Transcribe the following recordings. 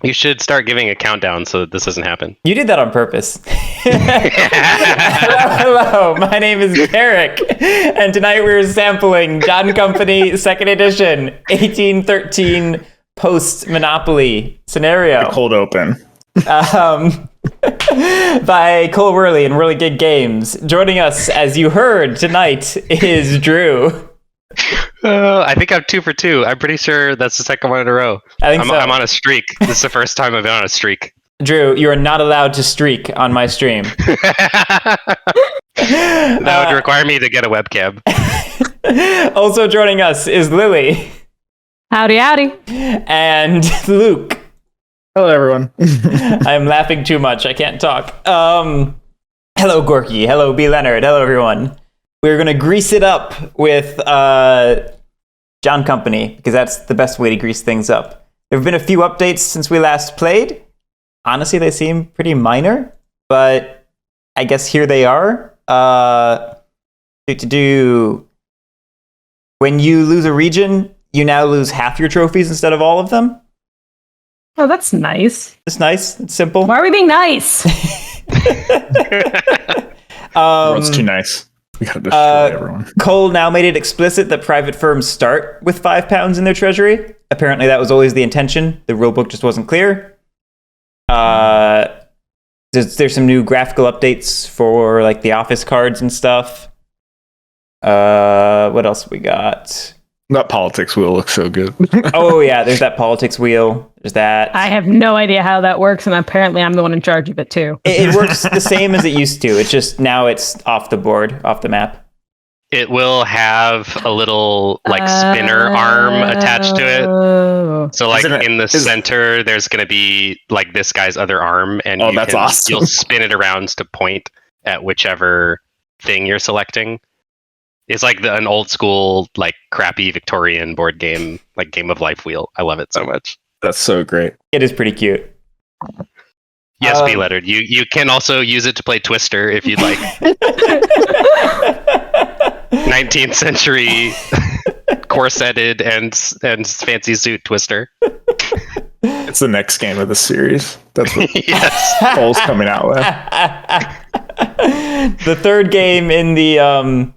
You should start giving a countdown so that this doesn't happen. You did that on purpose. Hello, my name is Guerric, and tonight we're sampling John Company 2nd edition, 1813 post-Monopoly scenario. The cold open. By Cole Worley and Whirly Gig Games. Joining us, as you heard tonight, is Drew. I think I'm 2 for 2. I'm pretty sure that's the second one in a row. I think so. I'm on a streak. This is the first time I've been on a streak. Drew, you are not allowed to streak on my stream. That would require me to get a webcam. Also joining us is Lily. Howdy, howdy. And Luke. Hello, everyone. I'm laughing too much. I can't talk. Hello, Gorky. Hello, B. Leonard. Hello, everyone. We're going to grease it up with John Company, because that's the best way to grease things up. There have been a few updates since we last played. Honestly, they seem pretty minor, but I guess here they are. When you lose a region, you now lose half your trophies instead of all of them. Oh, that's nice. It's nice. It's simple. Why are we being nice? It's too nice. We gotta destroy everyone. Cole now made it explicit that private firms start with £5 in their treasury. Apparently that was always the intention. The rulebook just wasn't clear. There's some new graphical updates for like the office cards and stuff. What else we got? That politics wheel looks so good. Oh yeah, there's that politics wheel. There's that. I have no idea how that works, and apparently I'm the one in charge of it too. It works the same as it used to. It's just now it's off the board, off the map. It will have a little like spinner arm attached to it. So like in the center, there's going to be like this guy's other arm, and that's awesome. You'll spin it around to point at whichever thing you're selecting. It's like an old school, like crappy Victorian board game, like Game of Life wheel. I love it so much. That's so great. It is pretty cute. Yes, B. Leonard. You can also use it to play Twister if you'd like. 19th century corseted and fancy suit Twister. It's the next game of the series. That's what Yes. Cole's coming out with. The third game in the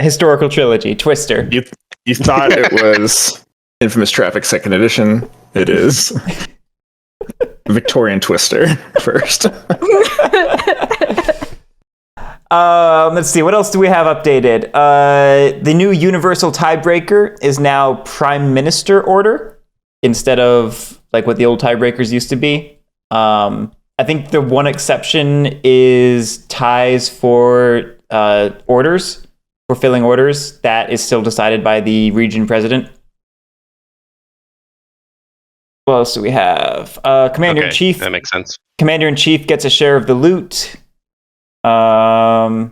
historical trilogy, Twister. You thought it was Infamous Traffic 2nd edition. It is Victorian Twister first. Let's see, what else do we have updated? The new universal tiebreaker is now Prime Minister order instead of like what the old tiebreakers used to be. I think the one exception is ties for orders, for filling orders. That is still decided by the region president. What else do we have? Commander-in-Chief. That makes sense. Commander-in-Chief gets a share of the loot. Do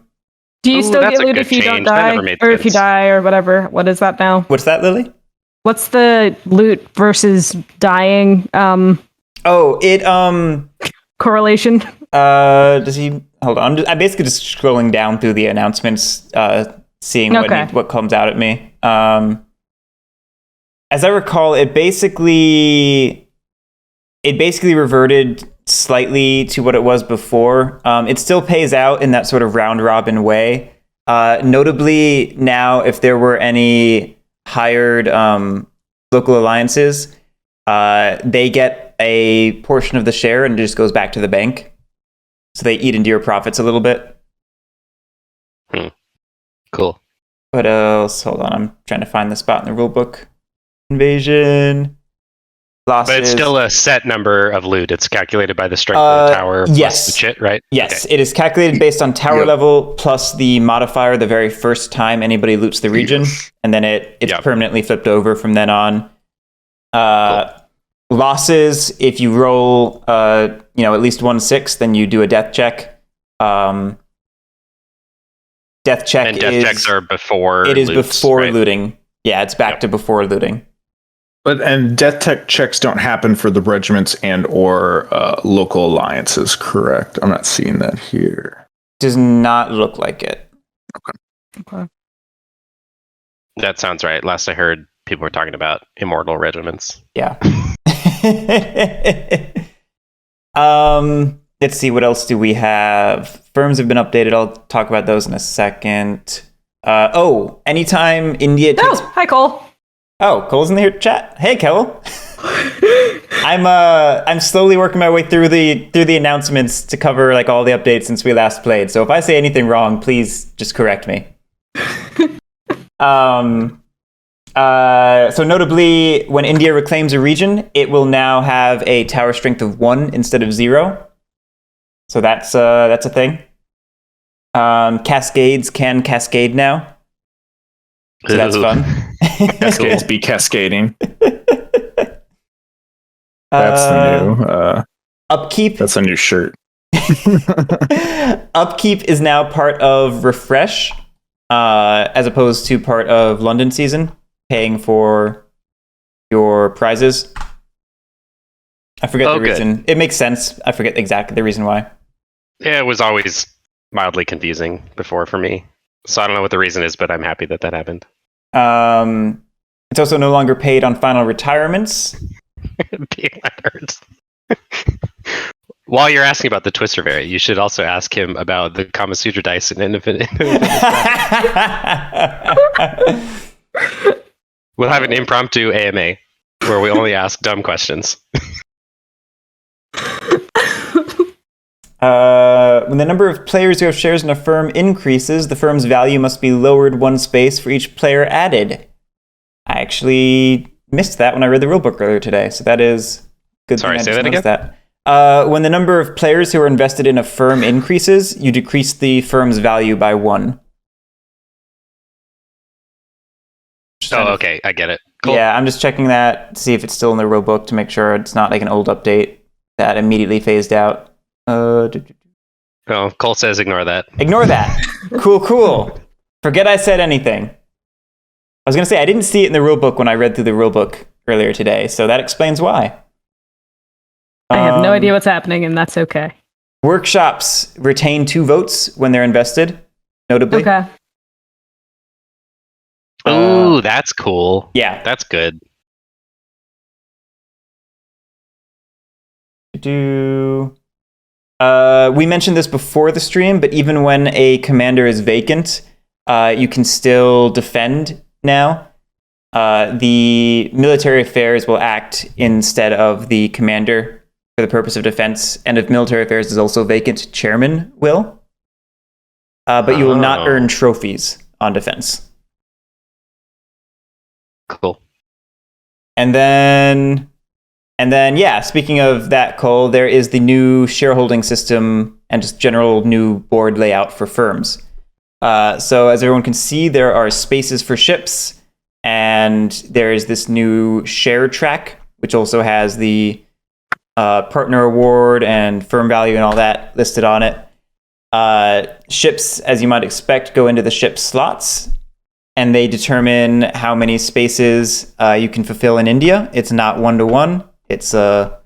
you still get loot if you don't die, or if you die, or whatever? What is that now? What's that, Lily? What's the loot versus dying? Correlation. Does he? Hold on. I'm basically just scrolling down through the announcements, seeing what comes out at me. As I recall, it basically reverted slightly to what it was before. It still pays out in that sort of round robin way. Notably, now if there were any hired local alliances, they get a portion of the share and it just goes back to the bank. So they eat into your profits a little bit. Cool. What else? Hold on, I'm trying to find the spot in the rulebook. Invasion. Losses. But it's still a set number of loot. It's calculated by the strength of the tower plus the chit, right? Yes, okay. It is calculated based on tower level plus the modifier the very first time anybody loots the region, and then it's permanently flipped over from then on. Cool. Losses, if you roll at least 1/6, then you do a death check. Death checks are before it is loots, before right? looting. Yeah, it's back to before looting. And death tech checks don't happen for the regiments and or local alliances, correct? I'm not seeing that here. Does not look like it. Okay. That sounds right. Last I heard, people were talking about immortal regiments. Yeah. Let's see, what else do we have? Firms have been updated. I'll talk about those in a second. Anytime India takes... Oh, hi, Cole. Oh, Cole's in the chat. Hey, Cole. I'm slowly working my way through the announcements to cover like all the updates since we last played. So if I say anything wrong, please just correct me. So notably, when India reclaims a region, it will now have a tower strength of 1 instead of 0. So that's a thing. Cascades can cascade now. So that's fun. Cascades be cascading. That's the new upkeep. That's a new shirt. Upkeep is now part of Refresh, as opposed to part of London season, paying for your prizes. I forget the reason. Good. It makes sense. I forget exactly the reason why. Yeah, it was always mildly confusing before for me. So I don't know what the reason is, but I'm happy that happened. It's also no longer paid on final retirements. That hurts. While you're asking about the Twister Berry, you should also ask him about the Kama Sutra dice and Infinite. We'll have an impromptu AMA where we only ask dumb questions. When the number of players who have shares in a firm increases, the firm's value must be lowered 1 space for each player added. I actually missed that when I read the rulebook earlier today, so that is good. Sorry, say that again? When the number of players who are invested in a firm increases, you decrease the firm's value by 1. Okay, I get it. Cool. Yeah, I'm just checking that to see if it's still in the rulebook to make sure it's not like an old update that immediately phased out. Cole says ignore that. Ignore that. Cool. Forget I said anything. I was going to say, I didn't see it in the rulebook when I read through the rulebook earlier today, so that explains why. I have no idea what's happening, and that's okay. Workshops retain 2 votes when they're invested, notably. Okay. Ooh, that's cool. Yeah. That's good. We mentioned this before the stream, but even when a commander is vacant, you can still defend now. The military affairs will act instead of the commander for the purpose of defense, and if military affairs is also vacant, chairman will. But you will not earn trophies on defense. Cool. And then, yeah, speaking of that, Cole, there is the new shareholding system and just general new board layout for firms. So as everyone can see, there are spaces for ships, and there is this new share track, which also has the partner award and firm value and all that listed on it. Ships, as you might expect, go into the ship slots, and they determine how many spaces you can fulfill in India. It's not 1-to-1. It's a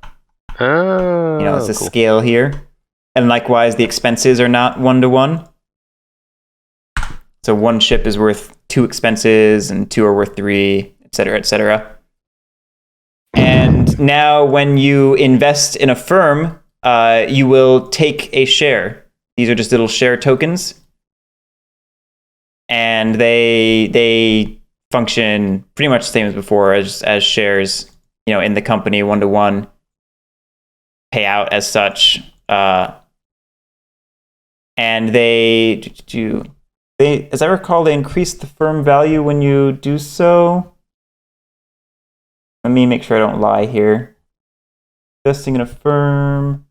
it's a scale here, and likewise the expenses are not 1-to-1. So 1 ship is worth 2 expenses, and 2 are worth 3, etc., etc. And now, when you invest in a firm, you will take a share. These are just little share tokens, and they function pretty much the same as before, as shares. In the company, 1-to-1, pay out as such. And they, as I recall, they increase the firm value when you do so. Let me make sure I don't lie here. Investing in a firm.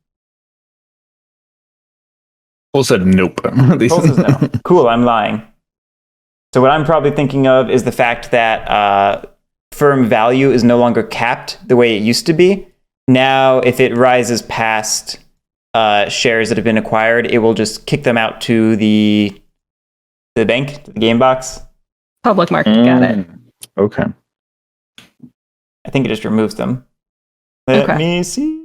Cole said nope. Cole says no. Cool, I'm lying. So what I'm probably thinking of is the fact that firm value is no longer capped the way it used to be. Now, if it rises past shares that have been acquired, it will just kick them out to the bank, to the game box. Public market, got it. Okay. I think it just removes them. Let me see.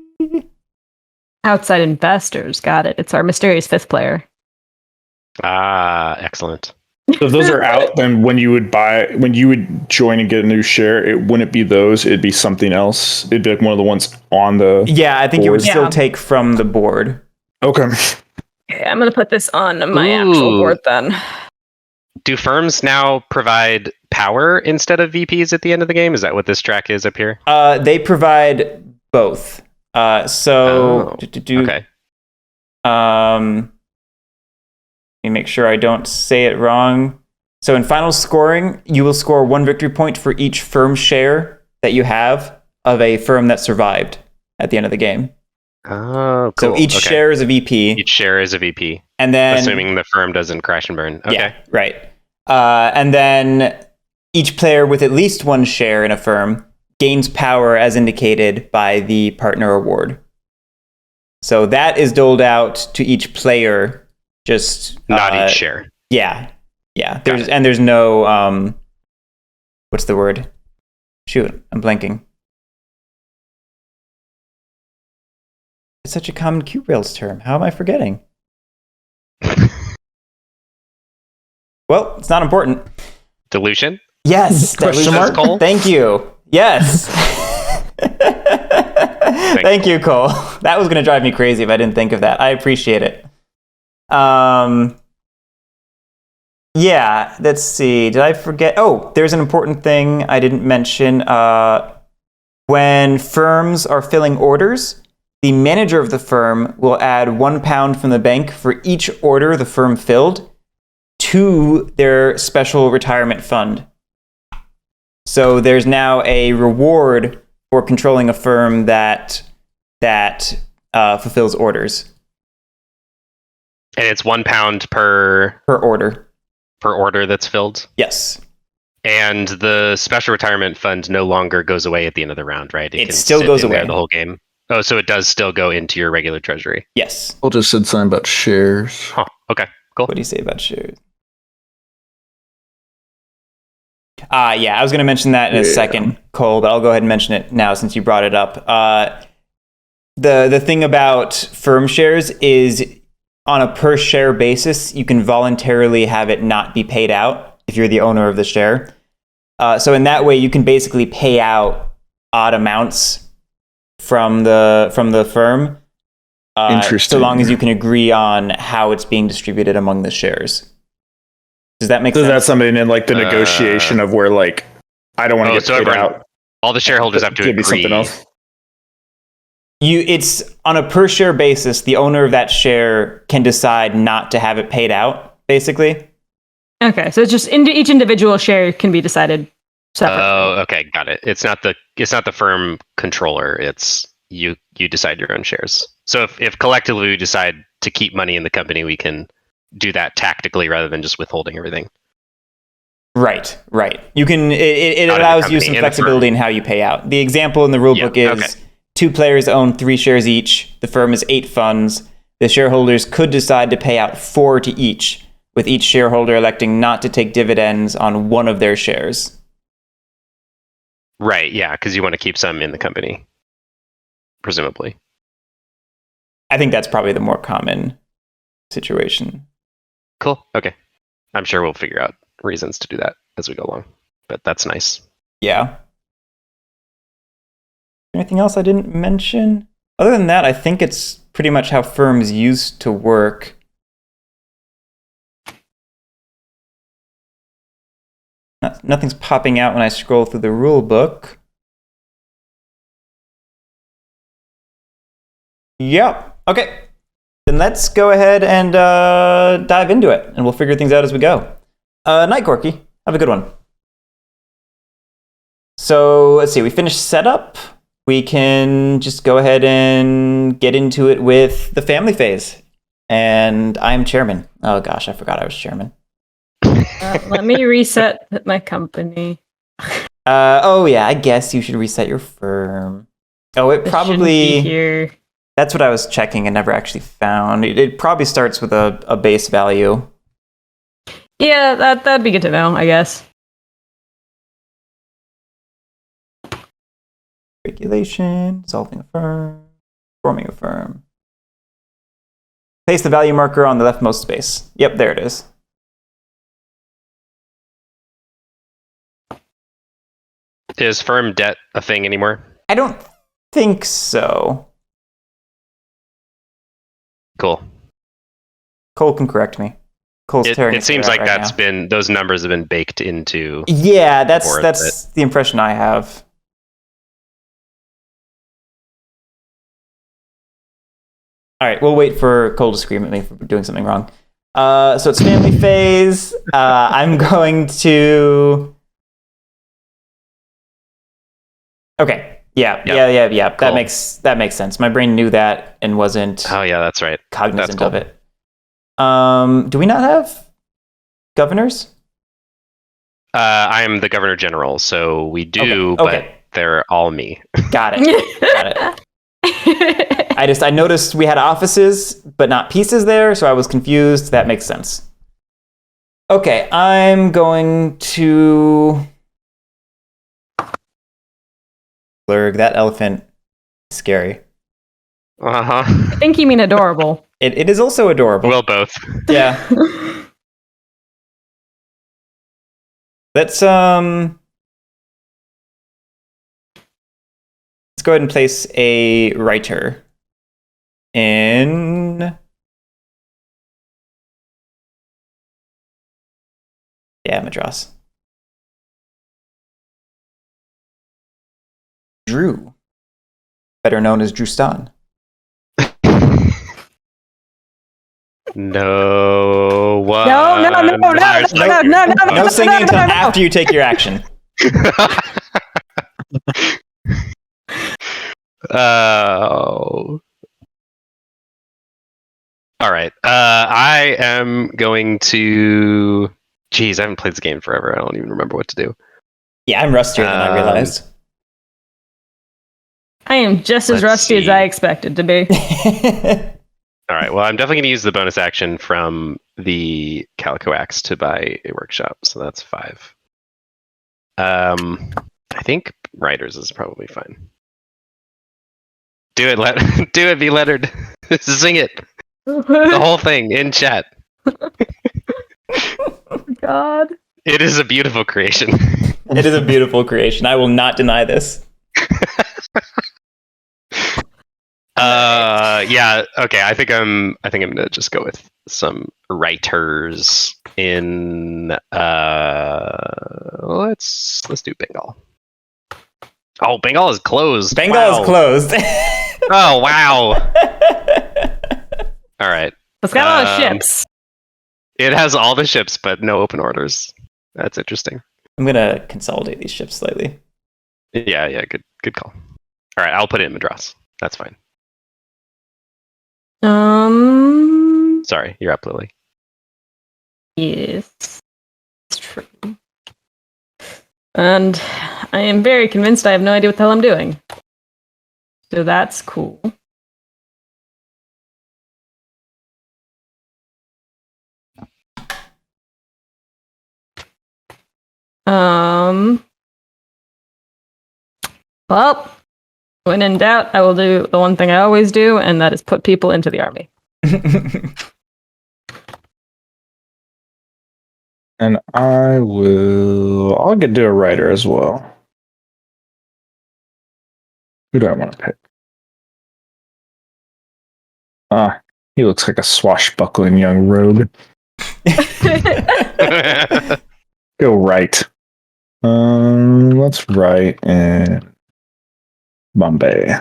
Outside investors, got it. It's our mysterious 5th player. Ah, excellent. So if those are out, then when you would join and get a new share, it wouldn't be those. It'd be something else. It'd be like one of the ones on the. Yeah, I think you would still take from the board. Okay. Okay, I'm gonna put this on my actual board then. Do firms now provide power instead of VPs at the end of the game? Is that what this track is up here? They provide both. Okay. Let me make sure I don't say it wrong. So in final scoring, you will score 1 victory point for each firm share that you have of a firm that survived at the end of the game. Oh, cool. So each share is a VP. Each share is a VP. And then, assuming the firm doesn't crash and burn. Okay. Yeah, right. And then each player with at least 1 share in a firm gains power as indicated by the partner award. So that is doled out to each player. Just not each share. Yeah. There's no what's the word? Shoot, I'm blanking. It's such a common Q-Rails term. How am I forgetting? Well, it's not important. Dilution? Yes. Question mark? Cole? Thank you. Yes. Thank you, Cole. That was going to drive me crazy if I didn't think of that. I appreciate it. Yeah, let's see. Did I forget? Oh, there's an important thing I didn't mention. When firms are filling orders, the manager of the firm will add £1 from the bank for each order the firm filled to their special retirement fund. So there's now a reward for controlling a firm that fulfills orders. And it's £1 per order. Per order that's filled? Yes. And the special retirement fund no longer goes away at the end of the round, right? It still goes away the whole game. Oh, so it does still go into your regular treasury. Yes. I'll just said something about shares. Huh. Okay. Cool. What do you say about shares? Yeah, I was going to mention that in a second, Cole, but I'll go ahead and mention it now since you brought it up. The thing about firm shares is on a per share basis, you can voluntarily have it not be paid out if you're the owner of the share. So in that way, you can basically pay out odd amounts from the firm, Interesting. so long as you can agree on how it's being distributed among the shares. Does that make sense? So that's something in like the negotiation of where like I don't want to get paid out. All the shareholders have to agree. Something else. It's on a per share basis. The owner of that share can decide not to have it paid out, basically. Okay, so it's just each individual share can be decided separately. Oh, okay, got it. It's not the firm controller. It's you decide your own shares. So if collectively we decide to keep money in the company, we can do that tactically rather than just withholding everything. Right. You can. It allows you some flexibility in how you pay out. The example in the rulebook is 2 players own 3 shares each. The firm is 8 funds. The shareholders could decide to pay out 4 to each, with each shareholder electing not to take dividends on one of their shares. Right, yeah, because you want to keep some in the company, presumably. I think that's probably the more common situation. Cool, okay. I'm sure we'll figure out reasons to do that as we go along, but that's nice. Yeah. Anything else I didn't mention? Other than that, I think it's pretty much how firms used to work. Nothing's popping out when I scroll through the rule book. Yep. Okay. Then let's go ahead and dive into it, and we'll figure things out as we go. Night, Corky. Have a good one. So let's see. We finished setup. We can just go ahead and get into it with the family phase. And I'm chairman. Oh gosh, I forgot I was chairman. Let me reset my company. Oh yeah, I guess you should reset your firm. Oh, it probably here. That's what I was checking and never actually found. It probably starts with a base value. Yeah, that'd be good to know, I guess. Regulation, solving a firm, forming a firm. Place the value marker on the leftmost space. Yep, there it is. Is firm debt a thing anymore? I don't think so. Cool. Cole can correct me. Cole's tearing It his hair seems out like right that's now. been, those numbers have been baked into. Yeah, that's the impression I have. All right, we'll wait for Cole to scream at me for doing something wrong. So it's family phase. I'm going to. Okay. Yeah. Cool. That makes sense. My brain knew that and wasn't. Oh yeah, that's right. Cognizant That's cool. of it. Do we not have governors? I am the Governor General, so we do, Okay. but they're all me. Got it. I noticed we had offices, but not pieces there, so I was confused. That makes sense. Okay, I'm going to... Blurg, that elephant is scary. Uh-huh. I think you mean adorable. It is also adorable. Well, both. Yeah. Let's go ahead and place a writer in... Yeah, Madras. Drew, better known as Drew Stan. No one. No singing until after you take your action. Oh. All right. I am going to. Jeez, I haven't played this game forever. I don't even remember what to do. Yeah, I'm rustier than I realized. I am just as rusty as I expected to be. All right. Well, I'm definitely going to use the bonus action from the Calico Axe to buy a workshop. So that's 5. I think Writers is probably fine. Do it, do it, be lettered. Sing it. The whole thing in chat. God. It is a beautiful creation. It is a beautiful creation. I will not deny this. Yeah, okay. I think I'm gonna just go with some writers in let's do Bengal. Oh, Bengal is closed. Bengal is closed. Oh wow. All right. It's got a lot of ships. It has all the ships, but no open orders. That's interesting. I'm gonna consolidate these ships slightly. Yeah, good call. All right, I'll put it in Madras. That's fine. Sorry, you're up, Lily. Yes, it's true. And I am very convinced I have no idea what the hell I'm doing. So that's cool. Well, when in doubt, I will do the one thing I always do, and that is put people into the army. And I'll get to a writer as well. Who do I want to pick? He looks like a swashbuckling young rogue. Go right. Let's write in Bombay.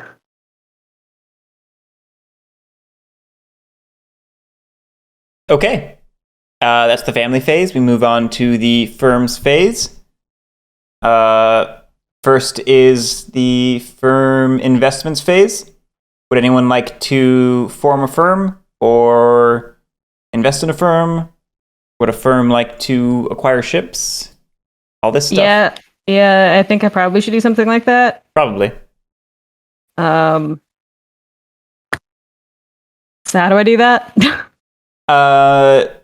Okay. That's the family phase. We move on to the firms phase. First is the firm investments phase. Would anyone like to form a firm or invest in a firm? Would a firm like to acquire ships? All this stuff? Yeah, I think I probably should do something like that. Probably. So how do I do that?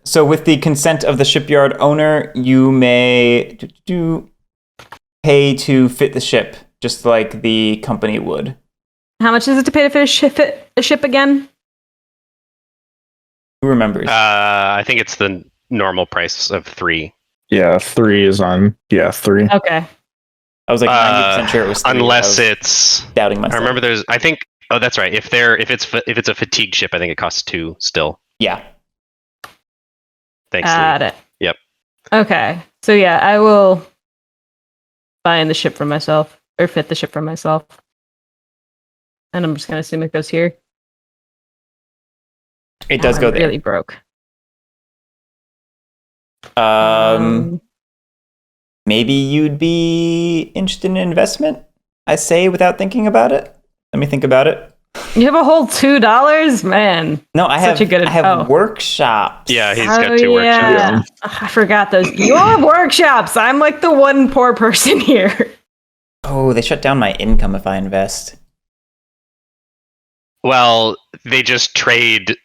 So with the consent of the shipyard owner, you may pay to fit the ship, just like the company would. How much is it to pay to fit a ship again? Who remembers? I think it's the normal price of 3. Yeah, 3 is on. Yeah, 3. Okay. I was like 90% sure it was 3. Unless it's doubting myself. I remember there's. I think. Oh, that's right. If it's a fatigued ship, I think it costs 2 still. Yeah. Thanks. Got it. Yep. Okay. So yeah, I will buy in the ship for myself or fit the ship for myself, and I'm just gonna assume it goes here. It does go there. Really broke. Maybe you'd be interested in investment. I say without thinking about it. Let me think about it. You have a whole $2, man. No, I have workshops. Yeah, he's got 2 workshops. I forgot those. You all have workshops. I'm like the one poor person here. Oh, they shut down my income if I invest. Well, they just trade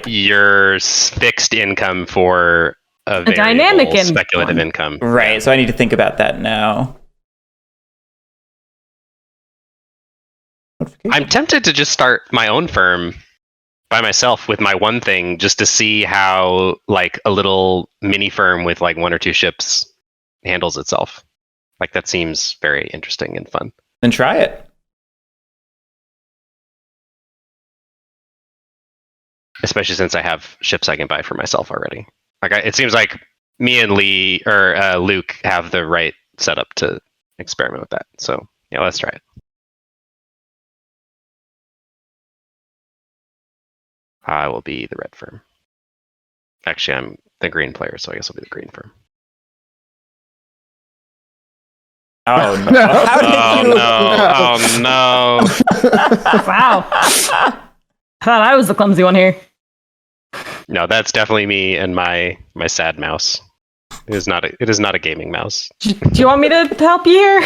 your fixed income for a dynamic speculative income. Right, so I need to think about that now. I'm tempted to just start my own firm by myself with my one thing, just to see how like a little mini firm with like 1 or 2 ships handles itself. Like that seems very interesting and fun. Then try it. Especially since I have ships I can buy for myself already. Like it seems like me and Luke have the right setup to experiment with that. So yeah, let's try it. I will be the red firm. Actually, I'm the green player, so I guess I'll be the green firm. Oh no! Oh no! Wow! I thought I was the clumsy one here. No, that's definitely me and my sad mouse. It is not a gaming mouse. Do you want me to help you here?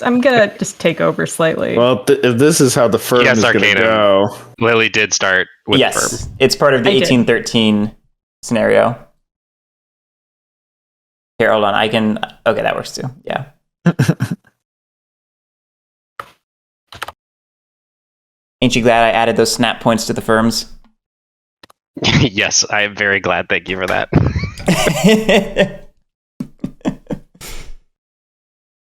I'm gonna just take over slightly. Well, if this is how the firm is going to go, Lily did start with the firm. It's part of the 1813 scenario. Here, hold on. Okay, that works too. Yeah. Ain't you glad I added those snap points to the firms? Yes, I am very glad. Thank you for that.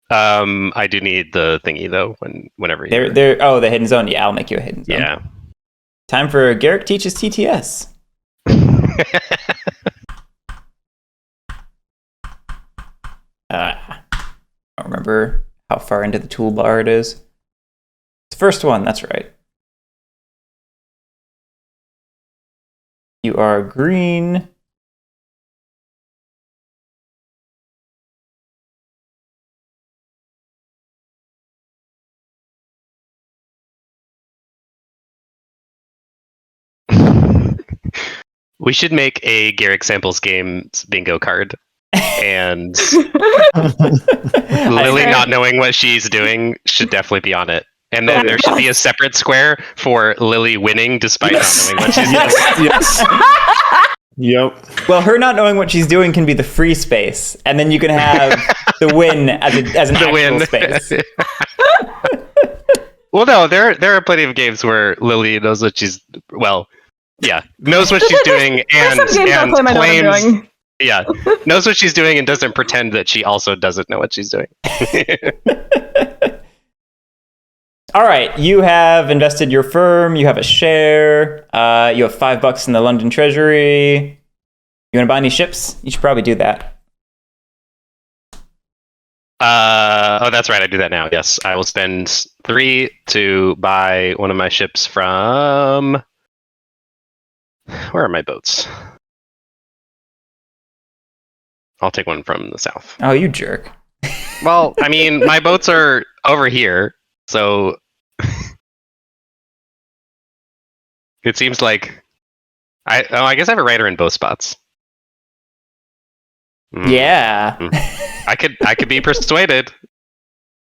I do need the thingy though. Whenever the hidden zone. Yeah, I'll make you a hidden zone. Yeah. Time for Guerric teaches TTS. I don't remember how far into the toolbar it is. It's the first one. That's right. You are green. We should make a Guerric Samples Games bingo card. And Lily not knowing what she's doing should definitely be on it. And then there should be a separate square for Lily winning despite not knowing what she's doing. Yes. Yep. Well, her not knowing what she's doing can be the free space, and then you can have the win as an actual space. Well, no, there are plenty of games where Lily knows what she's knows what she's doing and claims. Yeah, knows what she's doing and doesn't pretend that she also doesn't know what she's doing. All right, you have invested your firm. You have a share. You have $5 in the London Treasury. You want to buy any ships? You should probably do that. That's right. I do that now. Yes, I will spend 3 to buy one of my ships from. Where are my boats? I'll take one from the south. Oh, you jerk. Well, I mean, my boats are over here, so it seems like I guess I have a writer in both spots. Yeah. I could be persuaded.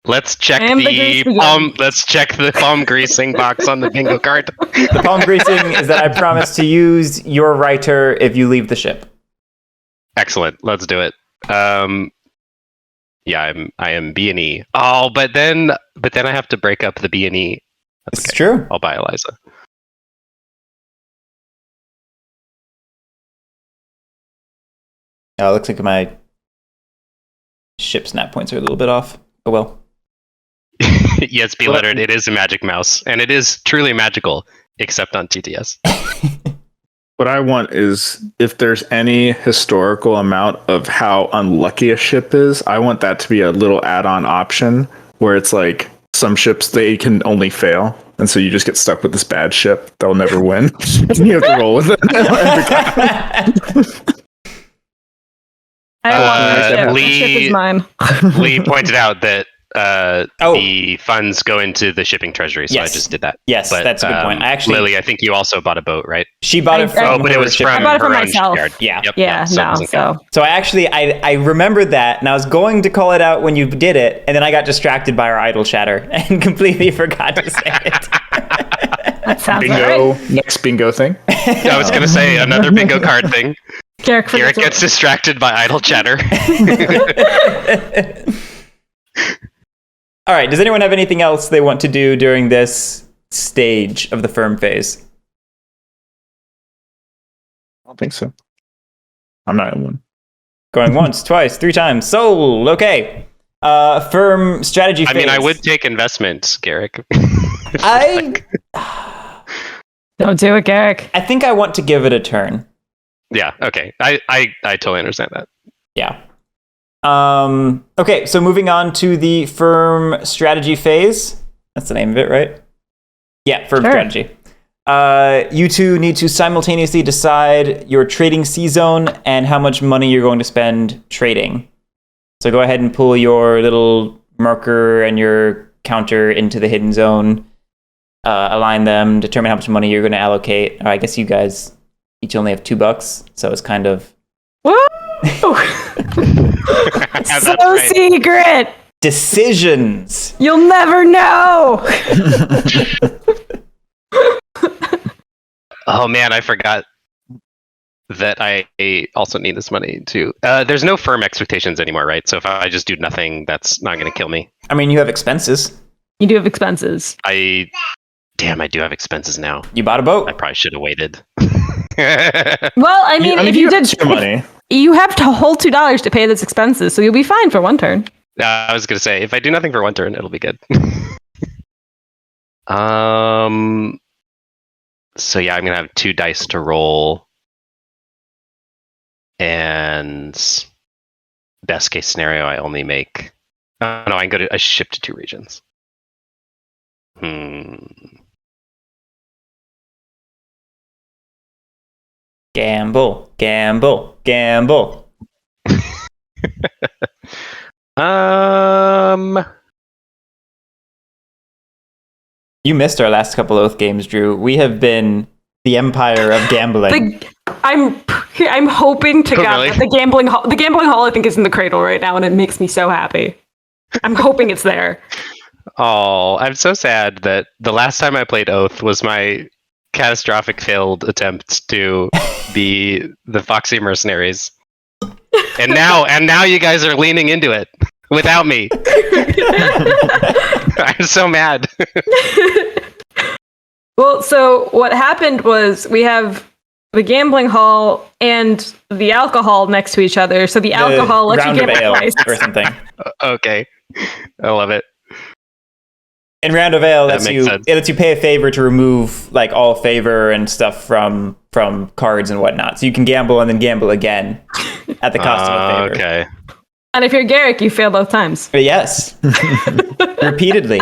Let's check the palm greasing box on the bingo card. The palm greasing is that I promise to use your writer if you leave the ship. Excellent. Let's do it. I am B&E. Oh, but then I have to break up the B&E. It's true. I'll buy Eliza. Oh, it looks like my ship snap points are a little bit off. Oh well. Yes, be lettered. It is a magic mouse, and it is truly magical, except on TTS. What I want is if there's any historical amount of how unlucky a ship is, I want that to be a little add-on option where it's like some ships they can only fail, and so you just get stuck with this bad ship that'll never win. And you have to roll with it. I want that ship. Lee- That ship is mine. Lee pointed out that Oh. the funds go into the shipping treasury, so Yes. I just did that. Yes, But, that's a good point. I actually, Lily, I think you also bought a boat, right? she bought it I- from But it her was shipping from I bought it for her own myself. shipyard. Yeah. Yep. Yeah, so it no, doesn't so. count. So I remembered that, and I was going to call it out when you did it, and then I got distracted by our idle chatter and completely forgot to say it. That sounds Bingo. right. Next bingo thing. I was going to say another bingo card thing. Garric Garrett gets distracted by idle chatter. All right. Does anyone have anything else they want to do during this stage of the firm phase? I don't think so. I'm not in one. Going once, twice, 3 times. Sold. Okay. Firm strategy phase. I mean, I would take investments, Garrick. Don't do it, Garric. I think I want to give it a turn. Yeah, okay. I totally understand that. Yeah. Okay, so moving on to the firm strategy phase. That's the name of it, right? Yeah, firm Sure. strategy. You two need to simultaneously decide your trading C zone and how much money you're going to spend trading. So go ahead and pull your little marker and your counter into the hidden zone. Align them, determine how much money you're going to allocate. I guess you guys each only have $2, so it's kind of Woo! That's So right. secret. decisions. You'll never know. Oh man, I forgot that I also need this money too. There's no firm expectations anymore, right? So if I just do nothing, that's not going to kill me. I mean, you have expenses. You do have expenses. Damn, I do have expenses now. You bought a boat. I probably should have waited. Well, I mean, if you have did, your money. you have to hold $2 to pay those expenses, so you'll be fine for one turn. I was gonna say if I do nothing for one turn, it'll be good. So yeah, I'm gonna have 2 dice to roll, and best case scenario, I only make. No, I can go to. I ship to 2 regions. Gamble, gamble, gamble. You missed our last couple Oath games, Drew. We have been the empire of gambling. I'm hoping to Oh, God really? that the gambling hall I think is in the cradle right now, and it makes me so happy. I'm hoping it's there. Oh, I'm so sad that the last time I played Oath was my catastrophic failed attempt to be the Foxy Mercenaries. And now you guys are leaning into it without me. I'm so mad. Well, so what happened was we have the gambling hall and the alcohol next to each other. So the alcohol lets you round of gamble ale twice. or something. Okay. I love it. In round of ale, That makes sense. it lets you pay a favor to remove like all favor and stuff from cards and whatnot. So you can gamble and then gamble again at the cost of a favor. Okay. And if you're Garric, you fail both times. But yes, repeatedly,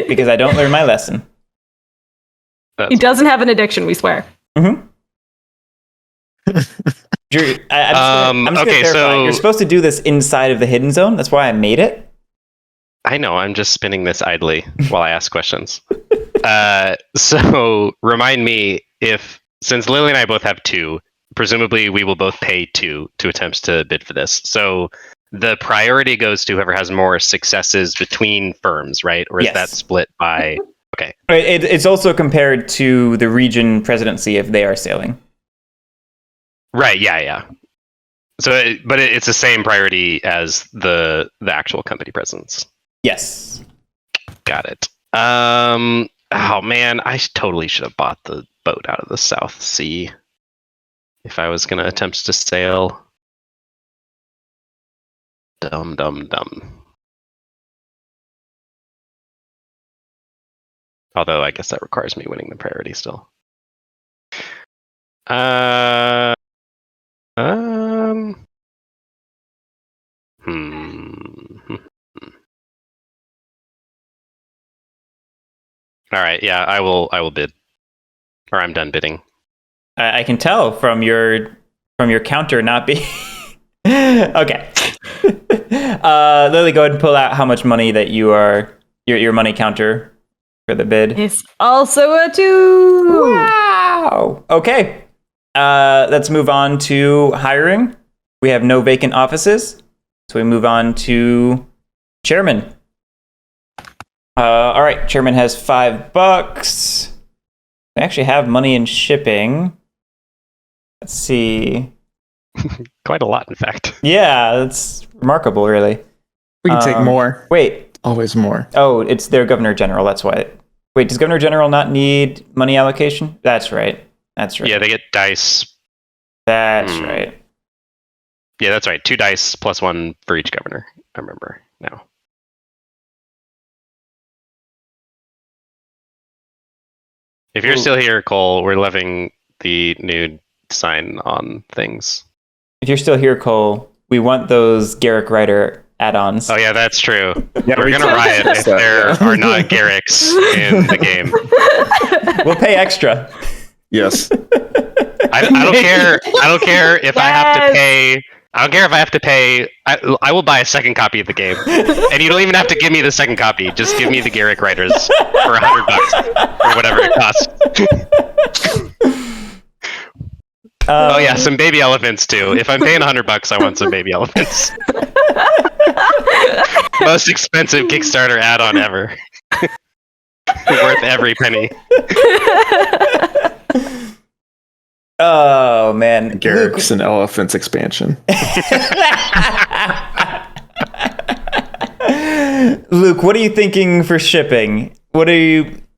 because I don't learn my lesson. He doesn't have an addiction, we swear. Mm-hmm. Drew, I'm just okay, gonna clarify. so- You're supposed to do this inside of the hidden zone. That's why I made it. I know, I'm just spinning this idly while I ask questions. So remind me since Lily and I both have 2, presumably we will both pay 2 to attempts to bid for this. So the priority goes to whoever has more successes between firms, right? Or is Yes. that split by... Okay. It's also compared to the region presidency if they are sailing. Right, yeah. So, it's the same priority as the actual company presence. Yes. Got it. Oh man, I totally should have bought the boat out of the South Sea if I was gonna attempt to sail. Dumb. Although I guess that requires me winning the priority still. Hmm. All right, yeah, I will bid. Or I'm done bidding. I can tell from your counter not being okay. Lily, go ahead and pull out how much money that you are your money counter for the bid. It's also a 2. Wow. Okay. Let's move on to hiring. We have no vacant offices, so we move on to chairman. All right, chairman has $5. We actually have money in shipping. Let's see. Quite a lot, in fact. Yeah, that's remarkable, really. We can take more. Wait. Always more. Oh, it's their governor general. That's why. Wait, does governor general not need money allocation? That's right. That's right. Yeah, they get dice. That's right. Yeah, that's right. 2 dice plus 1 for each governor. I remember now. If you're still here, Cole, we're levying the nude sign on things. If you're still here, Cole, we want those Guerric Rider add-ons. Oh yeah, that's true. Yeah, We're gonna riot if there are not Guerrics in the game. We'll pay extra. Yes. I don't care. I don't care if I have to pay. I don't care if I have to pay. I will buy a second copy of the game, and you don't even have to give me the second copy. Just give me the Guerric Riders for $100 or whatever it costs. Oh yeah, some baby elephants too. If I'm paying $100, I want some baby elephants. Most expensive Kickstarter add-on ever. Worth every penny. Oh man, Guerrics and Elephants expansion. Luke, what are you thinking for shipping?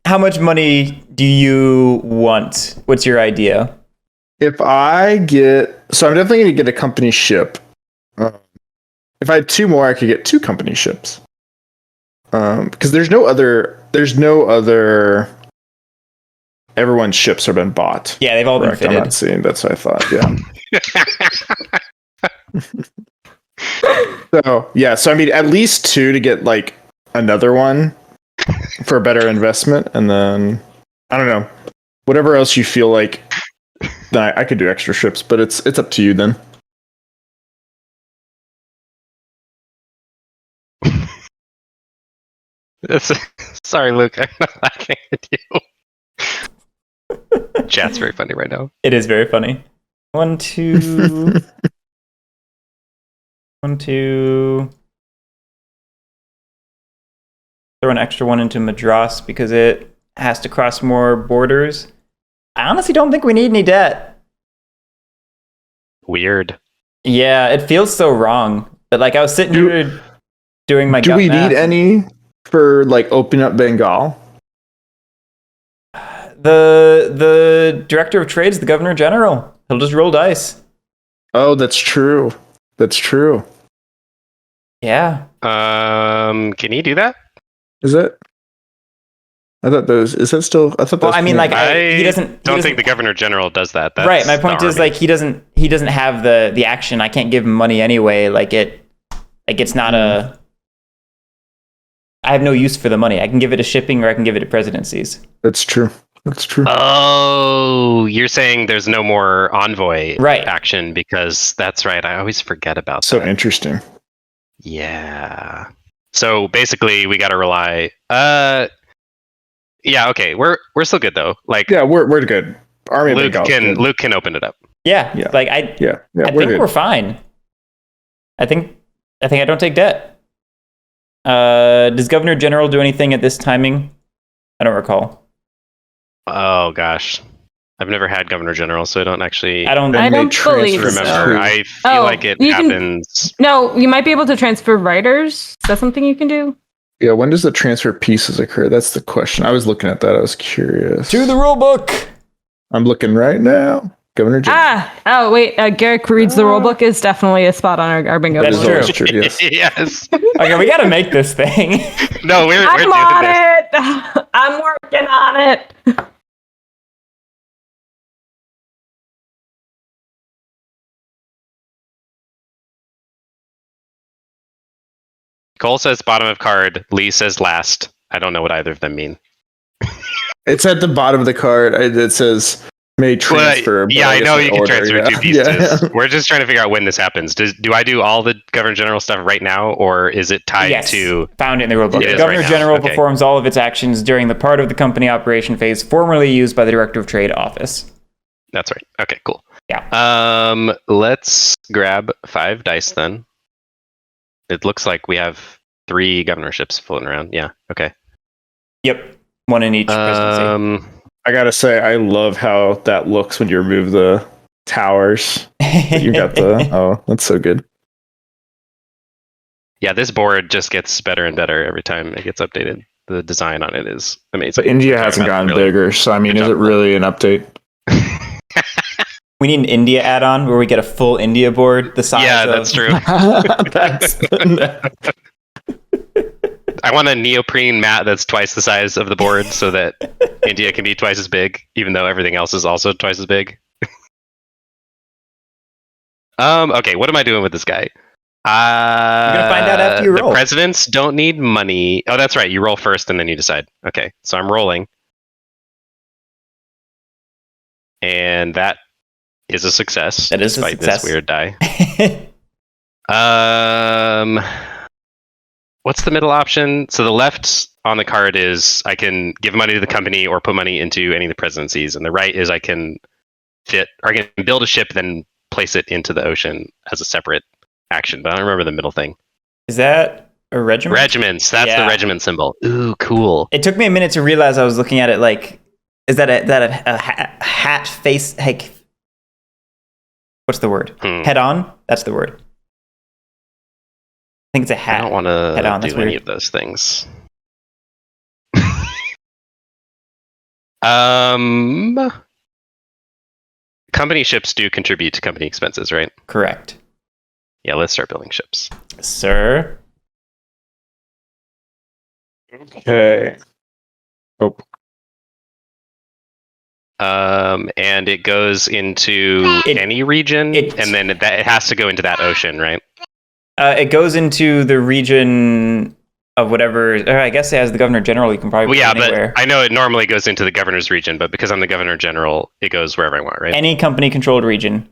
How much money do you want? What's your idea? If I get, so I'm definitely going to get a company ship. If I had 2 more, I could get 2 company ships. Because there's no other. Everyone's ships have been bought. Yeah, they've all Correct. been I'm fitted. not seeing. That's what I thought. Yeah. So I mean, at least 2 to get like another one for a better investment, and then I don't know, whatever else you feel like. Then I could do extra ships, but it's up to you then. Sorry, Luke. I'm not laughing at you. Chat's very funny right now. It is very funny. 1, 2. 1, 2. Throw an extra one into Madras because it has to cross more borders. I honestly don't think we need any debt. Weird. Yeah, it feels so wrong. But like I was sitting here doing my. Do we math. need any for like opening up Bengal? The director of trade is the governor general. He'll just roll dice. Oh, that's true. That's true. Yeah. Can he do that? Is it? I thought those. Is that still? I thought. Well, I mean, like he doesn't. Don't think the governor general does that. That's right. My point is, like, he doesn't have the action. I can't give him money anyway. It's not a. I have no use for the money. I can give it to shipping, or I can give it to presidencies. That's true. That's true. Oh, you're saying there's no more envoy right. action because that's right. I always forget about so that. Interesting. Yeah. So basically, we got to rely. Yeah. Okay. We're still good though. Like. Yeah, we're good. Army Luke can open it up. Yeah. Yeah. Like I think we're fine. I think I don't take debt. Does Governor General do anything at this timing? I don't recall. Oh gosh, I've never had Governor General, so I don't actually. I don't believe so. Remember, I feel like it happens. No, you might be able to transfer writers. Is that something you can do? Yeah, when does the transfer pieces occur? That's the question. I was looking at that. I was curious. To the rule book. I'm looking right now. Governor General. Oh wait, Guerric reads the rule book is definitely a spot on our bingo. That's That is true. always true. Yes. Yes. Okay, we got to make this thing. No, we're I'm doing on this. it. I'm working on it. Cole says bottom of card. Lee says last. I don't know what either of them mean. It's at the bottom of the card. It says may transfer. Yeah, I know you can transfer two pieces. Yeah. We're just trying to figure out when this happens. Do I do all the Governor General stuff right now, or is it tied to... Found it in the rulebook. It The is Governor right now. General Okay. performs all of its actions during the part of the company operation phase formerly used by the Director of Trade Office. That's right. Okay, cool. Yeah. Let's grab 5 dice then. It looks like we have 3 governorships floating around. Yeah, okay. Yep. One in each presidency. I gotta say, I love how that looks when you remove the towers. You got the that's so good. Yeah, this board just gets better and better every time it gets updated. The design on it is amazing. But India hasn't gotten bigger, so I mean, is it really an update? We need an India add-on where we get a full India board the size Yeah, of... that's true. I want a neoprene mat that's twice the size of the board so that India can be twice as big, even though everything else is also twice as big. Okay, what am I doing with this guy? You're gonna find out after you roll. The presidents don't need money. Oh, that's right. You roll first and then you decide. Okay, so I'm rolling. And that is a success. That is a despite success. This weird die. What's the middle option? So the left on the card is I can give money to the company or put money into any of the presidencies, and the right is I can build a ship, then place it into the ocean as a separate action. But I don't remember the middle thing. Is that a regiment? Regiments. That's Yeah. the regiment symbol. Ooh, cool. It took me a minute to realize I was looking at it like, is that a hat face? Like, what's the word? Head on? That's the word. I think it's a hat. I don't want Head on, to that's do any weird. of those things. Company ships do contribute to company expenses, right? Correct. Yeah, let's start building ships. Sir? Okay. Oh, And it goes into any region, and then it has to go into that ocean, right? It goes into the region of whatever. I guess as the Governor General, you can probably Well, yeah, put it anywhere. but I know it normally goes into the governor's region, but because I'm the Governor General, it goes wherever I want, right? Any company-controlled region.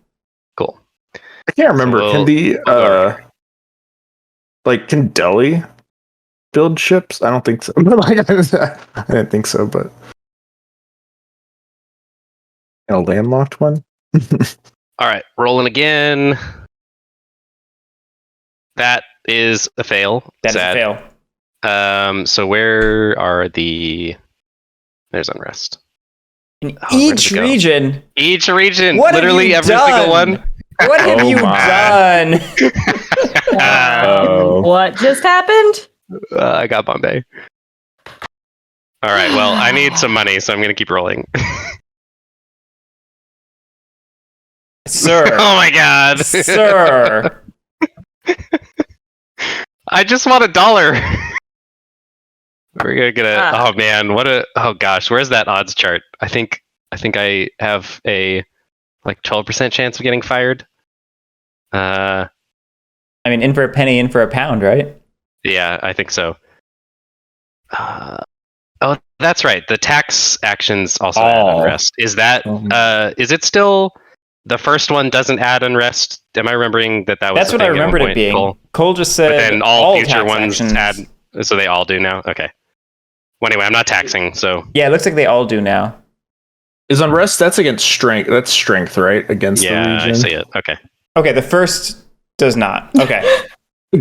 Cool. I can't remember. So Can the can Delhi build ships? I don't think so. I didn't think so, but a landlocked one. All right, rolling again. That is a fail. That is a fail. So where are the... There's unrest. In Oh, where did each it go? region. Each region. What have Literally you every done? single one. What have Oh you my. done? Oh. What just happened? I got Bombay. All right, well, I need some money, so I'm going to keep rolling. Sir. Oh my god. Sir. I just want $1. We're gonna get a... Oh man, oh gosh, where's that odds chart? I think I have a 12% chance of getting fired. I mean, in for a penny, in for a pound, right? Yeah, I think so. Oh, that's right. The tax actions also add unrest. Is that is it still the first one doesn't add unrest? Am I remembering that was That's the what I thing at one remembered it point, being. Cole? Cole just said But then all future tax ones actions. add, so they all do now? Okay. Well, anyway, I'm not taxing, so... Yeah, it looks like they all do now. Is unrest? That's against strength. That's strength, right? Against the Yeah, region. I see it. Okay. Okay, the first does not. Okay.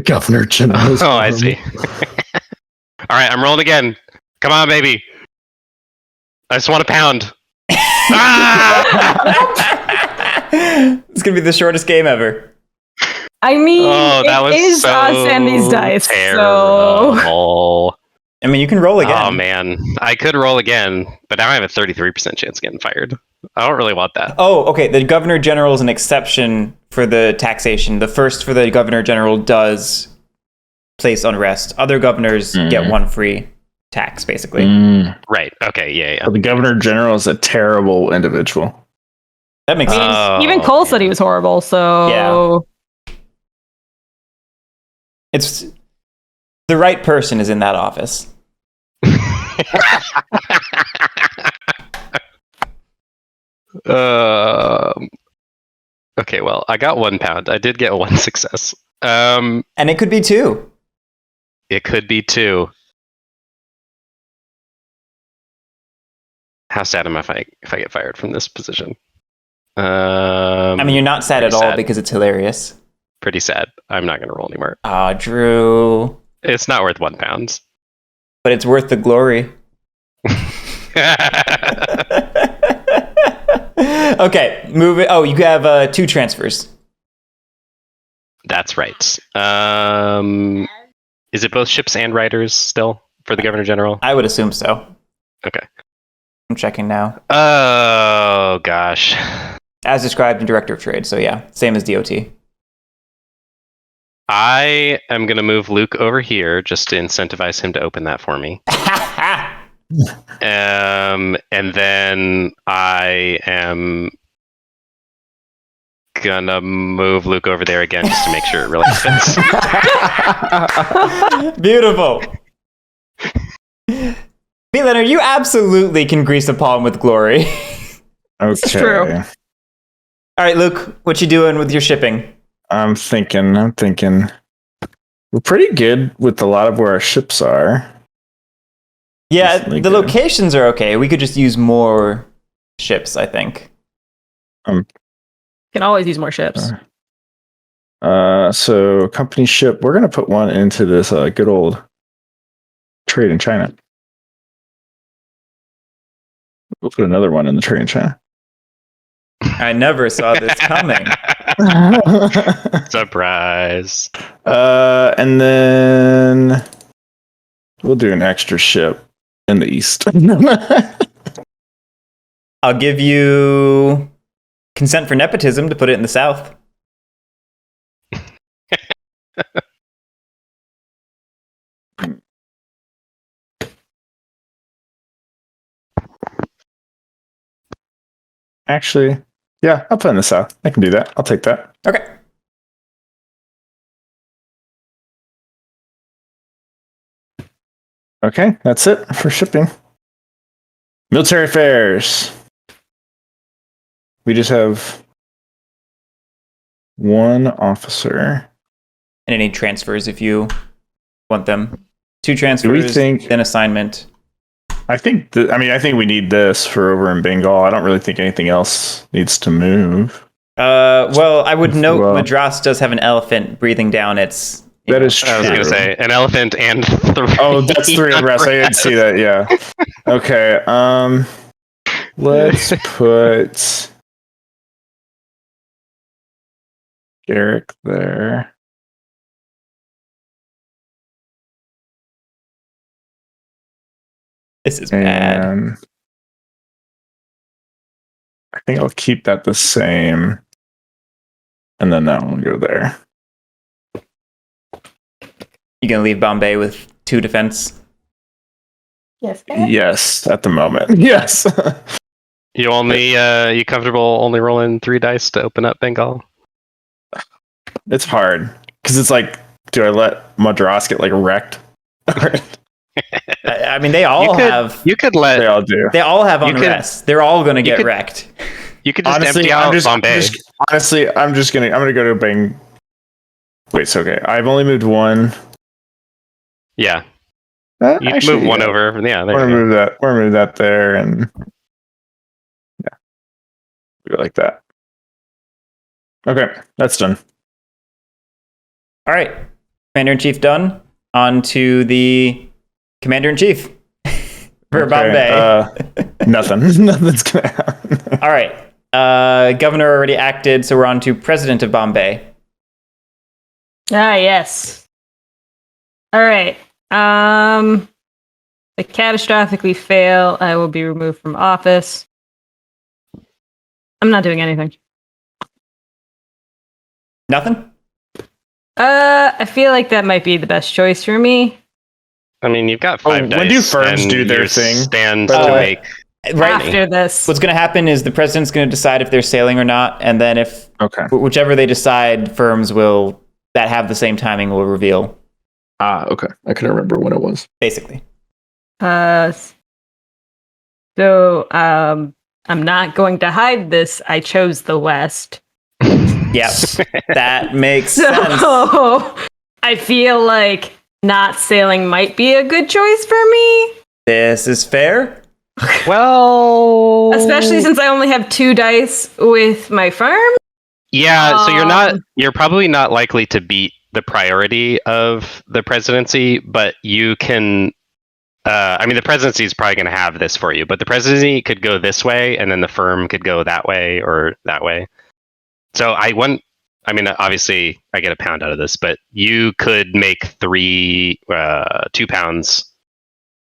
Governor General. Oh, I see. All right, I'm rolling again. Come on, baby. I just want a pound. It's going to be the shortest game ever. I mean, that it was is so us and these dice, so... terrible. I mean, you can roll again. Oh man, I could roll again, but now I have a 33% chance of getting fired. I don't really want that. Oh, okay. The Governor General is an exception for the taxation. The first for the Governor General does place unrest. Other governors get one free tax, basically. Right. Okay. Yeah. But the governor general is a terrible individual. That makes sense. Even Cole said he was horrible, so It's the right person is in that office. Okay. Well, I got £1. I did get one success. And it could be 2. It could be 2. How sad am I if I get fired from this position? I mean, you're not sad at all sad. because it's hilarious. Pretty sad. I'm not going to roll anymore. Ah, Drew. It's not worth £1. But it's worth the glory. Okay, move it. Oh, you have 2 transfers. That's right. Is it both ships and riders still for the Governor General? I would assume so. Okay. I'm checking now. Oh, gosh. As described in Director of Trade, so yeah, same as DOT. I am going to move Luke over here just to incentivize him to open that for me. And then I am gonna move Luke over there again just to make sure it really fits. Beautiful. Leonard, you absolutely can grease a palm with glory. Okay. It's true. All right, Luke, what you doing with your shipping? I'm thinking. We're pretty good with a lot of where our ships are. Yeah, Definitely the good. locations are okay. We could just use more ships, I think. can always use more ships. So company ship, we're gonna put one into this good old trade in China. We'll put another one in the trade in China. I never saw this coming. Surprise. And then we'll do an extra ship in the east. I'll give you consent for nepotism to put it in the south. Actually, yeah, I'll put it in the south. I can do that. I'll take that. Okay. Okay, that's it for shipping. Military affairs. We just have one officer. And any transfers if you want them. 2 Do we transfers, think? then assignment. I think. I think we need this for over in Bengal. I don't really think anything else needs to move. Well, I would note Well- Madras does have an elephant breathing down its... That is true. I was gonna say an elephant and 3. Oh, that's 3 abreast. I didn't see that. Yeah. Okay. Let's put Guerric there. This is bad. And I think I'll keep that the same. And then that one will go there. You gonna leave Bombay with 2 defense? Yes. Yes, at the moment. Yes. You you comfortable only rolling 3 dice to open up Bengal? It's hard. Because it's like, do I let Madras get like wrecked? I mean, they all have... You could let. They all do. They all have You could- unrest. They're all gonna get could- wrecked. You could just Honestly, empty out Bombay. I'm gonna go to Bang. Wait, it's okay. I've only moved one. Yeah, You you can move one over. Yeah, there We're you gonna go. move that. We're gonna move that there, and yeah, we go like that. Okay, that's done. All right. Commander-in-Chief done. On to the Commander-in-Chief for Okay, Bombay. Nothing. Nothing's gonna happen. All right. Governor already acted, so we're on to President of Bombay. Ah, yes. All right. If I catastrophically fail, I will be removed from office. I'm not doing anything. Nothing? I feel like that might be the best choice for me. I mean, you've got 5 dice. When do firms and do their your thing? Stands to make. Right. After this. What's going to happen is the president's going to decide if they're sailing or not, and then if whichever they decide, firms that have the same timing will reveal. Okay. I couldn't remember when it was. Basically. So I'm not going to hide this. I chose the West. Yep. That makes sense. So I feel like not sailing might be a good choice for me. This is fair. Well, Especially since I only have 2 dice with my firm. Yeah, so you're probably not likely to beat the priority of the presidency, but you can. I mean, the presidency is probably going to have this for you, but the presidency could go this way, and then the firm could go that way or that way. So I mean, obviously, I get a pound out of this, but you could make 2 pounds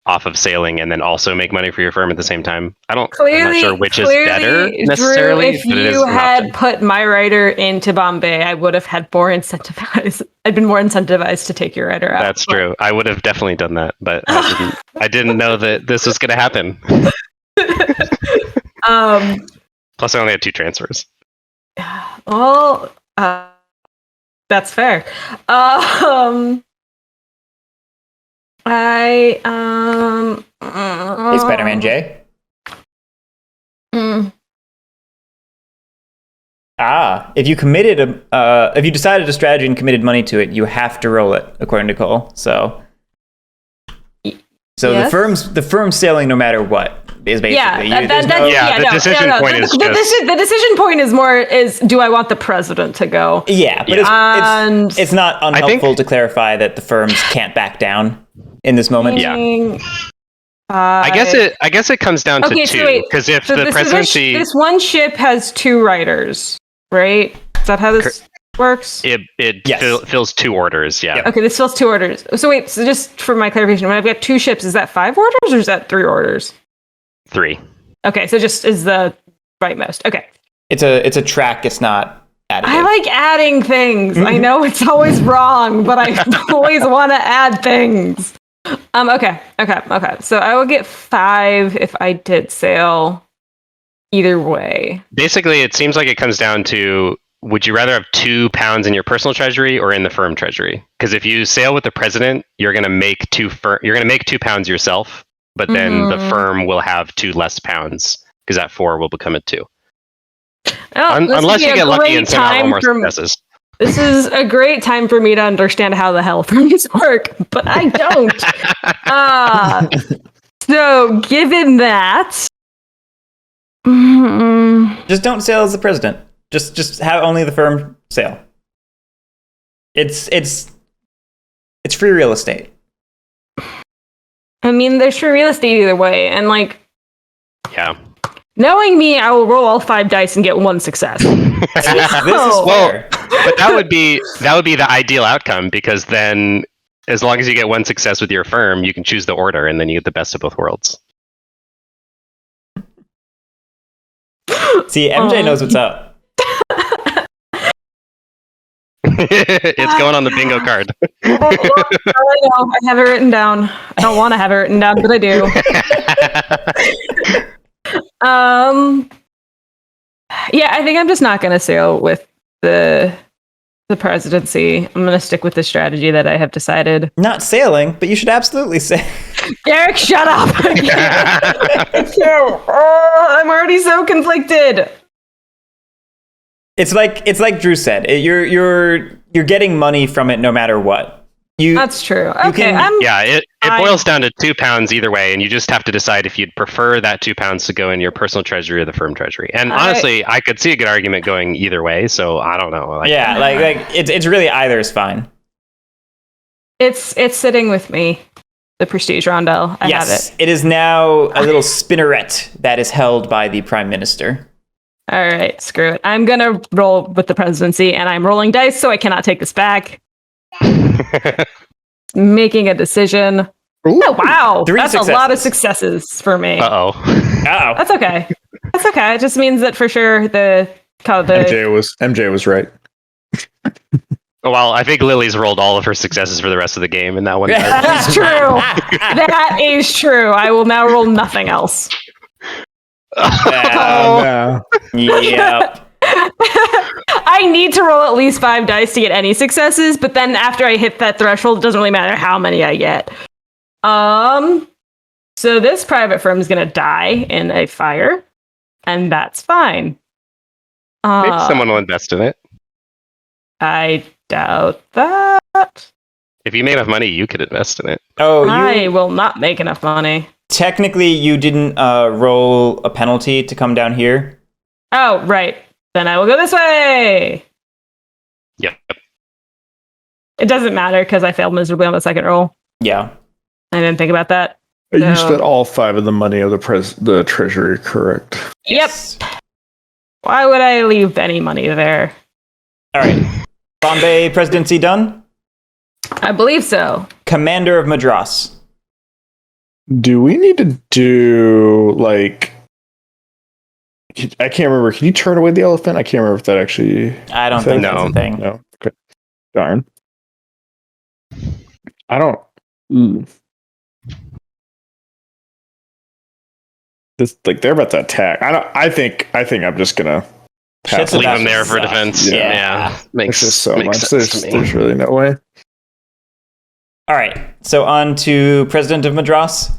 off of sailing and then also make money for your firm at the same time. I'm not sure which is better necessarily. Drew, if you had put my writer into Bombay, I would have had more incentivized. I'd been more incentivized to take your writer out. That's true. I would have definitely done that, but I didn't know that this was going to happen. Plus, I only had 2 transfers. Well, that's fair. Hey, Spider-Man J. If you if you decided a strategy and committed money to it, you have to roll it, according to Cole. So yes. the firm's sailing no matter what is basically. The decision point is the decision point is do I want the president to go? Yeah, but it's not unhelpful to clarify that the firms can't back down in this moment. I guess it comes down to 2, because if the presidency, this one ship has 2 writers, right? Is that how this works? It fills 2 orders. Yeah. Okay, this fills 2 orders. So wait, so just for my clarification, when I've got 2 ships, is that 5 orders or is that 3 orders? 3. Okay, so just is the rightmost. Okay. It's a track. It's not additive. I like adding things. I know it's always wrong, but I always want to add things. Okay. So I will get 5 if I did sail either way. Basically, it seems like it comes down to, would you rather have 2 pounds in your personal treasury or in the firm treasury? Because if you sail with the president, you're going to make 2 pounds yourself, but then the firm will have 2 less pounds because that 4 will become a 2. Unless you get lucky and somehow more successes. This is a great time for me to understand how the hell firms work, but I don't. So, given that, just don't sail as the president. Just have only the firm sail. It's free real estate. I mean, there's free real estate either way, and yeah. Knowing me, I will roll all 5 dice and get 1 success. This is fair. But that would be the ideal outcome, because then as long as you get 1 success with your firm, you can choose the order and then you get the best of both worlds. See, MJ knows what's up. It's going on the bingo card. I know. I have it written down. I don't want to have it written down, but I do. Yeah, I think I'm just not going to sail with the presidency. I'm going to stick with the strategy that I have decided. Not sailing, but you should absolutely sail. Guerric, shut up! I'm already so conflicted. It's like Drew said. You're getting money from it no matter what. That's true. Okay, it boils down to 2 pounds either way, and you just have to decide if you'd prefer that 2 pounds to go in your personal treasury or the firm treasury. And honestly, I could see a good argument going either way. So I don't know. It's really either is fine. It's sitting with me. The prestige rondelle. I have it. It is now a little spinneret that is held by the prime minister. All right, screw it. I'm gonna roll with the presidency, and I'm rolling dice, so I cannot take this back. Making a decision. Ooh, oh wow, that's a lot of successes for me. Uh-oh. That's okay. That's okay. It just means that for sure the MJ was right. Well, I think Lily's rolled all of her successes for the rest of the game in that one. That's true. That is true. I will now roll nothing else. No. Yep. I need to roll at least 5 dice to get any successes, but then after I hit that threshold, it doesn't really matter how many I get. So this private firm is gonna die in a fire, and that's fine. Maybe someone will invest in it. I doubt that. If you made enough money, you could invest in it. Oh, I you will not make enough money. technically you didn't roll a penalty to come down here. Oh, right. Then I will go this way. Yep. It doesn't matter because I failed miserably on the second roll. Yeah. I didn't think about that. You No. spent all 5 of the money of the treasury, correct? Yep. Why would I leave any money there? All right. Bombay presidency done. I believe so. Commander of Madras. Do we need to do like? I can't remember. Can you turn away the elephant? I can't remember if that actually. I don't think No. that's a thing. No. Okay. Darn. I don't. This like they're about to attack. I think I'm just gonna Shit's pass. Leave about them there to for suck. defense. Yeah. Yeah. It's Makes, just so makes much. sense to me. There's really no way. All right. So on to President of Madras.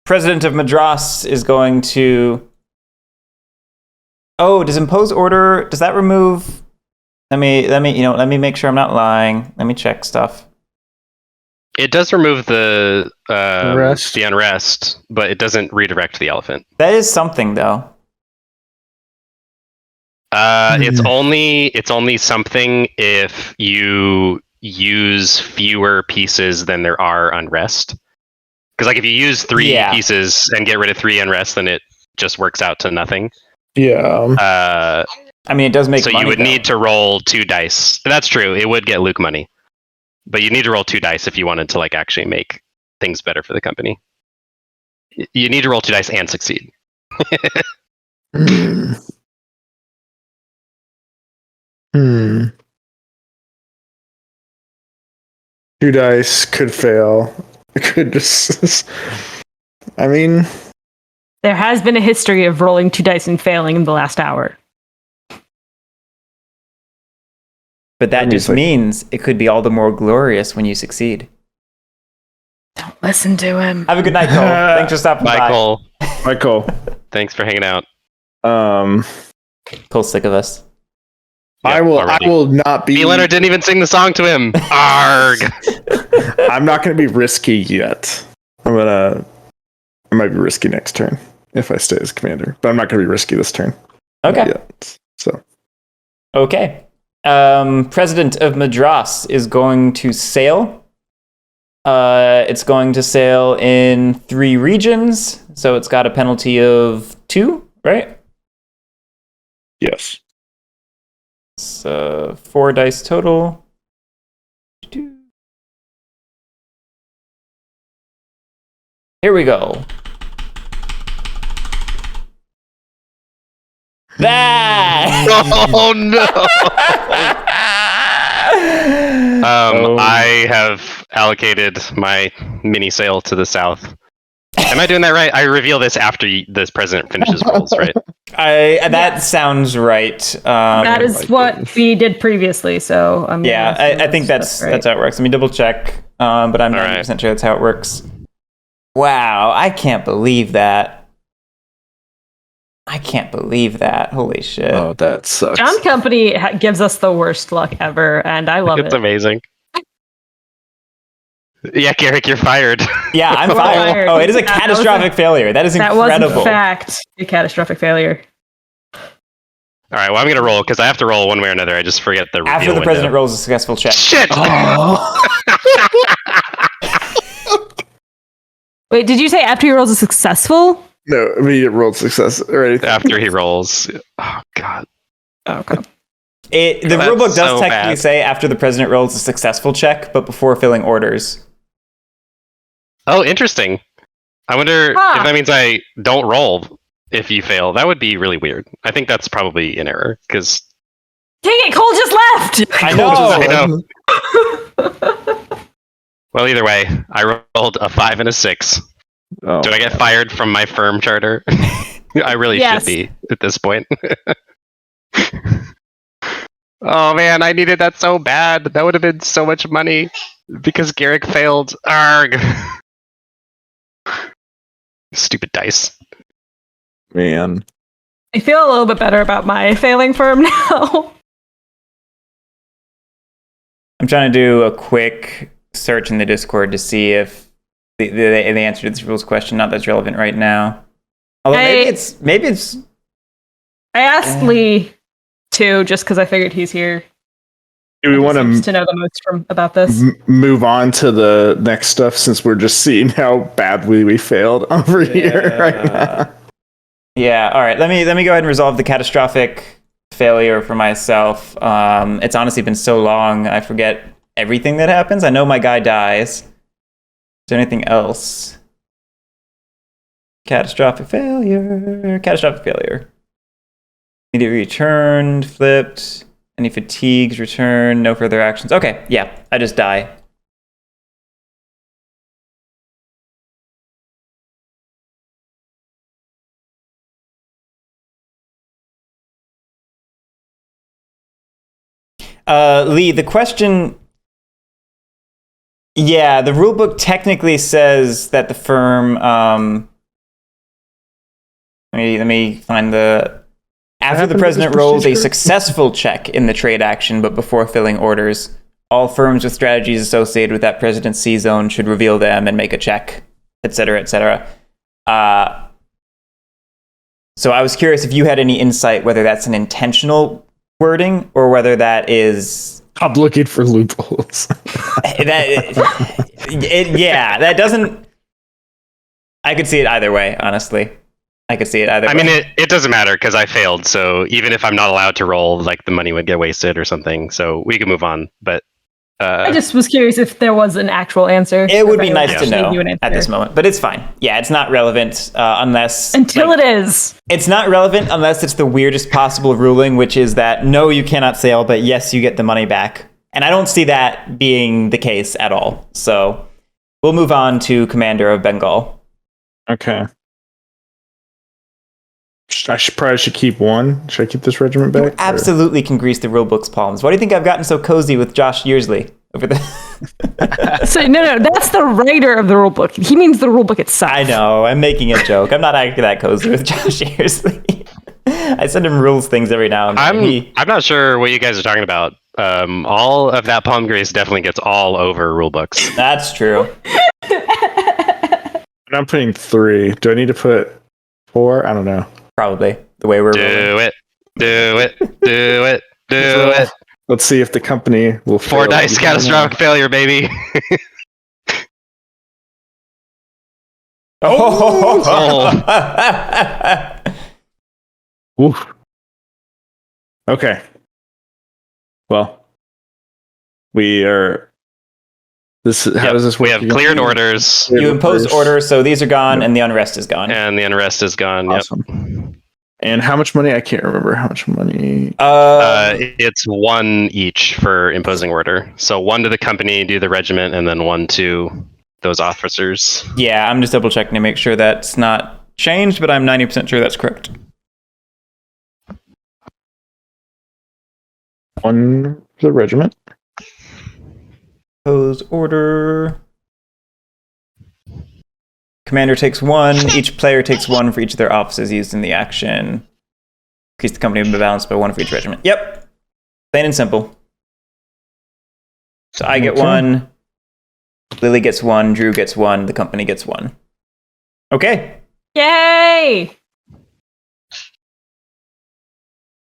President of Madras is going to. Oh, does impose order? Does that remove? Let me make sure I'm not lying. Let me check stuff. It does remove the Unrest. unrest, but it doesn't redirect the elephant. That is something, though. It's only something if you use fewer pieces than there are unrest. Because like if you use 3 Yeah. pieces and get rid of 3 unrest, then it just works out to nothing. Yeah. I mean, it does make So money, you would though. need to roll 2 dice. That's true. It would get Luke money, but you need to roll 2 dice if you wanted to like actually make things better for the company. You need to roll 2 dice and succeed. Hmm. 2 dice could fail. Could just. I mean, There has been a history of rolling 2 dice and failing in the last hour. But that That just means, means it could be all the more glorious when you succeed. Don't listen to him. Have a good night, Cole. Thanks for stopping Michael, Michael. thanks for hanging out. Um, by. Cole's sick of us. I Yep, will. already. I will not be. B. Leonard didn't even sing the song to him. Arg! I'm not going to be risky yet. I might be risky next turn if I stay as commander, but I'm not going to be risky this turn. Okay. Yet. So Okay. President of Madras is going to sail. It's going to sail in 3 regions, so it's got a penalty of 2, right? yes. So 4 dice total. Here we go. That. Oh no! I have allocated my mini sail to the south. Am I doing that right? I reveal this after this president finishes rolls, right? That sounds right. That is like what this. we did previously, so I'm Yeah, gonna assume I think that's right. how it works. Let me double check, but I'm All 90% sure that's how it works. Wow, I can't believe that. I can't believe that. Holy shit. Oh, that sucks. John Company gives us the worst luck ever, and I love It's it. amazing. Yeah, Guerric, you're fired. Yeah, I'm We're fired. fired. Oh, it is a That was a- catastrophic failure. That is That was incredible. in fact a catastrophic failure. All right, well, I'm gonna roll because I have to roll one way or another. I just forget the reveal After the window. president rolls a successful check. Shit! Oh. Oh. Wait, did you say after he rolls a successful? No, immediate rolled success or anything. After he rolls. Oh god. Okay. The That's rulebook does so technically bad. say after the president rolls a successful check, but before filling orders. Oh, interesting. I wonder Huh. if that means I don't roll if you fail. That would be really weird. I think that's probably an error because Dang it, Cole just left! I know. Well, either way, I rolled a 5 and a 6. Oh, Do I get fired from my firm charter? I really Yes. should be at this point. Oh man, I needed that so bad. That would have been so much money because Guerric failed. Arg. Stupid dice. man. I feel a little bit better about my failing firm now. I'm trying to do a quick search in the Discord to see if the answer to this rules question, not that's relevant right now. Although maybe it's. I asked Lee too, just because I figured he's here. Do we want to know the most about this? Move on to the next stuff since we're just seeing how badly we failed over here right now? Yeah. All right. Let me go ahead and resolve the catastrophic failure for myself. It's honestly been so long, I forget everything that happens. I know my guy dies. Is there anything else? Catastrophic failure. Catastrophic failure. Immediate returned, flipped. Any fatigues returned. No further actions. Okay, yeah, I just die. Lee, the question. Yeah, the rulebook technically says that the firm. Let me find the. After the president rolls a successful check in the trade action, but before filling orders, all firms with strategies associated with that president's C zone should reveal them and make a check, etc., etc. So I was curious if you had any insight whether that's an intentional wording or whether that is. I'm looking for loopholes. That doesn't. I could see it either way, honestly. I could see it either way. I mean, it doesn't matter because I failed. So even if I'm not allowed to roll, like the money would get wasted or something. So we can move on. But I just was curious if there was an actual answer. It would be nice to know at this moment, but it's fine. Yeah, it's not relevant unless until it is. It's not relevant unless it's the weirdest possible ruling, which is that no, you cannot sail, but yes, you get the money back. And I don't see that being the case at all. So we'll move on to Commander of Bengal. Okay. I should keep one. Should I keep this regiment back? You absolutely can grease the rulebook's palms. Why do you think I've gotten so cozy with Josh Yearsley over the? So no, that's the writer of the rulebook. He means the rulebook itself. I know. I'm making a joke. I'm not acting that cozy with Josh Yearsley. I send him rules things every now and then. I'm not sure what you guys are talking about. All of that palm grease definitely gets all over rulebooks. That's true. And I'm putting 3. Do I need to put 4? I don't know. Probably the way we're rolling. Do it. Let's see if the company will fail. 4 dice catastrophic failure, baby. Oof. Okay. Well, we are. How does this work? We have cleared orders. You impose orders, so these are gone, and the unrest is gone. And the unrest is gone. Awesome. Yep. And how much money? I can't remember how much money. It's 1 each for imposing order. So 1 to the company, do the regiment, and then 1 to those officers. Yeah, I'm just double checking to make sure that's not changed, but I'm 90% sure that's correct. 1 to the regiment. Impose order. Commander takes 1. Each player takes 1 for each of their offices used in the action. Increase the company balance by 1 for each regiment. Yep. Plain and simple. So I get 1. Lily gets 1. Drew gets 1. The company gets 1. Okay. Yay!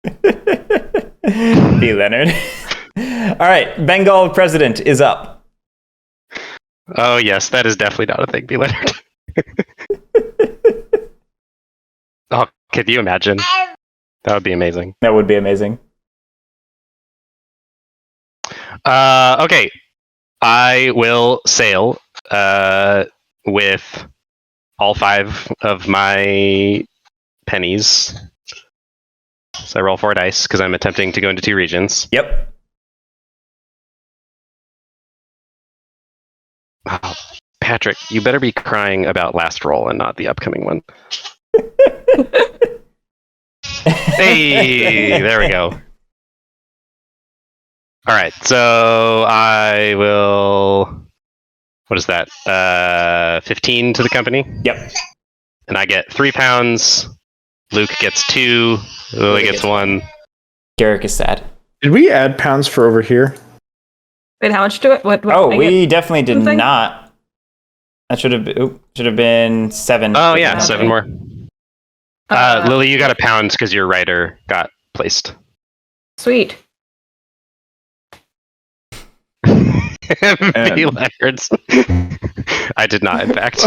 B. Leonard. All right. Bengal president is up. Oh, yes. That is definitely not a thing, B. Leonard. Oh, could you imagine? That would be amazing. That would be amazing. Okay. I will sail with all 5 of my pennies So I roll 4 dice because I'm attempting to go into 2 regions. Yep. Oh, Patrick, you better be crying about last roll and not the upcoming one. Hey, there we go. All right, so I will. What is that? 15 to the company. Yep. And I get 3 pounds. Luke gets 2. Lily gets 1. Guerric is sad. Did we add pounds for over here? Wait, how much to it? What Oh, I we get definitely did something? not. That should have been 7. Oh yeah, 7 more. Lily, you got a pound because your rider got placed. Sweet. B Leonards. I did not, in fact.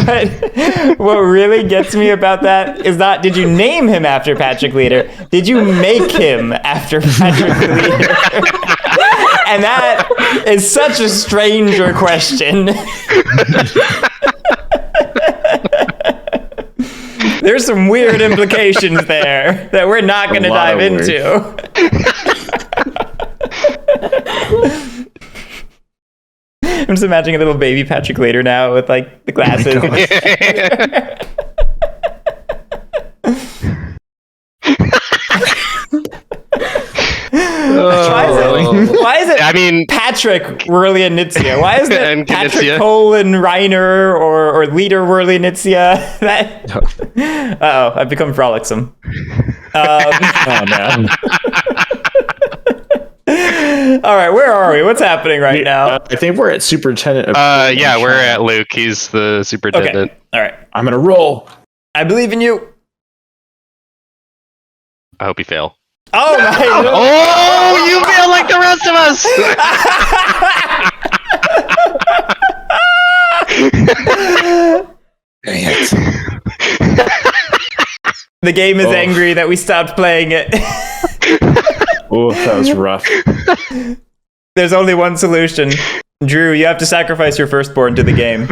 What really gets me about that is not did you name him after Patrick Leader? Did you make him after Patrick Leader? And that is such a stranger question. There's some weird implications there that we're not going to dive into. I'm just imagining a little baby Patrick Leader now with like the glasses. Why is it I mean, Patrick Whirlianitzia? Why is it And Patrick Knizia. Colin Reiner or Leader Whirlianitzia? Uh-oh, I've become frolicsome. Oh man. All right, where are we? What's happening right now? I think we're at superintendent. yeah, we're at Luke. He's the superintendent. Okay, all right. I'm gonna roll. I believe in you. I hope you fail. Oh my! Oh, you fail like the rest of us. Dang it. The game is angry that we stopped playing it. Oh, that was rough. There's only one solution. Drew, you have to sacrifice your firstborn to the game.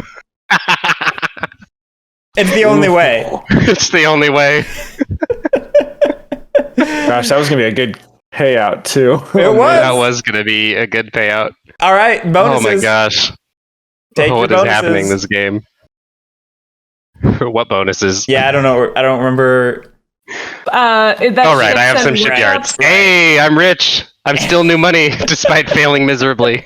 It's the only way. It's the only way. Gosh, that was gonna be a good payout too. It was. That was going to be a good payout. All right, bonuses. Oh my gosh. Take your What is bonuses. happening this game? What bonuses? Yeah, I don't know. I don't remember. All right, I have some shipyards. Hey, I'm rich. I'm still new money despite failing miserably.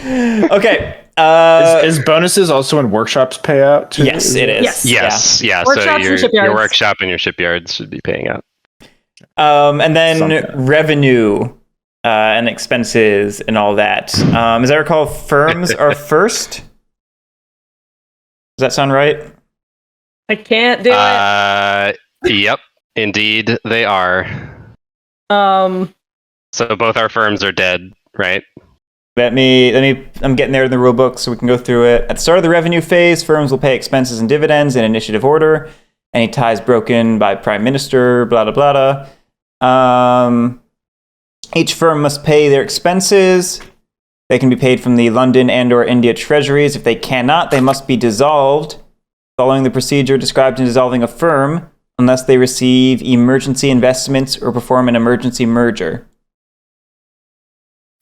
Okay. Is bonuses also when workshops pay out too? Yes, it is. Yes. Yeah. Workshops So and your shipyards. workshop and your shipyards should be paying out. And then Something. revenue and expenses and all that. As I recall, firms are first. Does that sound right? I can't do it. Yep, indeed they are. So both our firms are dead, right? Let me, I'm getting there in the rule book so we can go through it. At the start of the revenue phase, firms will pay expenses and dividends in initiative order. Any ties broken by Prime Minister, blah, blah, blah, blah. Each firm must pay their expenses. They can be paid from the London and or India treasuries. If they cannot, they must be dissolved, following the procedure described in dissolving a firm, unless they receive emergency investments or perform an emergency merger.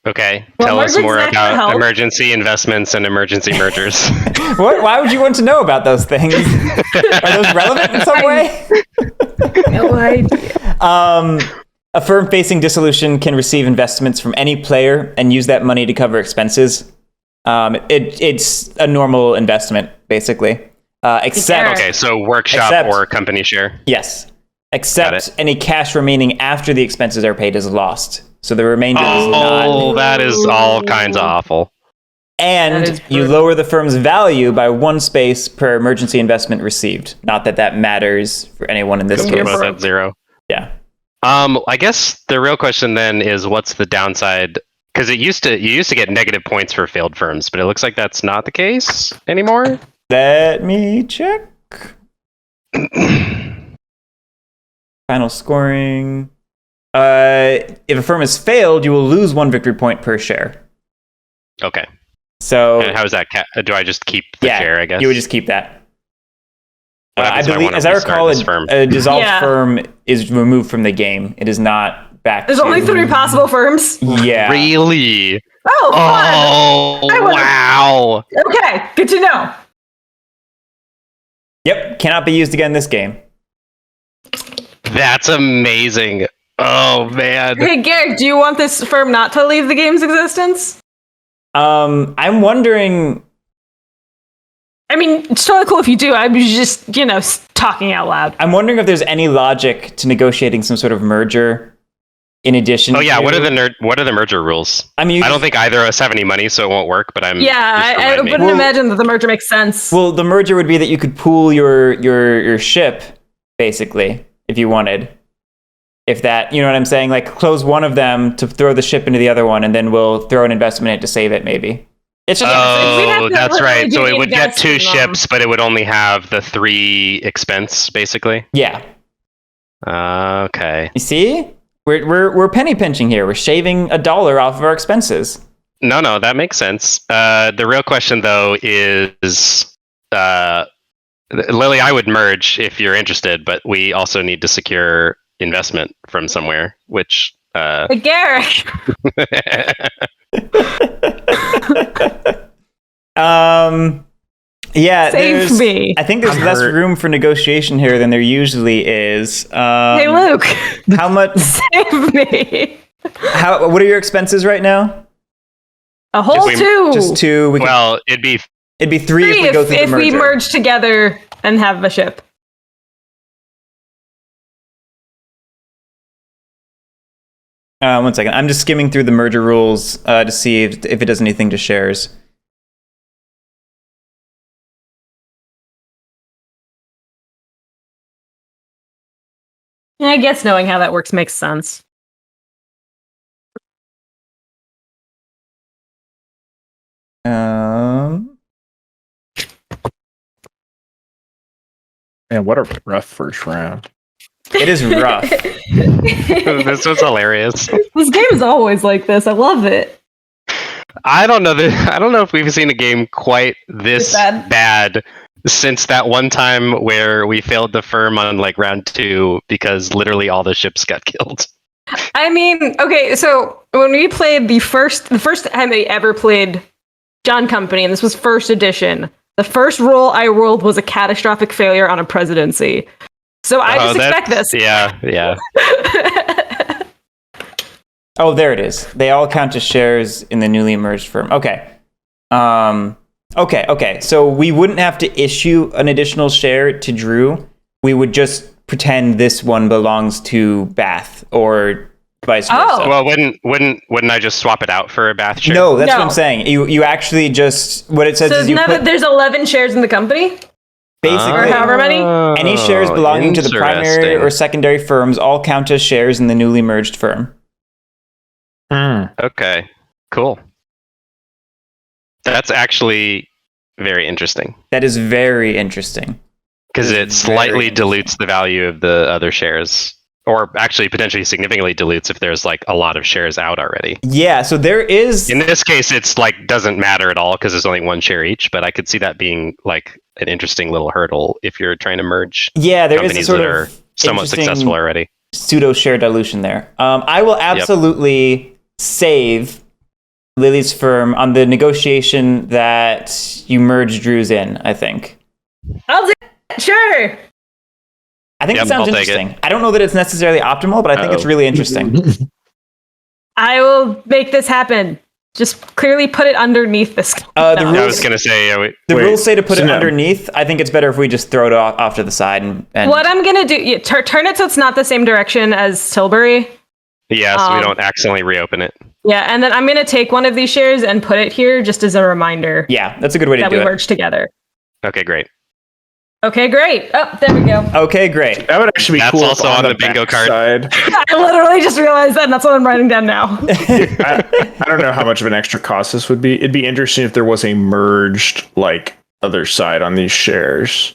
Okay, Well, tell us more Morgan's not gonna about help. emergency investments and emergency mergers. What? Why would you want to know about those things? Are those relevant in some way? No idea. A firm facing dissolution can receive investments from any player and use that money to cover expenses. It's a normal investment, basically. Except, Okay, so workshop Except- or company share. yes. Got Except it. any cash remaining after the expenses are paid is lost. So the remainder is not. Oh, that is all kinds of awful. That And is you brutal. lower the firm's value by 1 space per emergency investment received. Not that that matters for anyone in this Because case. we're both at 0. Yeah. I guess the real question then is what's the downside? Because you used to get negative points for failed firms, but it looks like that's not the case anymore. Let me check. Final scoring. If a firm has failed, you will lose 1 victory point per share. Okay. So And how is that? Do I just keep the share? I guess you would just keep that. What I happens if believe, wanna as I restart recall, this firm? a dissolved Yeah. firm is removed from the game. It is not back. There's only 3 possible firms. Yeah. Really? Oh, fun. Oh, I would've- wow. Okay, good to know. Yep. Cannot be used again in this game. That's amazing. Oh, man. Hey, Garrick, do you want this firm not to leave the game's existence? I'm wondering. I mean, it's totally cool if you do. I was just, talking out loud. I'm wondering if there's any logic to negotiating some sort of merger in addition. Oh, yeah. to, What are the merger rules? I mean, I don't think either of us have any money, so it won't work, but Yeah, I remind me. wouldn't imagine that the merger makes sense. Well, the merger would be that you could pool your ship, basically, if you wanted. If that, you know what I'm saying? Like, close one of them to throw the ship into the other one, and then we'll throw an investment in it to save it, maybe. It's just. we'd have Oh, to that's literally right. do So the it would get 2 investment in them. ships, but it would only have the 3 expense, basically. Yeah. Okay. You see? We're penny pinching here. We're shaving $1 off of our expenses. No, that makes sense. The real question, though, is Lily, I would merge if you're interested, but we also need to secure investment from somewhere, which. Hey, Garrick. Yeah, Save me. I think there's I'm less hurt. room for negotiation here than there usually is. Hey, Luke. How much? Save me. What are your expenses right now? A whole we- 2. Just 2. Well, it'd be It'd be 3 if we go through the if merger. we merge together and have a ship. One second. I'm just skimming through the merger rules to see if it does anything to shares. Yeah, I guess knowing how that works makes sense. Man, what a rough first round. It is rough. this was hilarious. This game is always like this. I love it. I don't know if we've seen a game quite this This bad? bad since that one time where we failed the firm on like round 2 because literally all the ships got killed. I mean, okay, so when we played the first time they ever played John Company, and this was first edition, the first roll I rolled was a catastrophic failure on a presidency. So I just expect this. Yeah. Oh, there it is. They all count as shares in the newly merged firm. Okay. Okay. So we wouldn't have to issue an additional share to Drew. We would just pretend this one belongs to Bath or vice versa. Oh. Well, wouldn't I just swap it out for a Bath share? No, that's what No. I'm saying. You actually just what it says So is you put there's 11 shares in the company? basically Or however many? any shares belonging to the primary Interesting. or secondary firms all count as shares in the newly merged firm. Okay, cool. That's actually very interesting That is very interesting. because It's it slightly very dilutes the value of the other shares, or actually potentially significantly dilutes if there's like a lot of shares out already. Yeah, so there is In this case, it's like doesn't matter at all because there's only 1 share each. But I could see that being like an interesting little hurdle if you're trying to merge there is a companies sort that of are somewhat interesting successful already. pseudo share dilution there. I will absolutely save Lily's firm on the negotiation that you merge Drew's in, I think. I'll do it. Sure. I think Yep, it sounds I'll take it. interesting. I don't know that it's necessarily optimal, but I think it's Uh-oh. really interesting. I will make this happen. Just clearly put it underneath this. The I rules- was gonna say, The Wait, rules say to put so it no. underneath. I think it's better if we just throw it off to the side and What I'm going to do, turn it so it's not the same direction as Tilbury. yeah, so we Um, don't accidentally reopen it. Yeah, and then I'm going to take one of these shares and put it here just as a reminder yeah, that's a good way to that do we it. merged together. Okay, great. Okay, great. Oh, there we go. Okay, great. That would actually be That's cool. if also on the bingo card. backside- I literally just realized that, and that's what I'm writing down now. I don't know how much of an extra cost this would be. It'd be interesting if there was a merged like other side on these shares.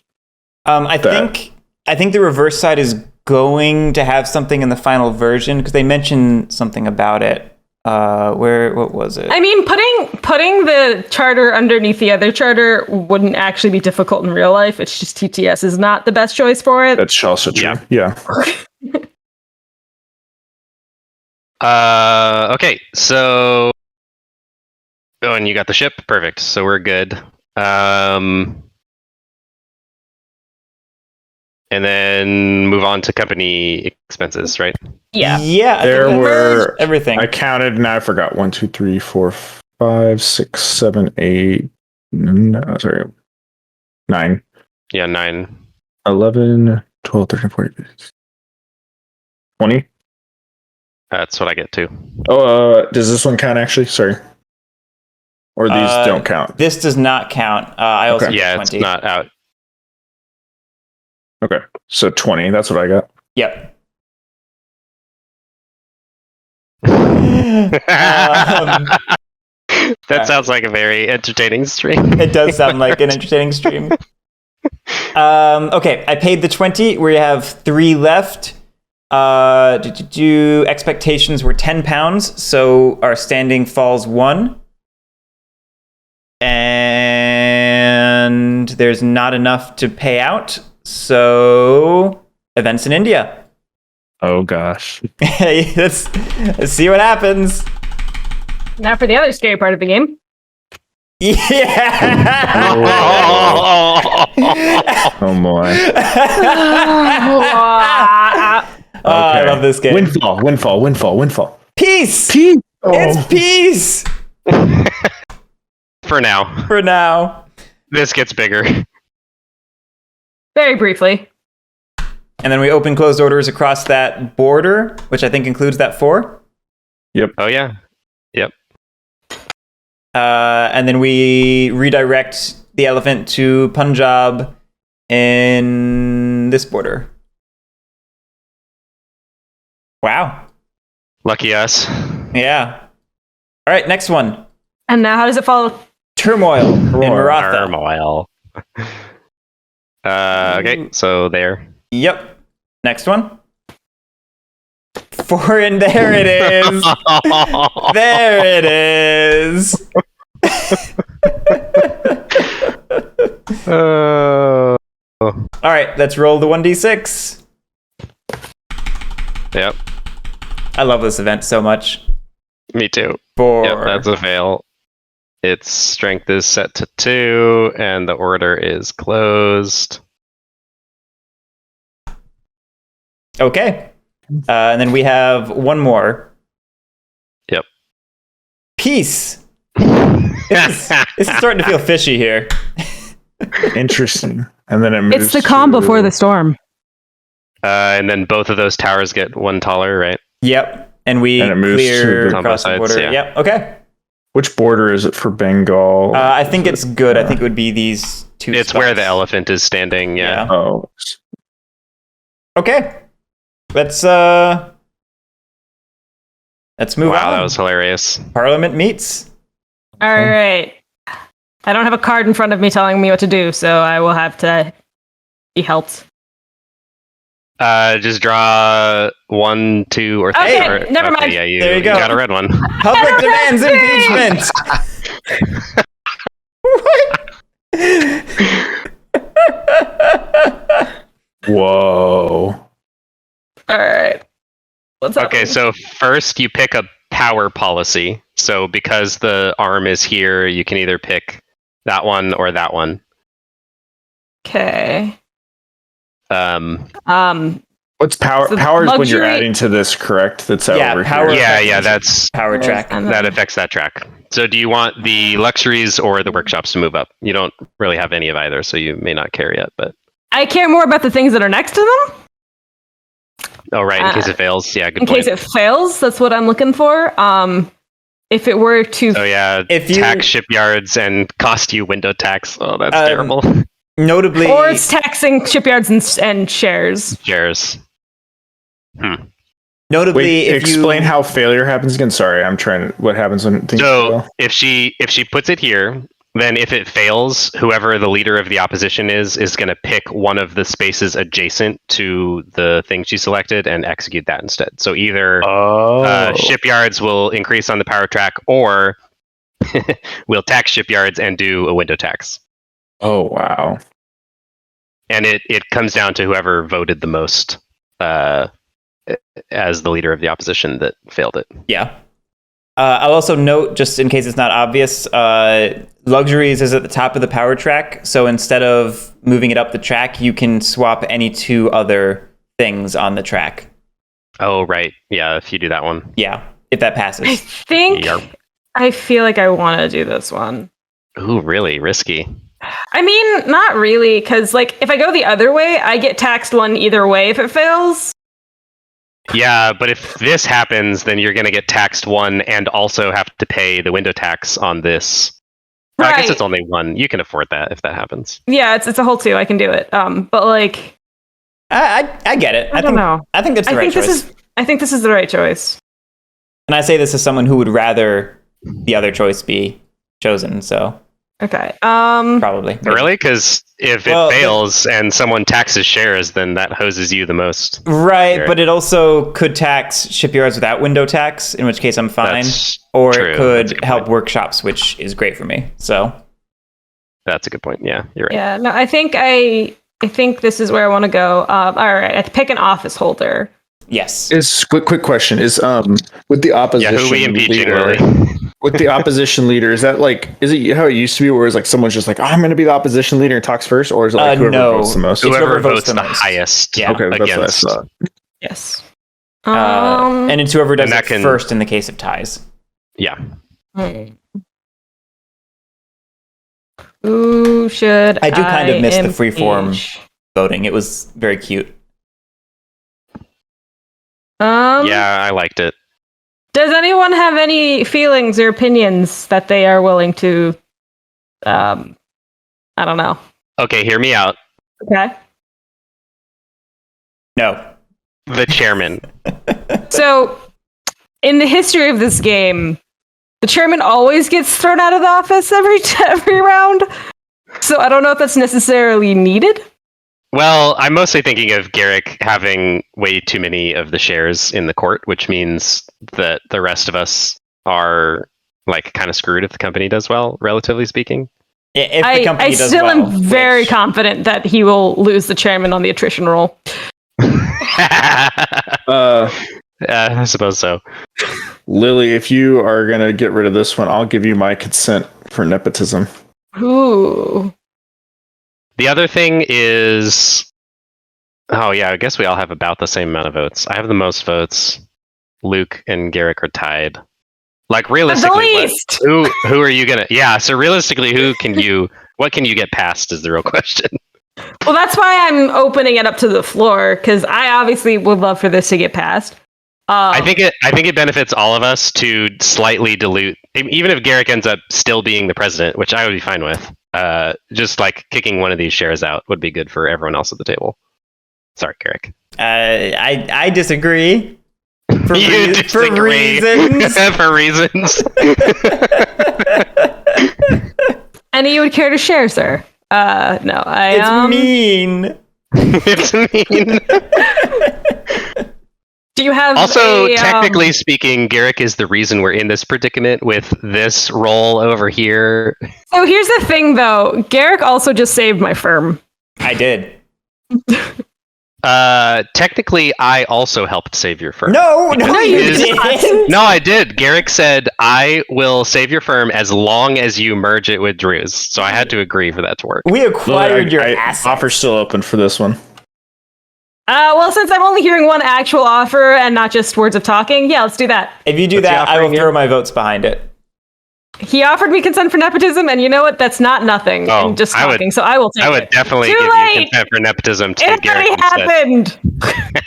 I think the reverse side is going to have something in the final version because they mentioned something about it. What was it? I mean, putting the charter underneath the other charter wouldn't actually be difficult in real life. It's just TTS is not the best choice for it. That's also true. Yeah. Okay, so and you got the ship, perfect. So we're good. And then move on to company expenses, right? Yeah. Yeah. There I were everything. I counted and I forgot 1, 2, 3, 4, 5, 6, 7, 8. No, sorry, 9, Yeah, 9. 11, 12, 13, 14, 20. That's what I get too. Oh, does this one count actually? Sorry. Or these don't count? This does not count. I also Okay. get Yeah, 20. it's not out. Okay. So 20, that's what I got. Yep. That sounds like a very entertaining stream. It does sound like an entertaining stream. Okay, I paid the 20. We have 3 left. Expectations were £10, so our standing falls 1. And there's not enough to pay out, so events in India. Oh gosh. let's see what happens. Now for the other scary part of the game. Yeah. Oh boy. I love this game. Windfall. Peace. Peace. It's peace. For now. For now. This gets bigger. Very briefly. And then we open closed orders across that border, which I think includes that 4. Yep. Oh yeah. Yep. And then we redirect the elephant to Punjab in this border. Wow. Lucky us. Yeah. All right, next one. And now how does it follow? Turmoil in Maratha. Turmoil. Okay, so there. Yep. Next one. 4, and there it is. There it is. All right, let's roll the 1d6. Yep. I love this event so much. Me too. 4. Yep, that's a fail. Its strength is set to 2, and the order is closed. Okay. And then we have one more. Yep. Peace. This is starting to feel fishy here. Interesting. And then it moves. It's the calm before the storm. And then both of those towers get 1 taller, right? Yep. And we And it moves clear to the across the sides, border. yeah. Yep. Okay. Which border is it for Bengal? I think it's good. I think it would be these 2 It's spots. where the elephant is standing, yeah. Oh. Okay. Let's move Wow, on. that was hilarious. Parliament meets. All right. I don't have a card in front of me telling me what to do, so I will have to be helped. Just draw 1, 2, or 3. Okay, never mind. Yeah, There you go. got a red one. Public demands impeachment. Whoa. All right. What's up? Okay, so first you pick a power policy. So because the arm is here, you can either pick that one or that one. Okay. What's power? So Power is when you're luxury- adding to this, correct? That's Yeah, over power- here. Yeah, that's Power track. And that then- affects that track. So do you want the luxuries or the workshops to move up? You don't really have any of either, so you may not care yet. But I care more about the things that are next to them. oh, right, in case it fails. Yeah, good In point. case it fails, that's what I'm looking for. If it were to Oh yeah, If you- tax shipyards and cost you window tax. Oh, that's Um, terrible. Notably, or it's taxing shipyards and shares. Shares. notably, Wait, if explain you, how failure happens again. Sorry, I'm trying to. What happens when things So fail? if she puts it here, then if it fails, whoever the leader of the opposition is going to pick one of the spaces adjacent to the thing she selected and execute that instead. So either shipyards will increase on the power track, or we'll tax shipyards and do a window tax. Oh, wow. And it comes down to whoever voted the most as the leader of the opposition that failed it. Yeah. I'll also note, just in case it's not obvious, luxuries is at the top of the power track. So instead of moving it up the track, you can swap any two other things on the track. Oh, right. Yeah, if you do that one. Yeah, if that passes. I feel like I want to do this one. Ooh, really? Risky. I mean, not really, because like if I go the other way, I get taxed one either way if it fails. Yeah, but if this happens, then you're going to get taxed one and also have to pay the window tax on this. Right. I guess it's only one. You can afford that if that happens. Yeah, it's a whole two. I can do it. But like, I get it. I don't know. I think that's the right choice. I think this is the right choice. And I say this as someone who would rather the other choice be chosen. So okay. Probably. Really? Because if it fails and someone taxes shares, then that hoses you the most. Right, but it also could tax shipyards without window tax, in which case I'm fine. Or true. It could help workshops, which is great for me. So that's a good point. Yeah, you're right. Yeah, no, I think this is where I want to go. All right, I have to pick an office holder. Yes. Is quick question is with the opposition who are we impeaching, leader, really? with the opposition leader, is it how it used to be, where it's like someone's just like, I'm going to be the opposition leader and talks first, or is it like whoever votes the most? Whoever votes the highest. Yeah. Okay, against. That's what I thought. Yes. And it's whoever does it can, first in the case of ties. Yeah. Who should I do kind of miss the freeform voting. It was very cute. Yeah, I liked it. Does anyone have any feelings or opinions that they are willing to I don't know. Okay, hear me out. Okay. No. The chairman. So, in the history of this game, the chairman always gets thrown out of the office every round. So I don't know if that's necessarily needed. Well, I'm mostly thinking of Guerric having way too many of the shares in the court, which means that the rest of us are like kind of screwed if the company does well, relatively speaking. If the company I does still well, am very confident that he will lose the chairman on the attrition roll. I suppose so. Lily, if you are going to get rid of this one, I'll give you my consent for nepotism. Ooh. The other thing is, oh yeah, I guess we all have about the same amount of votes. I have the most votes. Luke and Guerric are tied. Like realistically, who are you gonna? Yeah, so realistically, what can you get past is the real question. Well, that's why I'm opening it up to the floor, because I obviously would love for this to get passed. I think it benefits all of us to slightly dilute, even if Guerric ends up still being the president, which I would be fine with. Just like kicking one of these shares out would be good for everyone else at the table. Sorry, Guerric. I disagree. For reasons. For reasons. Any you would care to share, sir? No, It's mean. It's mean. Do you have also, technically speaking, Guerric is the reason we're in this predicament with this role over here. So here's the thing, though. Guerric also just saved my firm. I did. Technically, I also helped save your firm. No, you didn't. No, I did. Guerric said, I will save your firm as long as you merge it with Drew's. So I had to agree for that to work. We acquired your assets. Offer's still open for this one. Well, since I'm only hearing one actual offer and not just words of talking, yeah, let's do that. If you do that, I will throw my votes behind it. He offered me consent for nepotism, and you know what? That's not nothing. Oh, I'm just talking, so I will take it. I would definitely give you consent for nepetism to It already happened!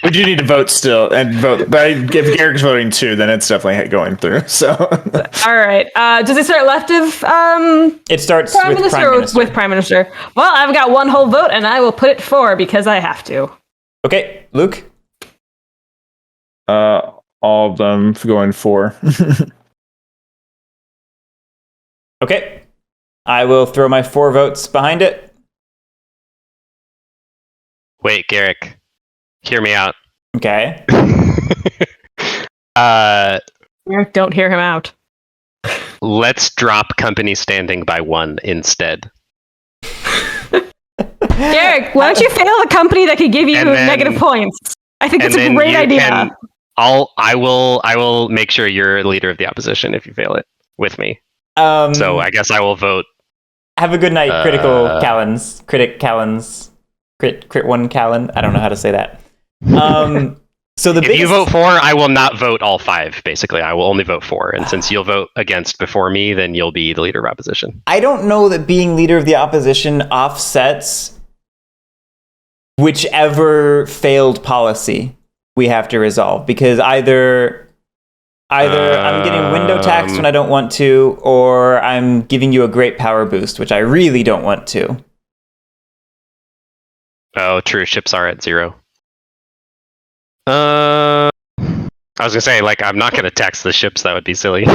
We do need to vote still, and vote. But if Guerric's voting too, then it's definitely going through. So, all right. Does it start left of It starts Prime with Minister Prime or Minister. with Prime Minister? Well, I've got one whole vote, and I will put it for because I have to. Okay, Luke? all of them going for. Okay. I will throw my 4 votes behind it. Wait, Guerric, hear me out. Okay. Don't hear him out. Let's drop company standing by 1 instead. Guerric, why don't you fail a company that could give you negative points? I think it's a great idea. I will make sure you're leader of the opposition if you fail it with me. So I guess I will vote. Have a good night, critical Callens. Critic Callens. Crit 1 Callen. I don't know how to say that. So if you vote for, I will not vote all 5, basically. I will only vote for. And since you'll vote against before me, then you'll be the leader of opposition. I don't know that being leader of the opposition offsets whichever failed policy we have to resolve, because either I'm getting window taxed when I don't want to, or I'm giving you a great power boost, which I really don't want to. Oh, true. Ships are at 0. I was gonna say, like, I'm not gonna tax the ships. That would be silly.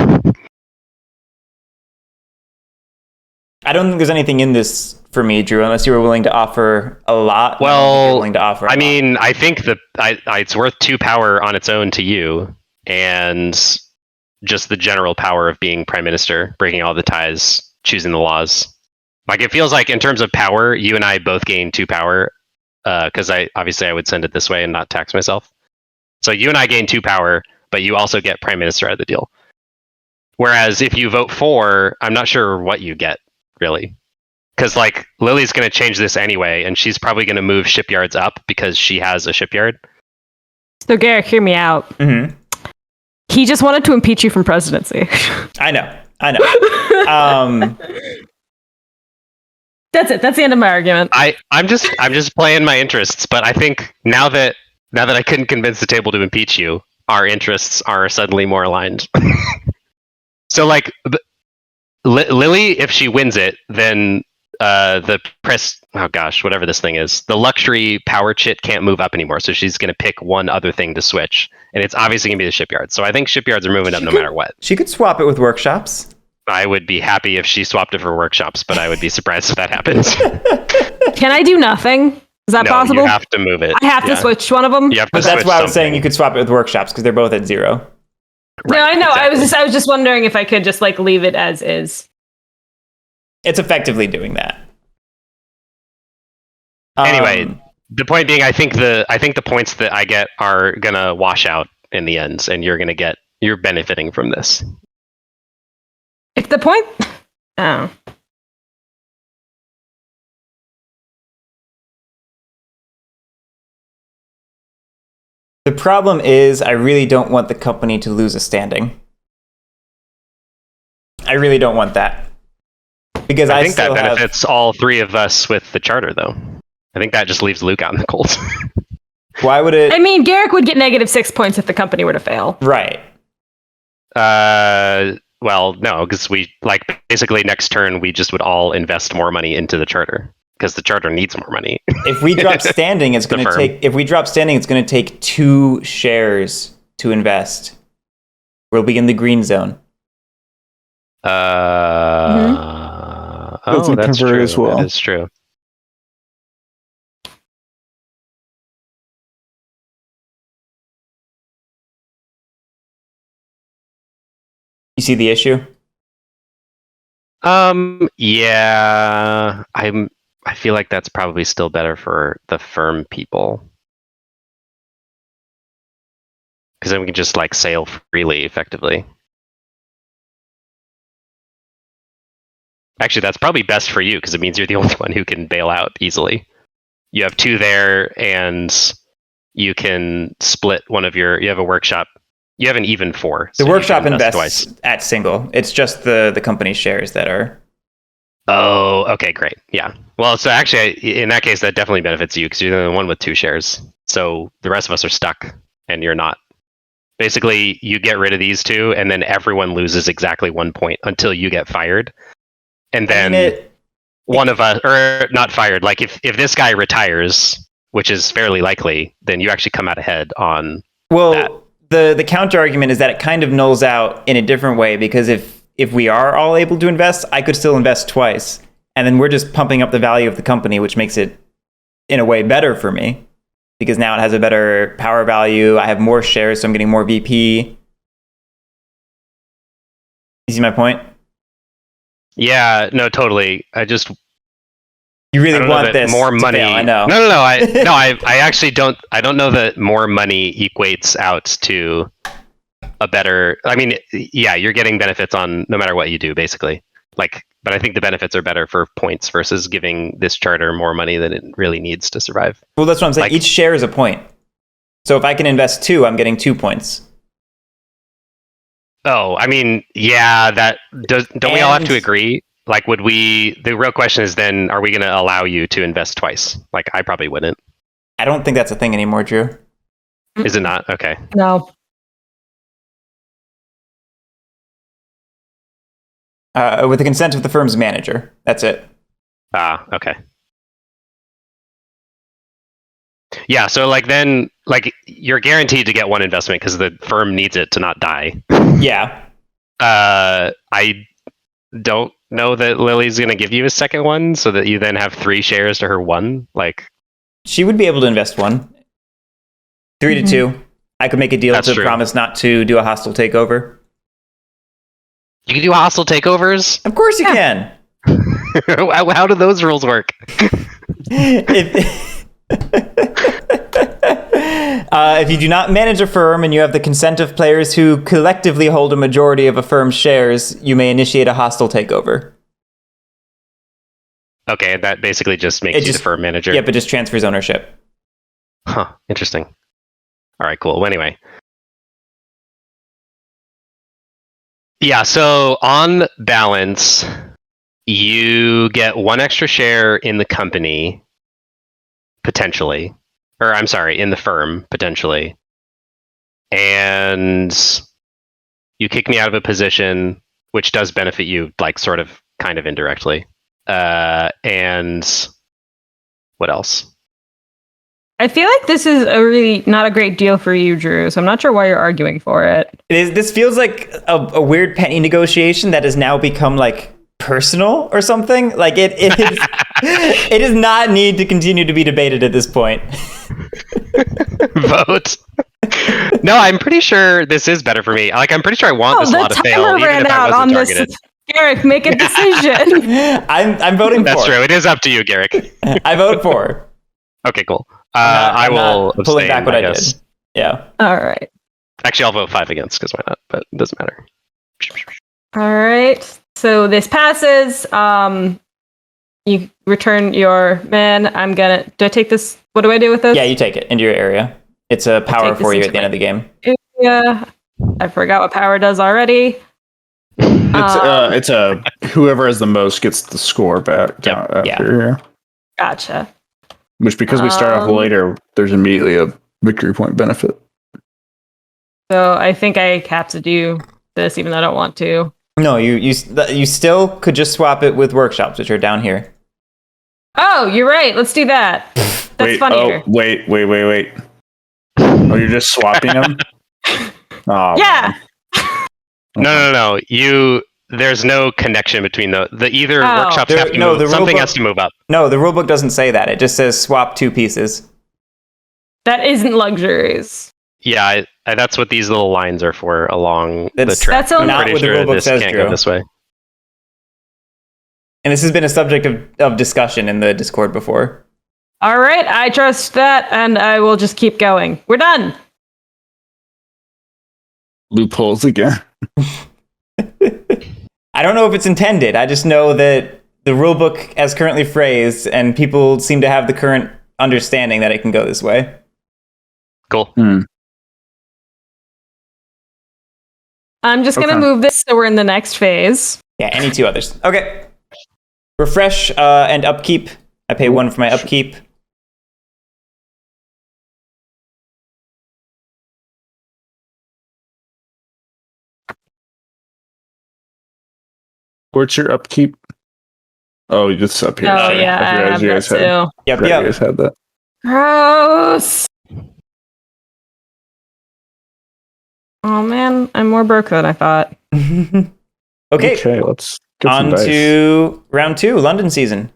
I don't think there's anything in this for me, Drew, unless you were willing to offer a lot. Well, willing to offer I mean, I think that it's worth 2 power on its own to you, and just the general power of being prime minister, breaking all the ties, choosing the laws. Like, it feels like in terms of power, you and I both gain 2 power, because I would send it this way and not tax myself. So you and I gain 2 power, but you also get prime minister out of the deal. Whereas if you vote for, I'm not sure what you get, really. Because, like, Lily's going to change this anyway, and she's probably going to move shipyards up because she has a shipyard. So, Guerric, hear me out. Mm-hmm. He just wanted to impeach you from presidency. I know. That's it. That's the end of my argument. I'm just playing my interests, but I think now that I couldn't convince the table to impeach you, our interests are suddenly more aligned. So, like, Lily, if she wins it, then the press, oh gosh, whatever this thing is, the luxury power chit can't move up anymore. So she's going to pick one other thing to switch, and it's obviously going to be the shipyard. So I think shipyards are moving up no matter what. She could swap it with workshops. I would be happy if she swapped it for workshops, but I would be surprised if that happens. Can I do nothing? Is that possible? You have to move it. I have to switch one of them. But that's why I was saying you could swap it with workshops because they're both at 0. Right, no, I know. Exactly. I was just wondering if I could just, like, leave it as is. It's effectively doing that. Anyway, the point being, I think the points that I get are gonna wash out in the end, and you're benefiting from this. If the point, oh. The problem is, I really don't want the company to lose a standing. I really don't want that. Because I think that benefits all 3 of us with the charter, though. I think that just leaves Luke out in the cold. Why would it? I mean, Guerric would get -6 points if the company were to fail. Right. Well, no, because basically next turn we just would all invest more money into the charter because the charter needs more money. If we drop standing, it's going to take. If we drop standing, it's going to take 2 shares to invest. We'll be in the green zone. Oh, that's true as well. That is true. You see the issue? Yeah, I feel like that's probably still better for the firm people. Because then we can just, like, sail freely, effectively. Actually, that's probably best for you, because it means you're the only one who can bail out easily. You have 2 there, and you can split one of you have a workshop. You have an even 4. The workshop invests at single. It's just the company's shares that are. Oh, okay, great. Yeah. Well, so actually, in that case, that definitely benefits you because you're the only one with 2 shares. So the rest of us are stuck, and you're not. Basically, you get rid of these 2, and then everyone loses exactly 1 point until you get fired. And then one of us, or not fired, like if this guy retires, which is fairly likely, then you actually come out ahead on that. The counter argument is that it kind of nulls out in a different way, because if if we are all able to invest, I could still invest twice. And then we're just pumping up the value of the company, which makes it, in a way, better for me. Because now it has a better power value. I have more shares, so I'm getting more VP. You see my point? Yeah, no, totally. You really want this more to money. fail, I know. No. I actually don't. I don't know that more money equates out to a better. I mean, yeah, you're getting benefits on no matter what you do, basically. But I think the benefits are better for points versus giving this charter more money than it really needs to survive. Well, that's what I'm saying. Each share is a point. So if I can invest 2, I'm getting 2 points. Oh, I mean, yeah, don't we all have to agree? Would we, the real question is then, are we going to allow you to invest twice? I probably wouldn't. I don't think that's a thing anymore, Drew. Is it not? Okay. No. With the consent of the firm's manager. That's it. Ah, okay. Yeah, so then you're guaranteed to get one investment because the firm needs it to not die. Yeah. I don't know that Lily's going to give you a second one so that you then have 3 shares to her 1. She would be able to invest 1. 3 to 2. I could make a deal That's to true. promise not to do a hostile takeover. You can do hostile takeovers? Of course you can. How do those rules work? If you do not manage a firm and you have the consent of players who collectively hold a majority of a firm's shares, you may initiate a hostile takeover. Okay, that basically just makes you the firm manager. Yep, it just transfers ownership. Huh, interesting. All right, cool. Well, anyway. Yeah, so on balance, you get 1 extra share in the company, potentially. Or, I'm sorry, in the firm, potentially. And you kick me out of a position, which does benefit you, sort of, kind of indirectly. And what else? I feel like this is a really not a great deal for you, Drew, so I'm not sure why you're arguing for it. This feels like a weird penny negotiation that has now become, personal or something. It does not need to continue to be debated at this point. Vote. No, I'm pretty sure this is better for me. I'm pretty sure I want this law to fail, even if I wasn't targeted. Garric, make a decision. I'm voting for. That's true. It is up to you, Guerric. I vote for. Okay, cool. I'm I will not pulling abstain, back what I guess. did. Yeah. All right. Actually, I'll vote 5 against, because why not? But it doesn't matter. All right. So this passes. You return your man. Do I take this? What do I do with this? Yeah, you take it into your area. It's a power for you at the end of the game. Yeah. I forgot what power does already. It's a whoever has the most gets the score back down after. Yeah. Gotcha. Which, because we start off later, there's immediately a victory point benefit. So I think I have to do this, even though I don't want to. No, you still could just swap it with workshops, which are down here. Oh, you're right. Let's do that. That's funnier. Oh, wait. Oh, you're just swapping them? Oh, yeah. man. No. There's no connection between the either workshops have to move. Something has to move up. No, the rulebook doesn't say that. It just says swap 2 pieces. That isn't luxuries. Yeah, that's what these little lines are for along the track. That's only not what the rulebook says, can't Drew. go this way. And this has been a subject of discussion in the Discord before. All right, I trust that, and I will just keep going. We're done. Loopholes again. I don't know if it's intended. I just know that the rulebook, as currently phrased, and people seem to have the current understanding that it can go this way. Cool. I'm just going to move this so we're in the next phase. Yeah, any 2 others. Okay. Refresh and upkeep. I pay 1 for my upkeep. Where's your upkeep? Oh, it's up here. Oh, yeah, I have that too. Yep. You guys had that. Gross. Oh, man, I'm more broke than I thought. Okay, let's get some on dice. to round 2, London season.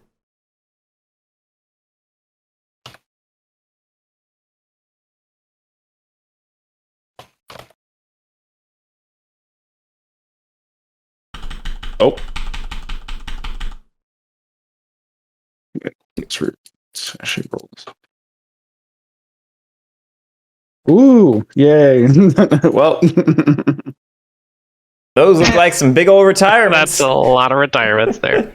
Oh. Let's actually roll this. Ooh, yay. Well, Those look like some big old retirements. That's a lot of retirements there.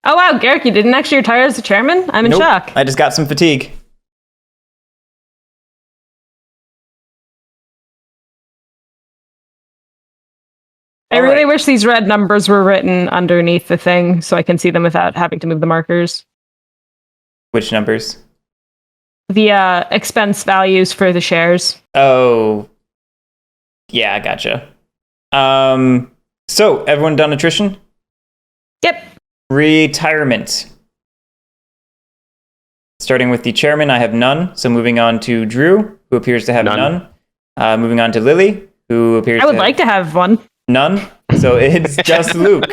Oh wow, Guerric, you didn't actually retire as the chairman? I'm in Nope, shock. I just got some fatigue. I All really right. wish these red numbers were written underneath the thing so I can see them without having to move the markers. Which numbers? The expense values for the shares. Oh, yeah, I gotcha. So everyone done attrition? Yep. Retirement. Starting with the chairman, I have none. So moving on to Drew, who appears to have None. none. Moving on to Lily, who appears I would to like to have one. none. So it's just Luke.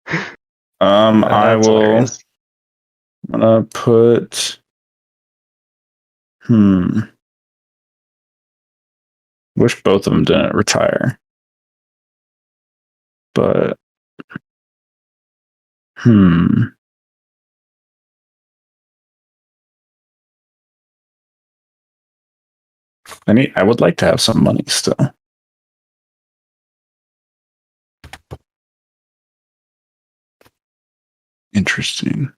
I That's will. hilarious. I'm gonna put. Wish both of them didn't retire. But. I would like to have some money still. Interesting.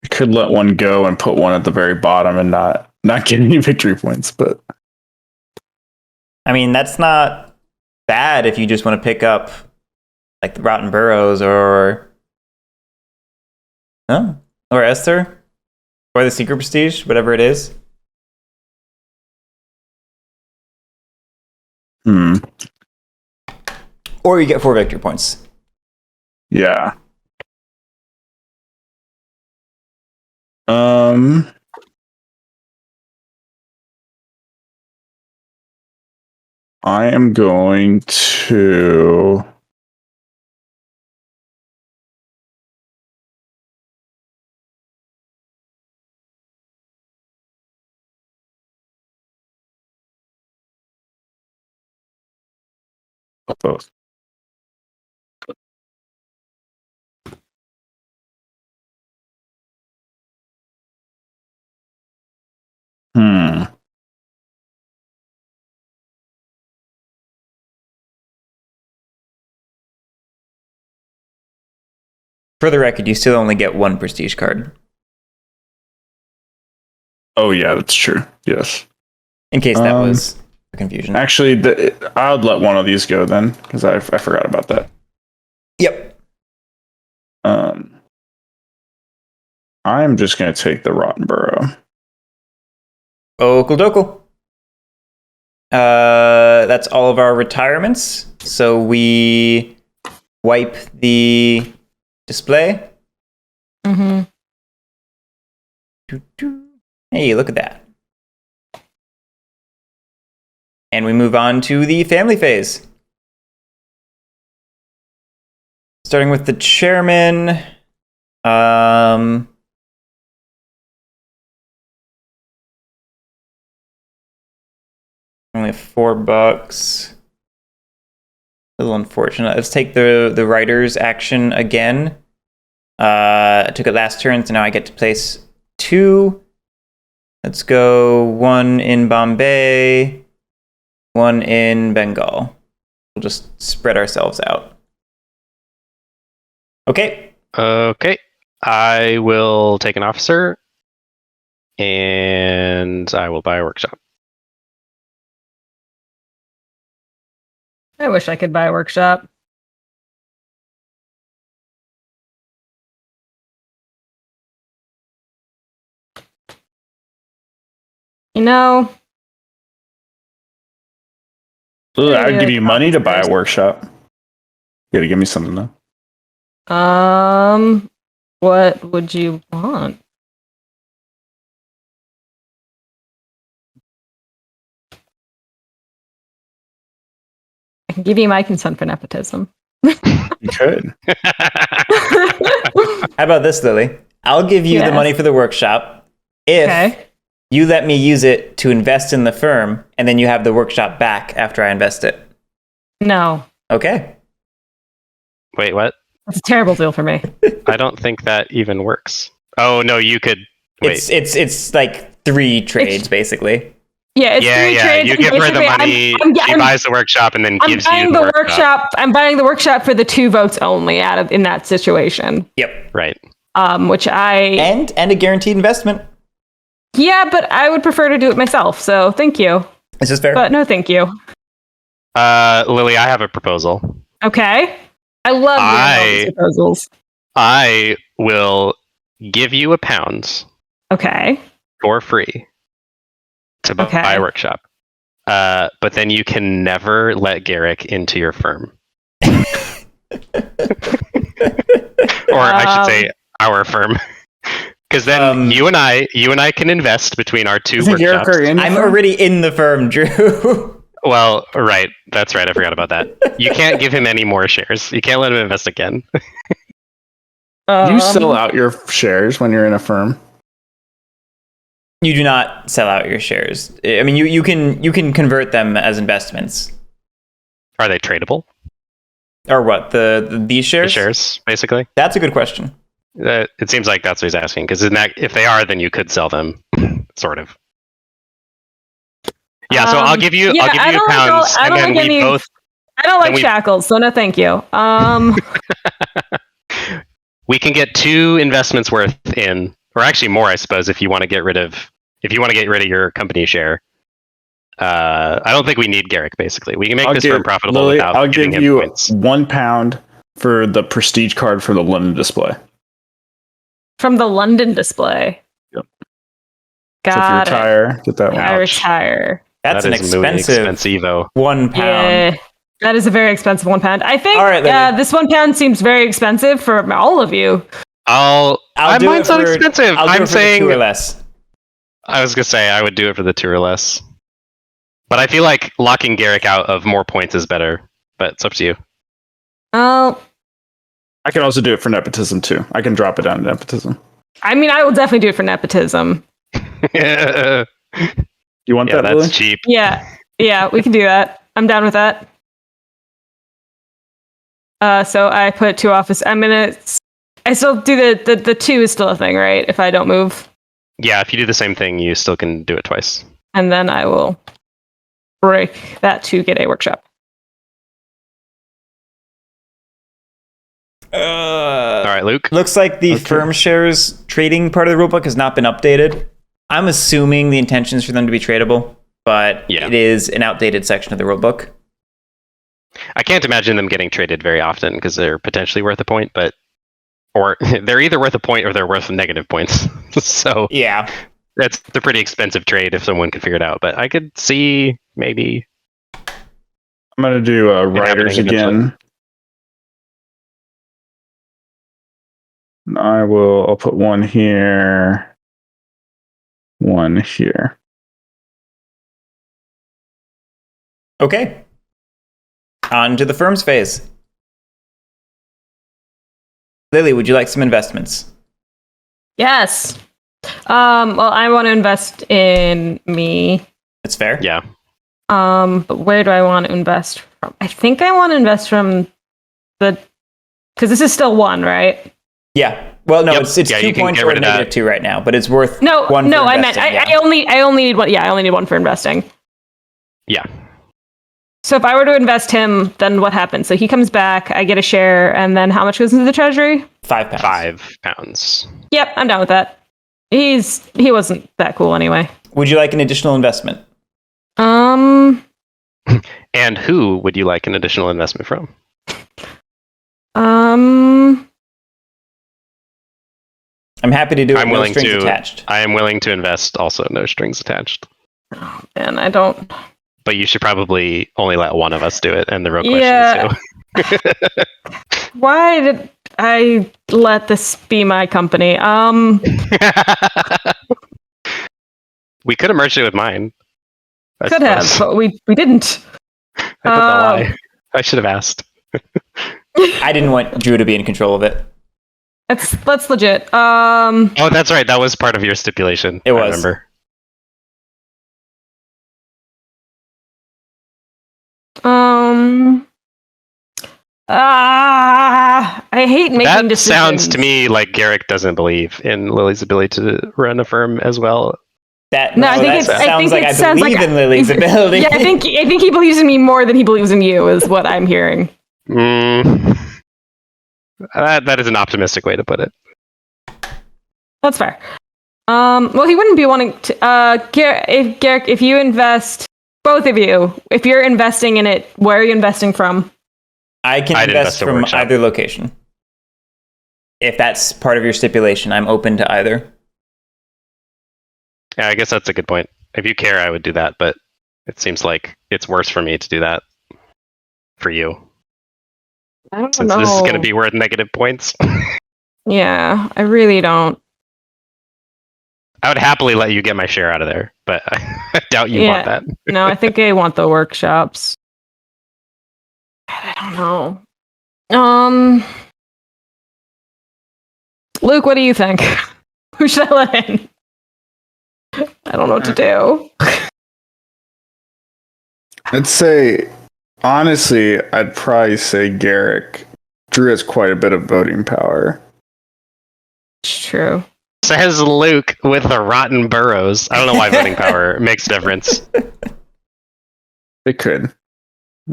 I could let one go and put one at the very bottom and not get any victory points, but I mean, that's not bad if you just want to pick up like the Rotten Burrows or Esther or the Secret Prestige, whatever it is. Or you get 4 victory points. yeah. I am going to. Both. For the record, you still only get 1 prestige card. Oh yeah, that's true. Yes. In case that was a confusion. Actually, I would let one of these go then, because I forgot about that. Yep. I'm just going to take the Rotten Burrow. Okul-dokul. That's all of our retirements. So we wipe the display. Mm-hmm. Hey, look at that. And we move on to the family phase. Starting with the chairman. Only $4. A little unfortunate. Let's take the writer's action again. I took it last turn, so now I get to place 2. Let's go 1 in Bombay, 1 in Bengal. We'll just spread ourselves out. Okay. Okay. I will take an officer and I will buy a workshop. I wish I could buy a workshop. You know, Ugh, I I'd do give like you money to buy a officers. workshop. You gotta give me something though. What would you want? can give you my consent for nepotism. You could. How about this, Lily? I'll give you the Yes. money for the workshop if Okay. you let me use it to invest in the firm, and then you have the workshop back after I invest it. No, Okay. Wait, what? that's a terrible deal for me. I don't think that even works. Oh no, you could wait. It's like 3 trades basically. Yeah, it's 3 trades. You and give her the basically money. She buys the workshop and then I'm gives buying you the workshop. I'm buying the workshop for the 2 votes only in that situation. Yep. Right. Which I And a guaranteed investment. yeah, but I would prefer to do it myself. So thank you, Is this fair? but no, thank you. Lily, I have a proposal. Okay, I love doing all these proposals. I will give you £1 Okay, for free to buy a workshop. But then you can never let Guerric into your firm. Or I should say our firm. Because then you and I can invest between our 2 workshops. I'm already in the firm, Drew. Well, right. That's right. I forgot about that. You can't give him any more shares. You can't let him invest again. You sell out your shares when you're in a firm. You do not sell out your shares. I mean, you can convert them as investments. Are they tradable? Or what? These shares? The shares, basically. That's a good question. It seems like that's what he's asking. Because if they are, then you could sell them, sort of. Yeah. So I'll give you £1, and then we both. I don't like shackles, so no, thank you. We can get 2 investments worth in, or actually more, I suppose, if you want to get rid of your company share. I don't think we need Guerric. Basically, we can make this firm profitable Lily, without I'll giving give him you points. £1 for the prestige card for the London display. From the London display. Yep. Got so if you it. retire, get that one. I retire. That's an expensive expensivo. £1. Yeah, that is a very expensive £1. I think All right, this £1 seems very expensive for all of you. I'll do mine's it not for, expensive. I'll do I'm it for saying the 2 or less. I was gonna say I would do it for the 2 or less, but I feel like locking Guerric out of more points is better. But it's up to you. Oh, I can also do it for nepotism too. I can drop it down to nepotism. I mean, I will definitely do it for nepotism. You want that, that's Lily? cheap. Yeah, we can do that. I'm down with that. So I put 2 office. I still do the 2 is still a thing, right? If I don't move. Yeah, if you do the same thing, you still can do it twice. And then I will break that to get a workshop. All right, Luke. Looks like the firm shares trading part of the rulebook has not been updated. I'm assuming the intention is for them to be tradable, but it is an outdated section of the rulebook. I can't imagine them getting traded very often because they're potentially worth a point, or they're either worth a point or they're worth negative points. So yeah, that's a pretty expensive trade if someone could figure it out. But I could see maybe. I'm gonna do writers again. I'll put 1 here, 1 here. Okay. On to the firms phase. Lily, would you like some investments? Yes. Well, I want to invest in me. That's fair. Yeah. But where do I want to invest from? I think I want to invest from because this is still 1, right? Yeah. Well, no, it's 2 points or negative 2 right now, but it's worth 1. No, I meant I only need 1. Yeah, I only need 1 for investing. Yeah. So if I were to invest him, then what happens? So he comes back, I get a share, and then how much goes into the treasury? £5. £5. Yep, I'm down with that. He wasn't that cool anyway. Would you like an additional investment? And who would you like an additional investment from? I'm happy to do it. I'm no willing strings to. Attached. I am willing to invest. Also, no strings attached. Oh, man, I don't. But you should probably only let one of us do it. And the real question is who. Why did I let this be my company? We could have merged it with mine. Could have, but we didn't. I I should have asked. I didn't want Drew to be in control of it. That's legit. Oh, that's right. That was part of your stipulation. It was. I remember. I hate making That decisions. sounds to me like Guerric doesn't believe in Lily's ability to run a firm as well. That sounds like I believe in Lily's ability. Yeah, I think he believes in me more than he believes in you, is what I'm hearing. That is an optimistic way to put it. That's fair. Well, he wouldn't be wanting to. Guerric, if you invest, both of you, if you're investing in it, where are you investing from? I can invest from either location. If that's part of your stipulation, I'm open to either. Yeah, I guess that's a good point. If you care, I would do that, but it seems like it's worse for me to do that for you. I don't Since know. this is going to be worth negative points. Yeah, I really don't. I would happily let you get my share out of there, but I doubt you want that. No, I think I want the workshops. I don't know. Luke, what do you think? Who should I let in? I don't know what to do. I'd say, honestly, I'd probably say Guerric. Drew has quite a bit of voting power. It's true. Says Luke with the rotten burrows. I don't know why voting power makes a difference. It could.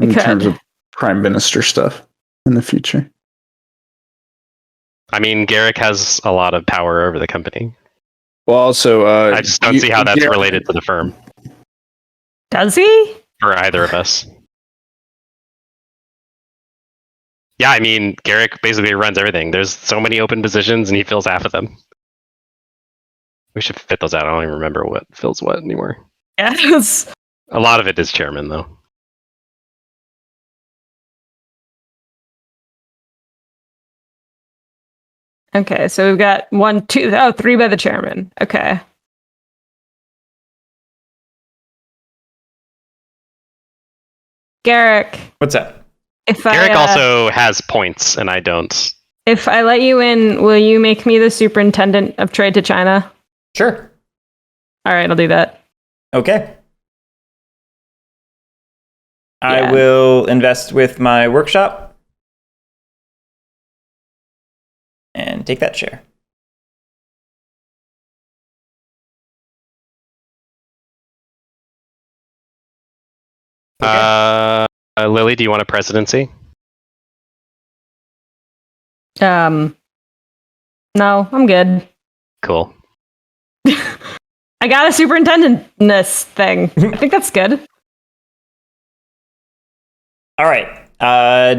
In terms of prime minister stuff in the future. I mean, Guerric has a lot of power over the company. Well, also, I just don't see how that's related to the firm. Does he? For either of us. Yeah, I mean, Guerric basically runs everything. There's so many open positions, and he fills half of them. We should fit those out. I don't even remember what fills what anymore. Yes. A lot of it is chairman, though. Okay, so we've got 3 by the chairman. Okay. Guerric. What's up? Guerric also has points, and I don't. If I let you in, will you make me the superintendent of trade to China? Sure. All right, I'll do that. Okay. Yeah. I will invest with my workshop and take that share. Okay. Lily, do you want a presidency? No, I'm good. Cool. I got a superintendentness thing. I think that's good. All right.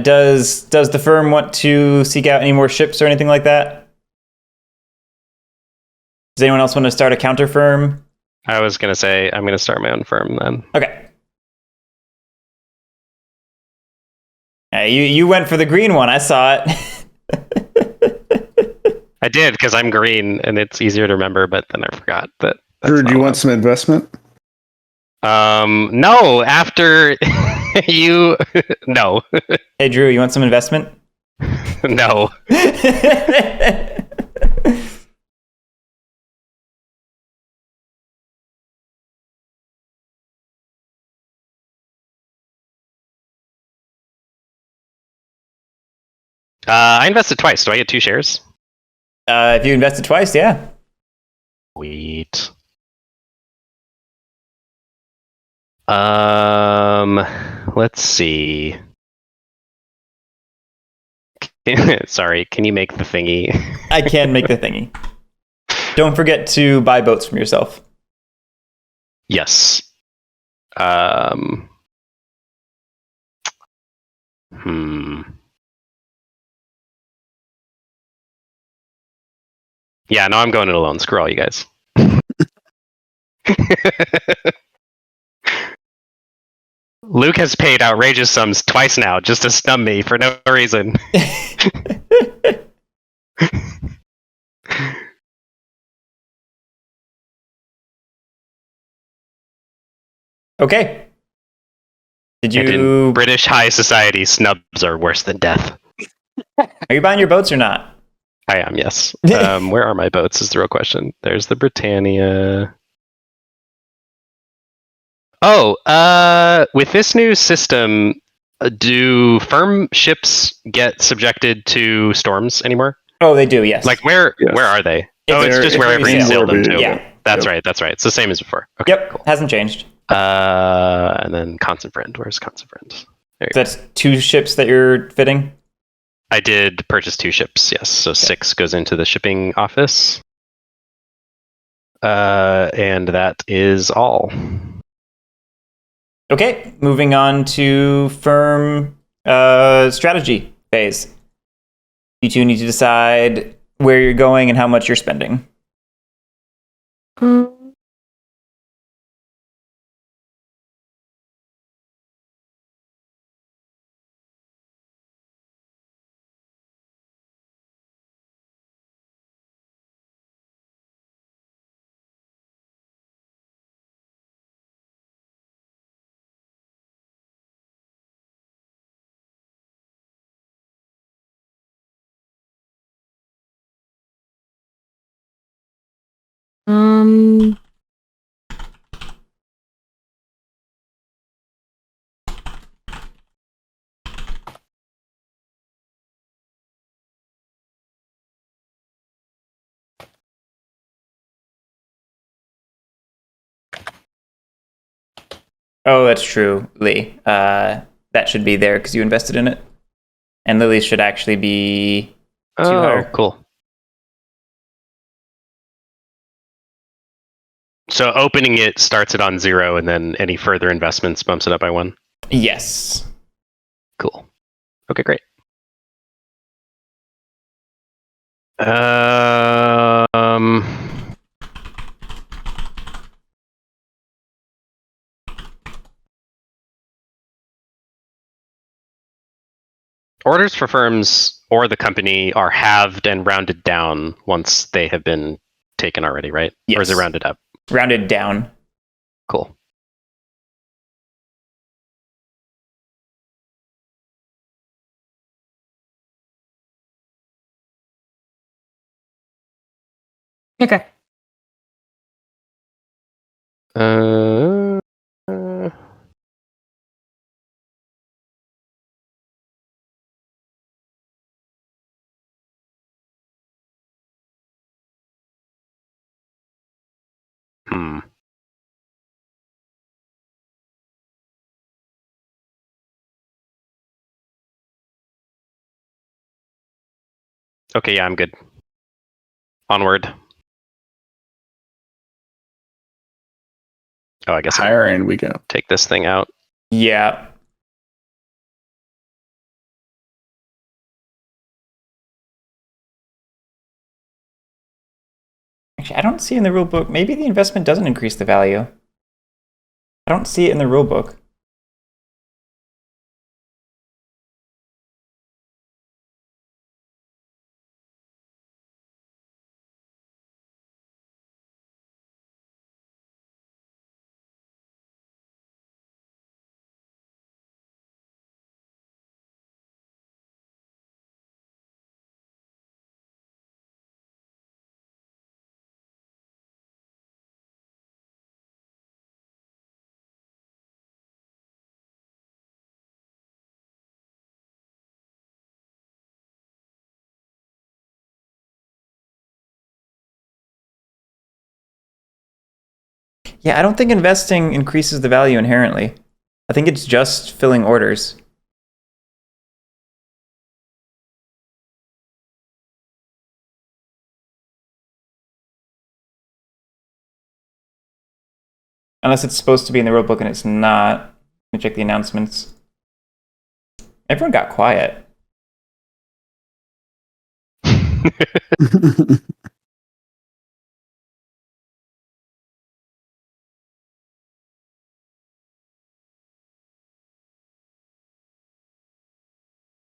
Does the firm want to seek out any more ships or anything like that? Does anyone else want to start a counter firm? I was going to say, I'm going to start my own firm then. Okay. You went for the green one. I saw it. I did, because I'm green, and it's easier to remember, but then I forgot that. Drew, do you want some investment? No, after you... No. Hey, Drew, you want some investment? No. I invested twice. Do I get 2 shares? If you invested twice, yeah. Sweet. Let's see. Sorry, can you make the thingy? I can make the thingy. Don't forget to buy boats from yourself. Yes. Yeah, no, I'm going it alone. Screw all you guys. Luke has paid outrageous sums twice now just to stun me for no reason. Okay. Did And in you? British high society, snubs are worse than death. Are you buying your boats or not? I am, yes. Where are my boats is the real question. There's the Britannia. Oh, with this new system, do firm ships get subjected to storms anymore? Oh, they do. Yes. Like where Yes. are they? If It's they're- just if wherever they're you sail them wherever to. you- Yeah. That's Yep. right. That's right. It's the same as before. Okay, Yep. cool. Hasn't changed. And then Constant Friend. Where's Constant Friend? There you go. That's 2 ships that you're fitting. I did purchase 2 ships, yes. So 6 goes into the shipping office. And that is all. Okay, moving on to firm strategy phase. You two need to decide where you're going and how much you're spending. Um, Oh, that's true, Lee. That should be there because you invested in it. And Lily's should actually be Oh, higher. cool. So opening it starts it on 0, and then any further investments bumps it up by 1. Yes. Cool. Okay, great. Um, orders for firms or the company are halved and rounded down once they have been taken already, right? Or is it Yes. rounded up? Rounded down. Cool. okay. Uh, hmm. Okay, yeah, I'm good. Onward. Oh, I guess I'll Higher end we go. take this thing out. Yeah. Actually, I don't see in the rule book. Maybe the investment doesn't increase the value. I don't see it in the rule book. Yeah, I don't think investing increases the value inherently. I think it's just filling orders. Unless it's supposed to be in the rule book and it's not. Let me check the announcements. Everyone got quiet.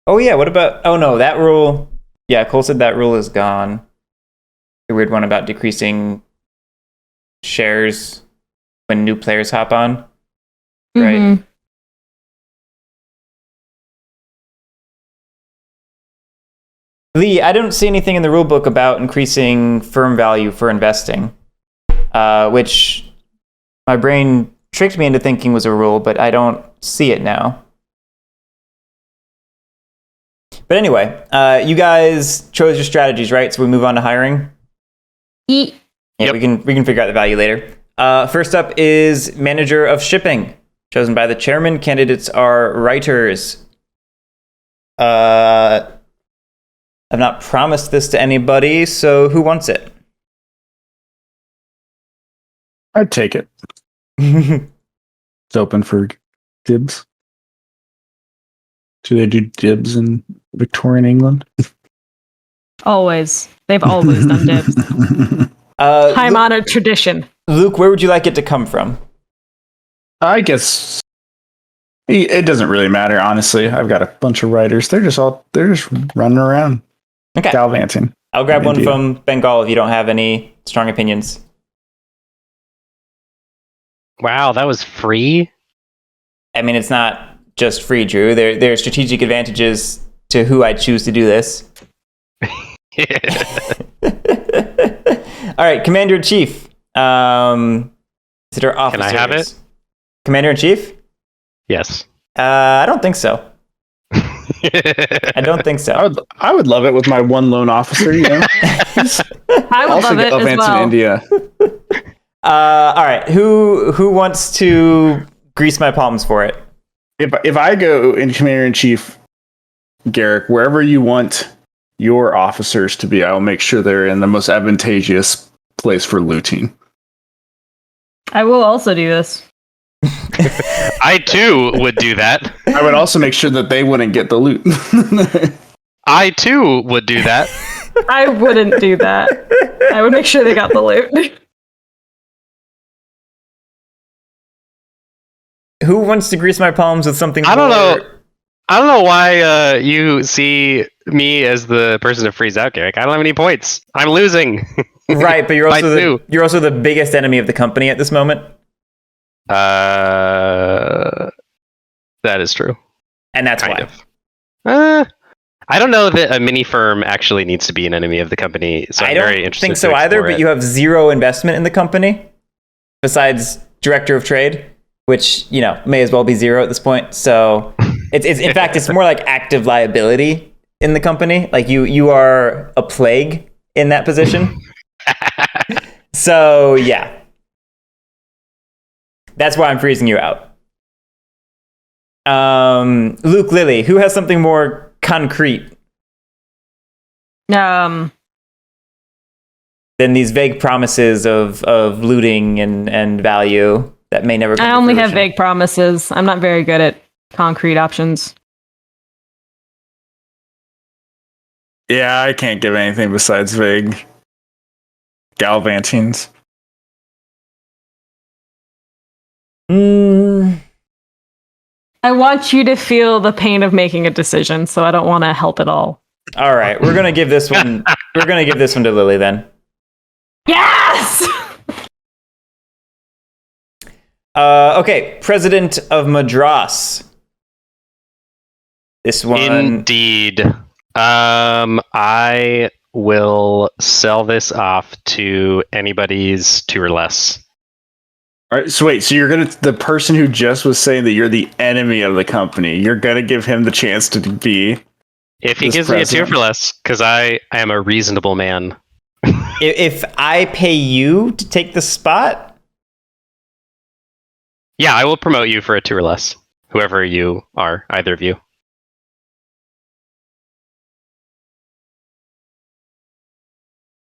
Oh yeah, what about? Oh no, that rule. Yeah, Cole said that rule is gone. The weird one about decreasing shares when new players hop on. Right. Mhm. Lee, I don't see anything in the rulebook about increasing firm value for investing, which my brain tricked me into thinking was a rule, but I don't see it now. But anyway, you guys chose your strategies, right? So we move on to hiring? Yeah, we can figure out the value later. First up is manager of shipping, chosen by the chairman. Candidates are writers. I've not promised this to anybody, so who wants it? I'd take it. It's open for dibs. Do they do dibs in Victorian England? always. They've always done dibs. Time-honored tradition. Luke, where would you like it to come from? I guess it doesn't really matter, honestly. I've got a bunch of writers. They're just running around. Okay. Galvanting. I'll grab one from Bengal if you don't have any strong opinions. Wow, that was free? I mean, it's not just free, Drew. There are strategic advantages to who I choose to do this. All right, Commander-in-Chief. Consider officers. Can I have it? Commander-in-Chief? Yes. I don't think so. I don't think so. I would love it with my one lone officer, you know? I would love it as well. In India. All right, who wants to grease my palms for it? If I go in Commander-in-Chief, Guerric, wherever you want your officers to be, I will make sure they're in the most advantageous place for looting. I will also do this. I too would do that. I would also make sure that they wouldn't get the loot. I too would do that. I wouldn't do that. I would make sure they got the loot. Who wants to grease my palms with something? I don't know why you see me as the person to freeze out, Guerric. I don't have any points. I'm losing. Right, but you're also the biggest enemy of the company at this moment. That is true. And that's kind why. of. I don't know that a mini firm actually needs to be an enemy of the company. So I'm very interested. I don't think so either, but you have zero investment in the company besides director of trade, which, you know, may as well be zero at this point. So it's in fact, it's more like active liability in the company. Like you are a plague in that position. So yeah. That's why I'm freezing you out. Luke, Lily, who has something more concrete than these vague promises of looting and value that may never come I to only have fruition? vague promises. I'm not very good at concrete options. Yeah, I can't give anything besides vague galvantines. I want you to feel the pain of making a decision, so I don't want to help at all. All right, we're gonna give this one. We're gonna give this one to Lily then. Yes. Okay, President of Madras. This one. Indeed. I will sell this off to anybody's 2 or less. All right, so wait, so the person who just was saying that you're the enemy of the company, you're gonna give him the chance to be. If he gives me a 2 for less, because I am a reasonable man. If I pay you to take the spot? Yeah, I will promote you for a 2 or less. Whoever you are, either of you.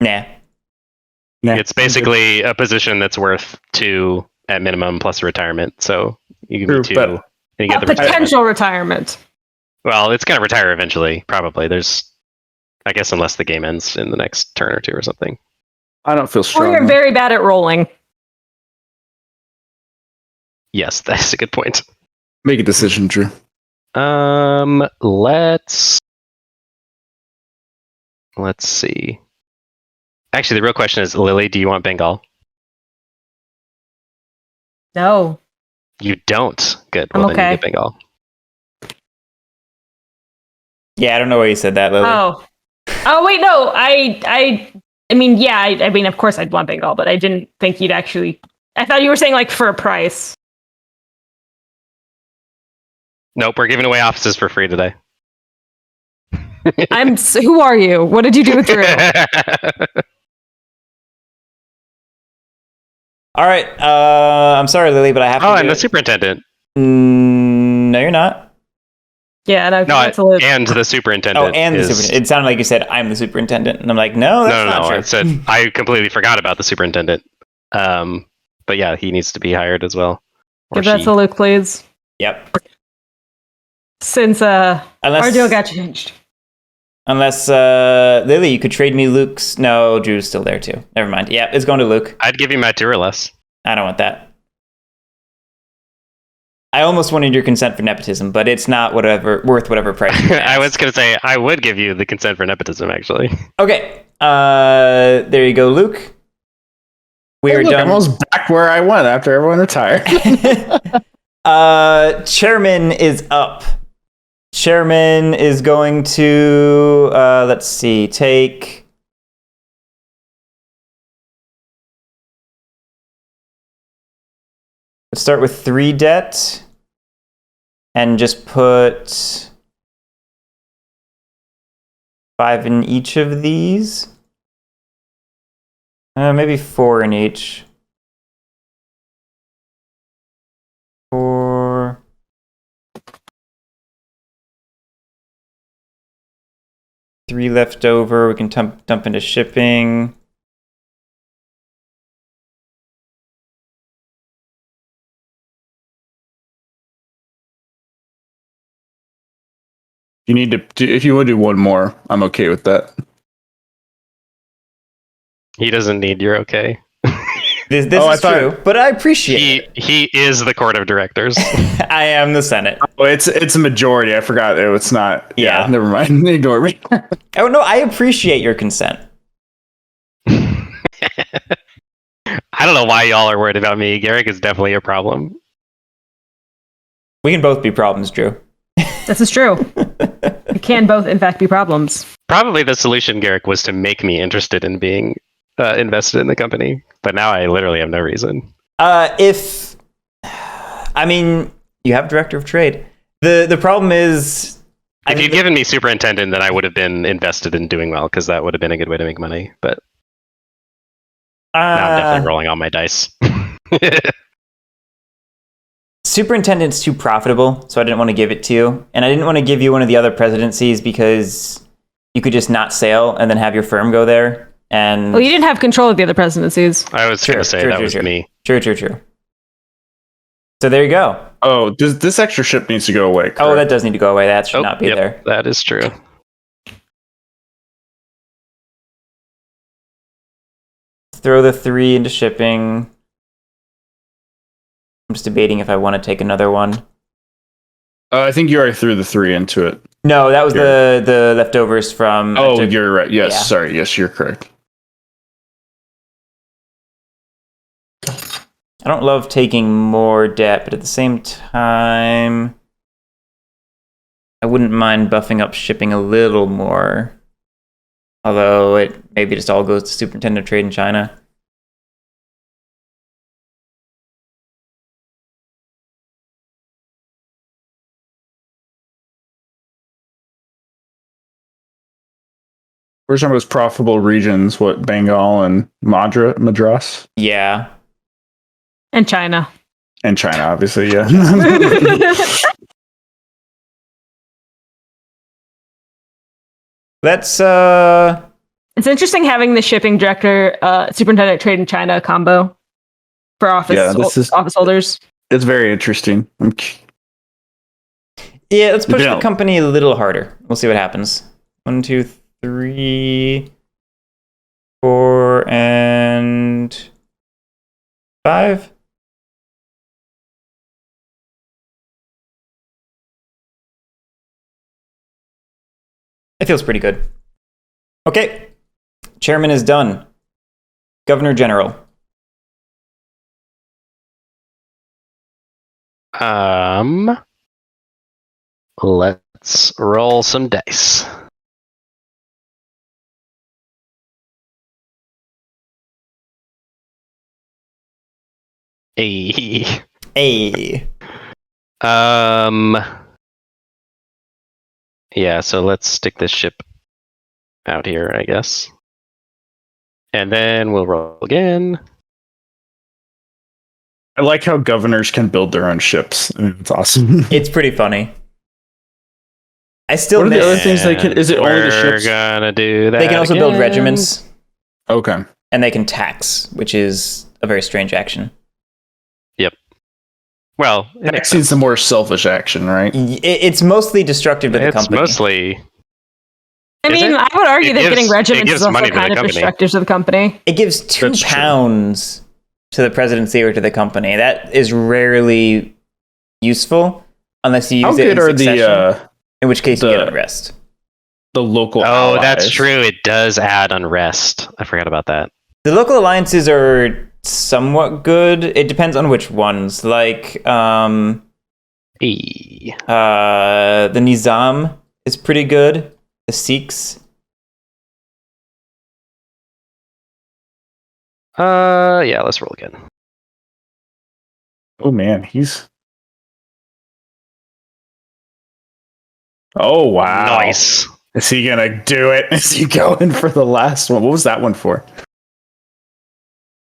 Nah. It's basically a position that's worth 2 at minimum plus a retirement. So you give me 2 and you get the potential retirement. Well, it's going to retire eventually, probably. I guess unless the game ends in the next turn or 2 or something. I don't feel strong. Or you're very bad at rolling. Yes, that's a good point. Make a decision, Drew. Let's see. Actually, the real question is, Lily, do you want Bengal? No. You don't. Good. I'm Well, then okay. you get Bengal. Yeah, I don't know why you said that, Lily. Oh. Oh wait, no. I mean, yeah. I mean, of course, I'd want Bengal, but I didn't think you'd actually. I thought you were saying like for a price. Nope, we're giving away offices for free today. Who are you? What did you do with Drew? All right. I'm sorry, Lily, but I have to. Oh, do I'm the it. superintendent. No, you're not. Yeah, no, No, that's a little. and the superintendent. Oh, and the superintendent. It sounded like you said I'm the superintendent, and I'm like, no, that's not true. I said I completely forgot about the superintendent. But yeah, he needs to be hired as well. Or Give that she. to Luke, please. Yep. Since our deal got changed. Unless Lily, you could trade me Luke's. No, Drew's still there too. Never mind. Yeah, it's going to Luke. I'd give you my tour less. I don't want that. I almost wanted your consent for nepotism, but it's not worth whatever price. I was gonna say I would give you the consent for nepotism, actually. Okay. There you go, Luke. We are done. I'm almost back where I went after everyone retired. Chairman is up. Chairman is going to let's see, take let's start with 3 debt and just put 5 in each of these. Maybe 4 in each. 4. Three left over. We can dump into shipping. You need to. If you would do one more, I'm okay with that. He doesn't need your okay. This is true, but I appreciate it. He is the court of directors. I am the Senate. Oh, it's a majority. I forgot. It's not. Yeah. Never mind. Ignore me. Oh no, I appreciate your consent. I don't know why y'all are worried about me. Guerric is definitely a problem. We can both be problems, Drew. This is true. We can both, in fact, be problems. Probably the solution, Guerric, was to make me interested in being invested in the company. But now I literally have no reason. You have director of trade. The problem is, if you'd given me superintendent, then I would have been invested in doing well, because that would have been a good way to make money. But now I'm definitely rolling all my dice. Superintendent's too profitable, so I didn't want to give it to you. And I didn't want to give you one of the other presidencies because you could just not sail and then have your firm go there. And well, you didn't have control of the other presidencies. I was going to say that was me. True. So there you go. Oh, this extra ship needs to go away. Correct? Oh, that does need to go away. That should not be there. That is true. Throw the 3 into shipping. I'm just debating if I want to take another one. I think you already threw the 3 into it. No, that was the leftovers from... Oh, you're right. Yes, yeah. Sorry. Yes, you're correct. I don't love taking more debt, but at the same time, I wouldn't mind buffing up shipping a little more. Although it maybe just all goes to Superintendent of Trade in China. Where's our most profitable regions? What, Bengal and Madras? Yeah. And China. And China, obviously, yeah. Let's It's interesting having the shipping director, superintendent of trade in China combo for office holders. It's very interesting. Yeah, let's push the company a little harder. We'll see what happens. 1, 2, 3, 4, and 5. It feels pretty good. Okay. Chairman is done. Governor General. Let's roll some dice. A. A. Yeah, so let's stick this ship out here, I guess. And then we'll roll again. I like how governors can build their own ships. I mean, it's awesome. It's pretty funny. I still What are the miss. other things they can? Is it only the We're ships? gonna do that. They can also build again. regiments, Okay. and they can tax, which is a very strange action. Well, it makes Taxing's sense. the more selfish action, right? It's mostly destructive to the It's company. mostly. I Is mean, it? I would argue It that gives- getting it regiments gives is also money to the kind of company. destructive to the company. It gives £2 That's true. to the presidency or to the company. That is rarely useful unless you How use it in good are succession, in which case you the- get unrest. the local? Oh, that's allies? true. It does add unrest. I forgot about that. The local alliances are somewhat good. It depends on which ones. Like, E. the Nizam is pretty good. The Sikhs. Yeah, let's roll again. Oh man, he's. Oh wow! Nice. Is he gonna do it? Is he going for the last one? What was that one for?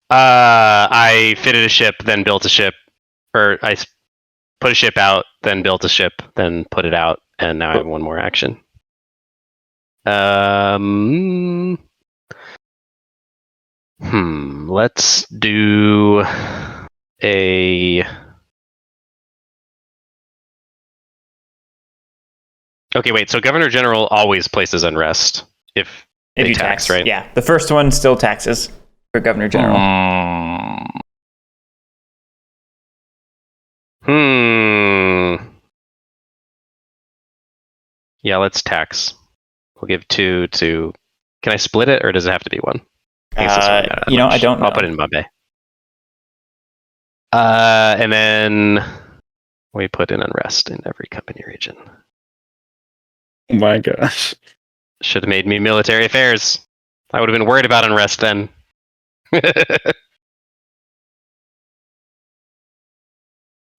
I fitted a ship, then built a ship, or put a ship out, then built a ship, then put it out, and now I have one more action. Let's do a. Okay, wait. So Governor General always places unrest if they you tax, right? Yeah, the first one still taxes for Governor General. Yeah, let's tax. We'll give 2 to. Can I split it, or does it have to be 1? I guess this won't matter that much. I don't know. I'll put it in Bombay. And then we put in unrest in every company region. Oh my gosh! Should have made me military affairs. I would have been worried about unrest then.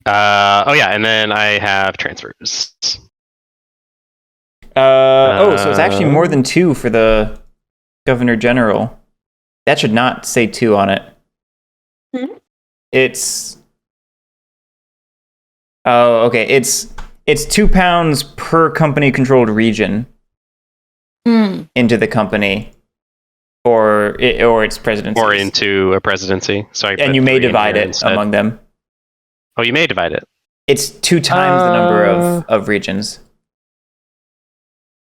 Oh yeah, and then I have transfers. So it's actually more than 2 for the Governor General. That should not say 2 on it. It's. Oh, okay. It's £2 per company controlled region into the company, or its presidency, Or into a presidency. So and you may divide it among them. Oh, you may divide it. It's 2 times the number of regions.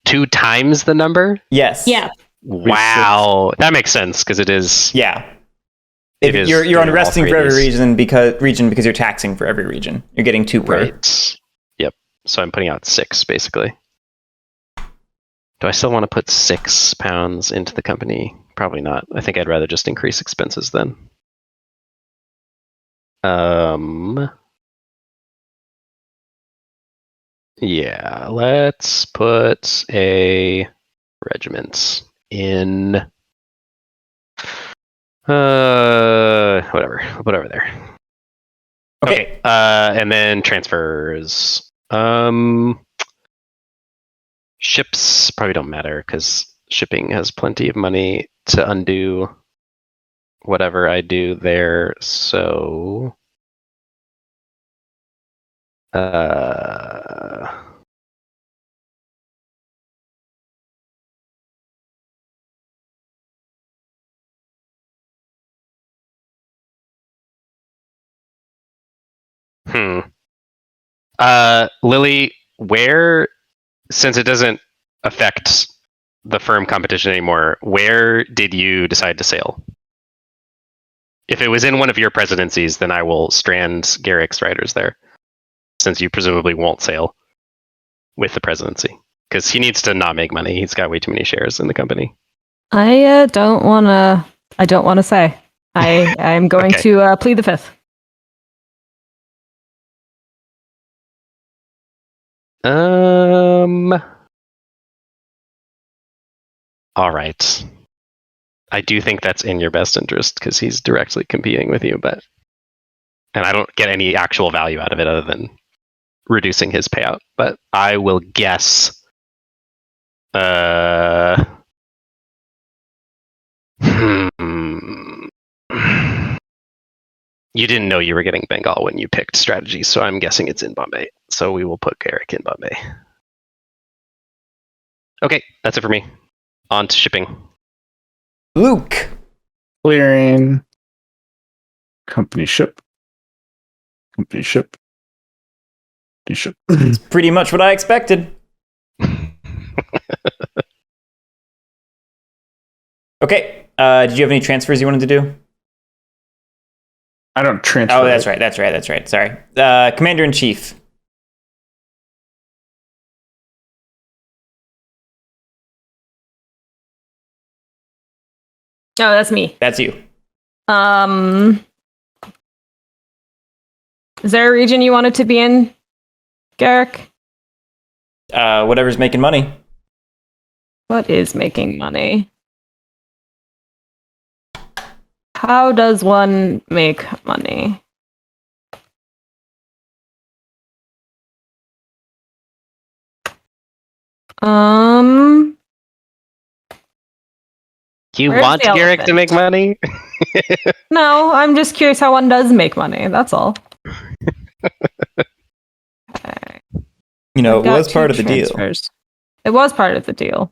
2 times the number? Yes. Yeah. Wow, that makes sense because it is. Yeah. It is You're in all unresting three for of every these. region because you're taxing for every region. You're getting 2 per. Right. Yep. So I'm putting out 6 basically. Do I still want to put £6 into the company? Probably not. I think I'd rather just increase expenses then. Yeah, let's put a regiment in. Whatever. I'll put over there. Okay. And then transfers. Ships probably don't matter because shipping has plenty of money to undo whatever I do there. So. Lily, since it doesn't affect the firm competition anymore, where did you decide to sail? If it was in one of your presidencies, then I will strand Guerric's riders there, since you presumably won't sail with the presidency. Because he needs to not make money. He's got way too many shares in the company. I don't want to say. I'm going Okay. to plead the fifth. All right. I do think that's in your best interest because he's directly competing with you, but and I don't get any actual value out of it other than reducing his payout. But I will guess. You didn't know you were getting Bengal when you picked strategy, so I'm guessing it's in Bombay. So we will put Guerric in Bombay. Okay, that's it for me. On to shipping. Luke. Clearing. Company ship. Company ship. Company ship. Pretty much what I expected. Okay. Did you have any transfers you wanted to do? I don't transfer. Oh, that's right. Sorry. Commander-in-Chief. Oh, that's me. That's you. Is there a region you wanted to be in, Guerric? Whatever's making money. What is making money? How does one make money? You Where's want the Guerric to elephant? make money? No, I'm just curious how one does make money. That's all. You know, I've it got was part of the two deal. transfers. It was part of the deal.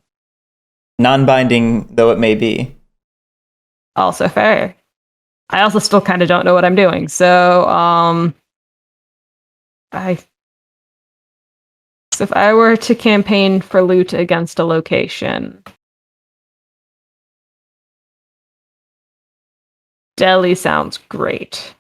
Non-binding though it may be. Also fair. I also still kind of don't know what I'm doing. So, so if I were to campaign for loot against a location, Delhi sounds great.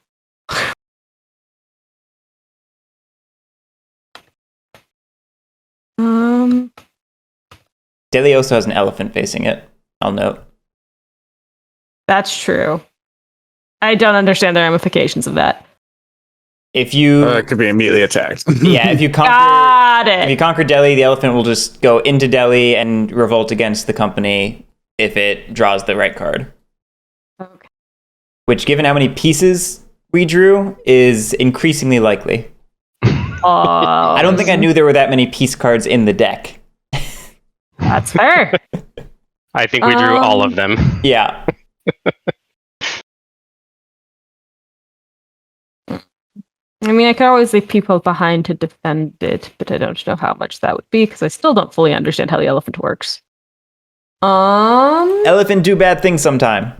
Delhi also has an elephant facing it, I'll note. That's true. I don't understand the ramifications of that. If you It could be immediately attacked. yeah, if you Got if you it. conquer Delhi, the elephant will just go into Delhi and revolt against the company if it draws the right card. Okay. Which, given how many pieces we drew, is increasingly likely. I don't think I knew there were that many piece cards in the deck. That's fair. I think we drew all of them. Yeah. I mean, I could always leave people behind to defend it, but I don't know how much that would be because I still don't fully understand how the elephant works. Elephant do bad things sometime.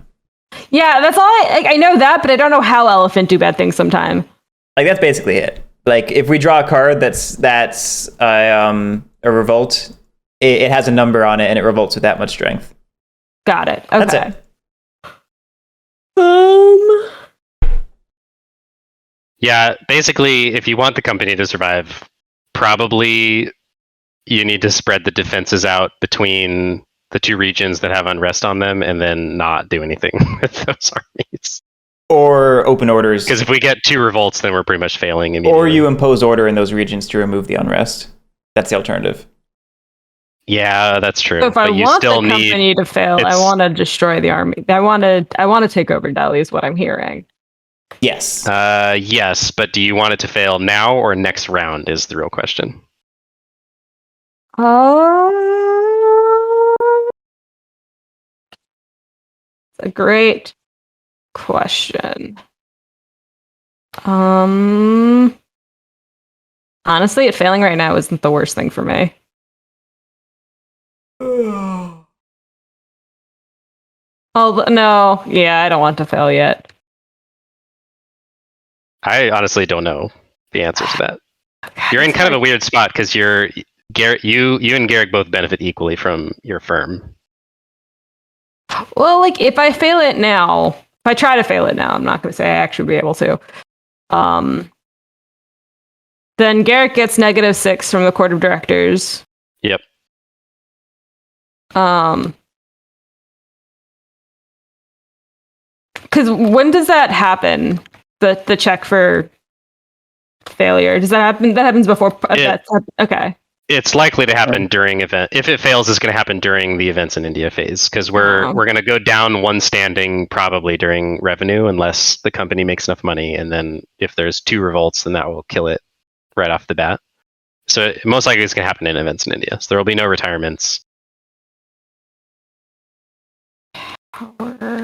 Yeah, that's all I know that, but I don't know how elephant do bad things sometime. Like, that's basically it. Like, if we draw a card that's a revolt, it has a number on it and it revolts with that much strength. Got it. Okay. That's it. Yeah, basically, if you want the company to survive, probably you need to spread the defenses out between the two regions that have unrest on them and then not do anything with those armies. Or open orders. Because if we get two revolts, then we're pretty much failing immediately. Or you impose order in those regions to remove the unrest. That's the alternative. Yeah, that's true. So if I but you want the still company to fail, I want to destroy the army. I want to take over Delhi is what I'm hearing. Yes. Yes, but do you want it to fail now or next round is the real question. It's a great question. Honestly, it failing right now isn't the worst thing for me. Oh no, yeah, I don't want to fail yet. I honestly don't know the answer to that. Okay, You're in kind of a weird spot because you and Guerric both benefit equally from your firm. Well, like if I fail it now, if I try to fail it now, I'm not going to say I actually be able to. Then Guerric gets -6 from the court of directors. Yep. Because when does that happen? The check for failure, does that happen? That happens before. Okay. It's likely to happen during event. If it fails, it's going to happen during the events in India phase because we're going to go down one standing probably during revenue unless the company makes enough money, and then if there's 2 revolts, then that will kill it right off the bat. So most likely it's going to happen in events in India. So there will be no retirements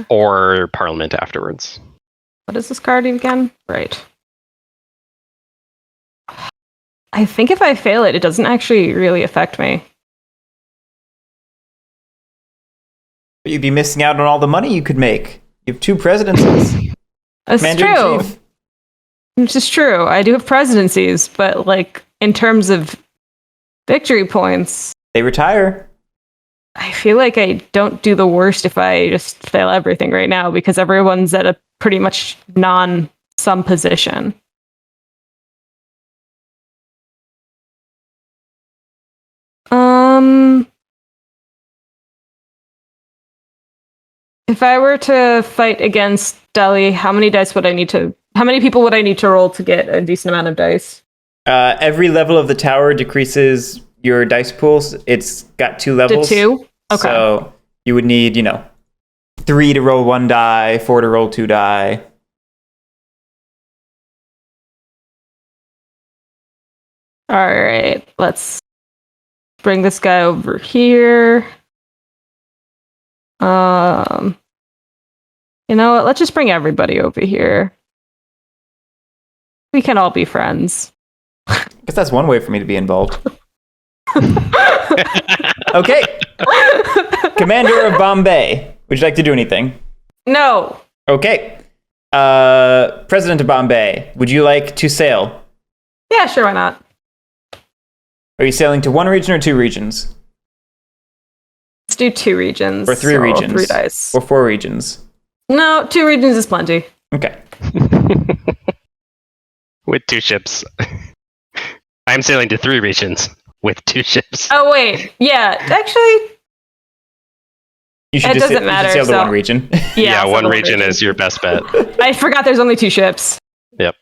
or parliament afterwards. What is this card again? Right. I think if I fail it, it doesn't actually really affect me. But you'd be missing out on all the money you could make. You have 2 presidencies. That's true. Commander-in-Chief. Which is true. I do have presidencies, but like in terms of victory points, They retire. I feel like I don't do the worst if I just fail everything right now because everyone's at a pretty much non-sum position. If I were to fight against Delhi, how many people would I need to roll to get a decent amount of dice? Every level of the tower decreases your dice pools. It's got 2 levels. To 2? Okay. So you would need, 3 to roll 1 die, 4 to roll 2 die. All right, let's bring this guy over here. You know what? Let's just bring everybody over here. We can all be friends. I guess that's one way for me to be involved. Okay. Commander of Bombay. Would you like to do anything? No. Okay. President of Bombay. Would you like to sail? Yeah, sure, why not? Are you sailing to 1 region or 2 regions? Let's do 2 regions. Or 3 so regions? 3 dice. Or 4 regions? No, 2 regions is plenty. Okay. With 2 ships. I'm sailing to 3 regions with 2 ships. Oh, wait. Yeah, actually, You should it just doesn't matter. sail to so 1 region. Yeah, so 1 region is your best bet. I forgot there's only 2 ships. Yep.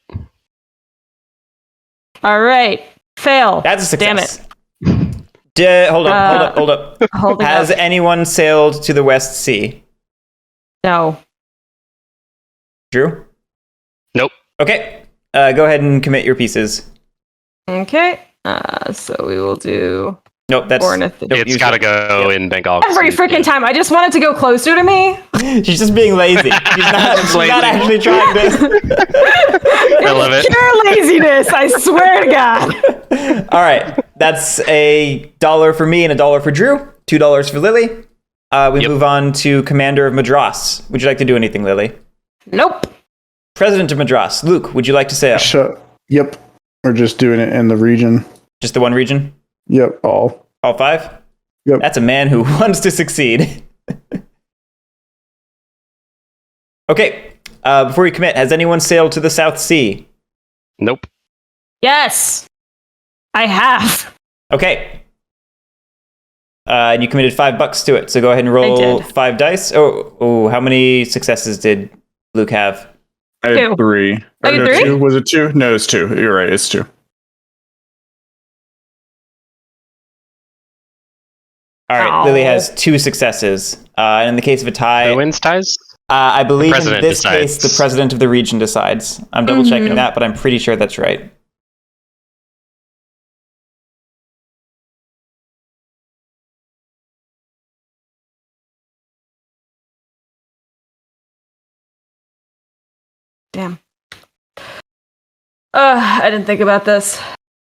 All right. Fail. That's a success. Damn it. Hold up. Holding Has up. anyone sailed to the West Sea? No. Drew? Nope. Okay. Go ahead and commit your pieces. Okay. So we will do Nope, that's... Ornith. nope, It's got to go in Bengal. every freaking time. I just wanted to go closer to me. She's just being lazy. She's not lazy. actually trying to... I love it. Pure laziness. I swear to God. All right. That's $1 for me and $1 for Drew. $2 for Lily. We move on to Commander of Madras. Would you like to do anything, Lily? Nope. President of Madras. Luke, would you like to sail? Yep. We're just doing it in the region. Just the 1 region? Yep, all. All 5? Yep. That's a man who wants to succeed. Okay. Before you commit, has anyone sailed to the South Sea? Nope. Yes. I have. Okay. And you committed $5 to it, so go ahead and roll did. 5 dice. Oh, how many successes did Luke have? I had 2. 3. Oh, you no, had 3? 2? Was it 2? No, it's 2. You're right, it's 2. All right, Lily has 2 successes. And in the case of a tie, Who wins ties? I believe in president this case, decides. the president of the region decides. I'm double checking that, but I'm pretty sure that's right. Damn. I didn't think about this.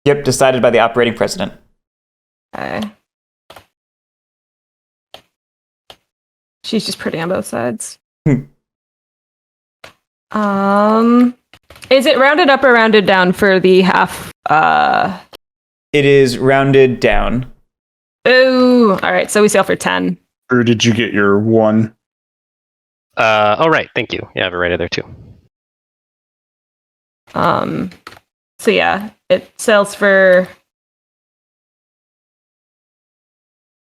Yep, decided by the operating president. Okay. She's just pretty on both sides. Is it rounded up or rounded down for the half? It is rounded down. Oh, all right. So we sail for 10. Or did you get your 1? Oh, right. Thank you. Yeah, I have it right there too. So yeah, it sells for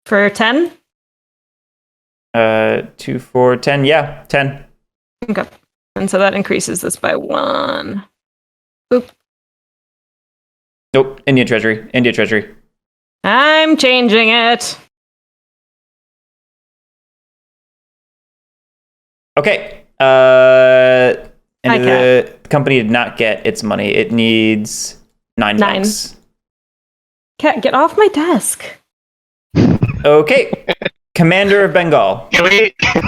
10. 2, 4, 10. Yeah, 10. Okay, and so that increases this by 1. Boop. Nope. India Treasury. I'm changing it. Okay. And Hi, the company did not get its money. It needs 9 bucks. Cat, get off my desk. Okay. Commander of Bengal. Can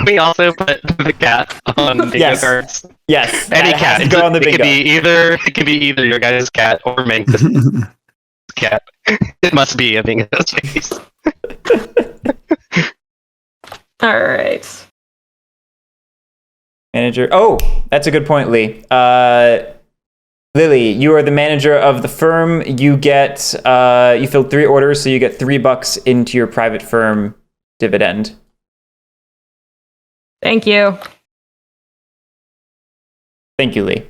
we also put the cat on the bingo Yes. cards? Yes. Any that cat. has to go on the bingo. It can be either your guy's cat or Mango's cat. It must be a bingo space. All right. Manager. Oh, that's a good point, Lee. Lily, you are the manager of the firm. You get you filled 3 orders, so you get $3 into your private firm dividend. Thank you. Thank you, Lee.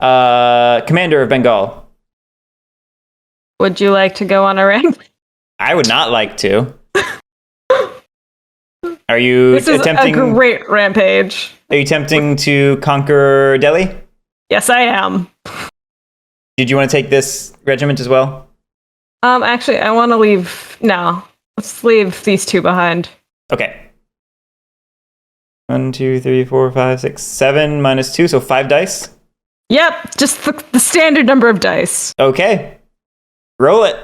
Commander of Bengal. Would you like to go on a rant? I would not like to. Are you This is attempting? a great rampage. Are you attempting to conquer Delhi? Yes, I am. Did you want to take this regiment as well? Actually, I want to leave. No, let's leave these 2 behind. Okay. 1, 2, 3, 4, 5, 6, 7 minus 2, so 5 dice. Yep, just the standard number of dice. Okay. Roll it.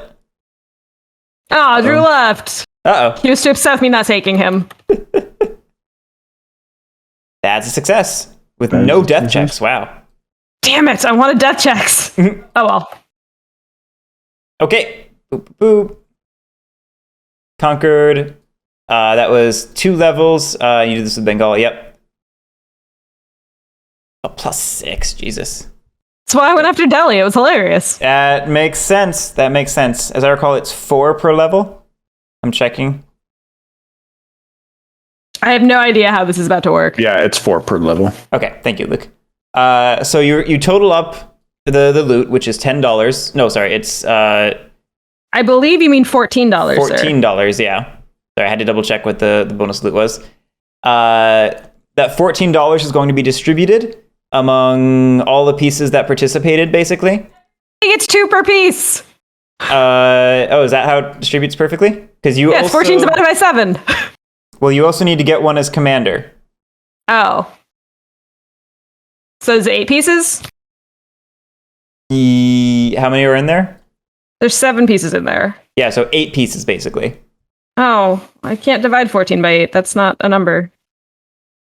Oh, Drew left. Uh-oh. He was too upset with me not taking him. That's a success. With no death checks. Wow. Damn it, I wanted death checks. Oh well. Okay. Boop, boop, boop. Conquered. That was 2 levels. You did this with Bengal. Yep. A +6. Jesus. That's why I went after Delhi. It was hilarious. That makes sense. That makes sense. As I recall, it's 4 per level. I'm checking. I have no idea how this is about to work. Yeah, it's 4 per level. Okay. Thank you, Luke. So you total up the loot, which is $10. No, sorry. It's I believe you mean $14. $14. Yeah. Sorry, I had to double check what the bonus loot was. That $14 is going to be distributed among all the pieces that participated, basically. It's 2 per piece. Is that how it distributes perfectly? Because you Yes, also 14 divided by 7. well, you also need to get one as commander. Oh. So is it 8 pieces? How many are in there? There's 7 pieces in there. Yeah, so 8 pieces basically. Oh, I can't divide 14 by 8. That's not a number.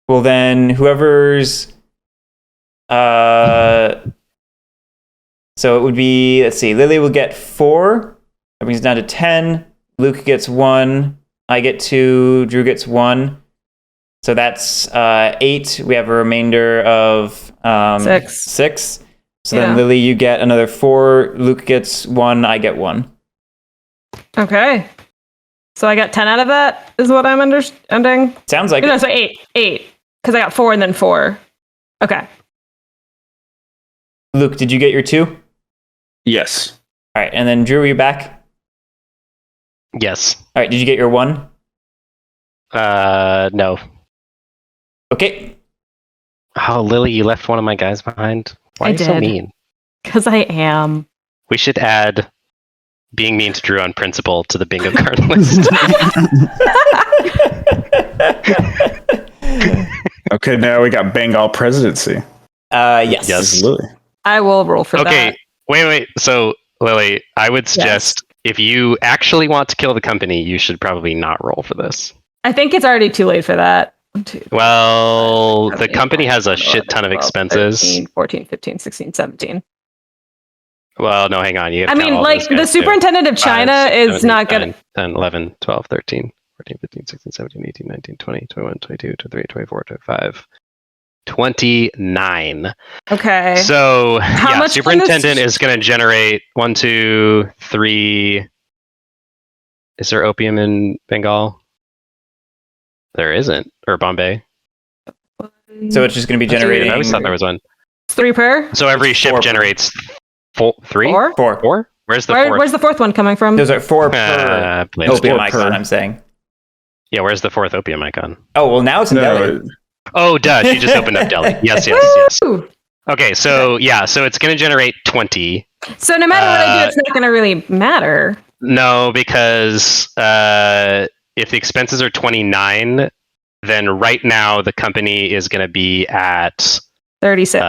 Well, then whoever's so it would be, let's see, Lily will get 4. That brings it down to 10. Luke gets 1. I get 2. Drew gets 1. So that's 8. We have a remainder of 6. So then Lily, you get another 4. Luke gets 1. I get 1. Okay. So I got 10 out of that, is what I'm understanding? Sounds like No, so 8. 8. Because I got 4 and then 4. Okay. Luke, did you get your 2? Yes. All right, and then Drew, are you back? Yes. All right, did you get your 1? No. Okay. Oh, Lily, you left one of my guys behind. Why I are you so did. mean? Because I am. We should add being mean to Drew on principle to the bingo card list. Okay, now we got Bengal presidency. Yes. Yes. Lily. I will roll for that. Okay, wait. So, Lily, I would suggest if you actually want to kill the company, you should probably not roll for this. I think it's already too late for that. 1, 2, 3, Well, 4, the 5, company 6, has a 7, shit ton of 12, expenses. 13, 14, 15, 16, 17. Well, no, hang on. You have I to count mean, all like, those the guys, too. superintendent of 5, China 6, is 7, not 8, going to... 9, 10, 11, 12, 13, 14, 15, 16, 17, 18, 19, 20, 21, 22, 23, 24, 25, 29. Okay. So, How much can superintendent this- is going to generate 1, 2, 3. Is there opium in Bengal? There isn't. Or Bombay. So it's just going to be That's weird. generating I always thought there was one. 3 per? So every ship 4 per. generates 3? 4? 4. 4? Where's the 4th? Where's the 4th one coming from? Those are 4 per Please. opium 4 icon, per. I'm saying. Yeah, where's the 4th opium icon? Oh, well, now it's in Delhi. No, Oh, duh. She just opened up Delhi. Yes. Woo! Okay, so so it's going to generate 20. So no matter what I do, it's not going to really matter. No, because if the expenses are 29, then right now the company is going to be at 36.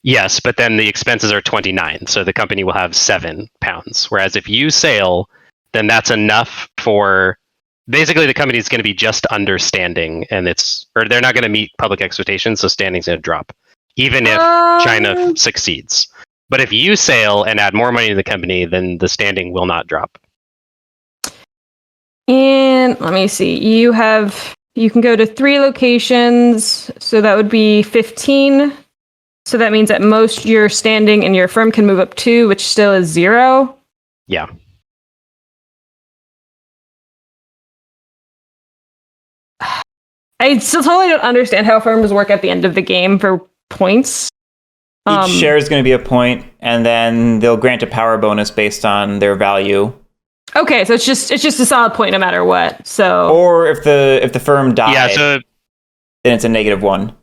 Yes, but then the expenses are 29, so the company will have £7. Whereas if you sail, then that's enough for basically the company is going to be just under standing, and they're not going to meet public expectations, so standing's going to drop, even if China succeeds. But if you sail and add more money to the company, then the standing will not drop. And let me see. You can go to 3 locations, so that would be 15. So that means at most your standing and your firm can move up 2, which still is 0. Yeah. I still totally don't understand how firms work at the end of the game for points. Each share is going to be a point, and then they'll grant a power bonus based on their value. Okay, so it's just a solid point no matter what. So, or if the firm dies, then it's a -1.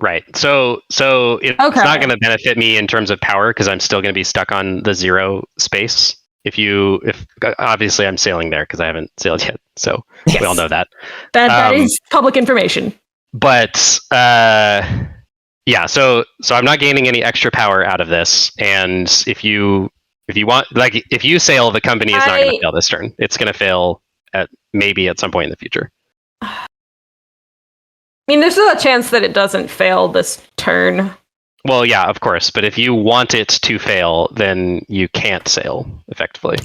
Right. So it's not going to benefit me in terms of power because I'm still going to be stuck on the 0 space. If obviously I'm sailing there because I haven't sailed yet, so yes. We all know that. That is public information. But yeah, so I'm not gaining any extra power out of this, and if you want, like, if you sail, the company is not going to fail this turn. It's going to fail maybe at some point in the future. I mean, there's still a chance that it doesn't fail this turn. Well, yeah, of course. But if you want it to fail, then you can't sail, effectively.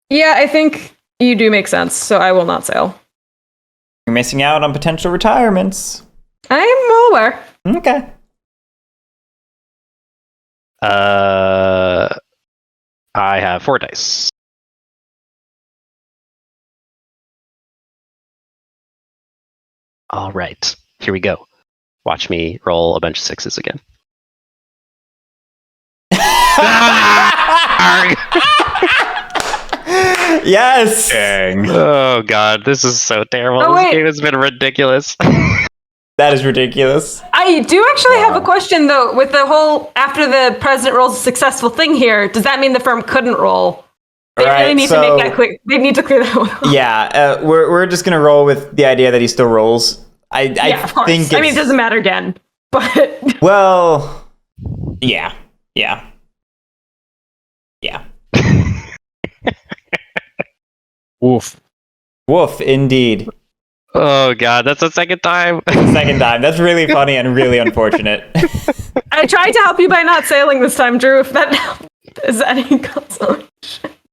Yeah, I think you do make sense, so I will not sail. You're missing out on potential retirements. I am well aware. Okay. I have 4 dice. All right. Here we go. Watch me roll a bunch of 6s again. Yes! Dang. Oh, God. This is so terrible. This game has been ridiculous. That is ridiculous. I do actually have a question, though, with the whole after the president rolls a successful thing here. Does that mean the firm couldn't roll? They really need to make that quick. They need to clear that one up. Yeah, we're just going to roll with the idea that he still rolls. I think I mean, it doesn't matter again, but... Well, yeah. Woof. Woof, indeed. Oh, God, that's the second time. Second time. That's really funny and really unfortunate. I tried to help you by not sailing this time, Drew, if that is any consolation.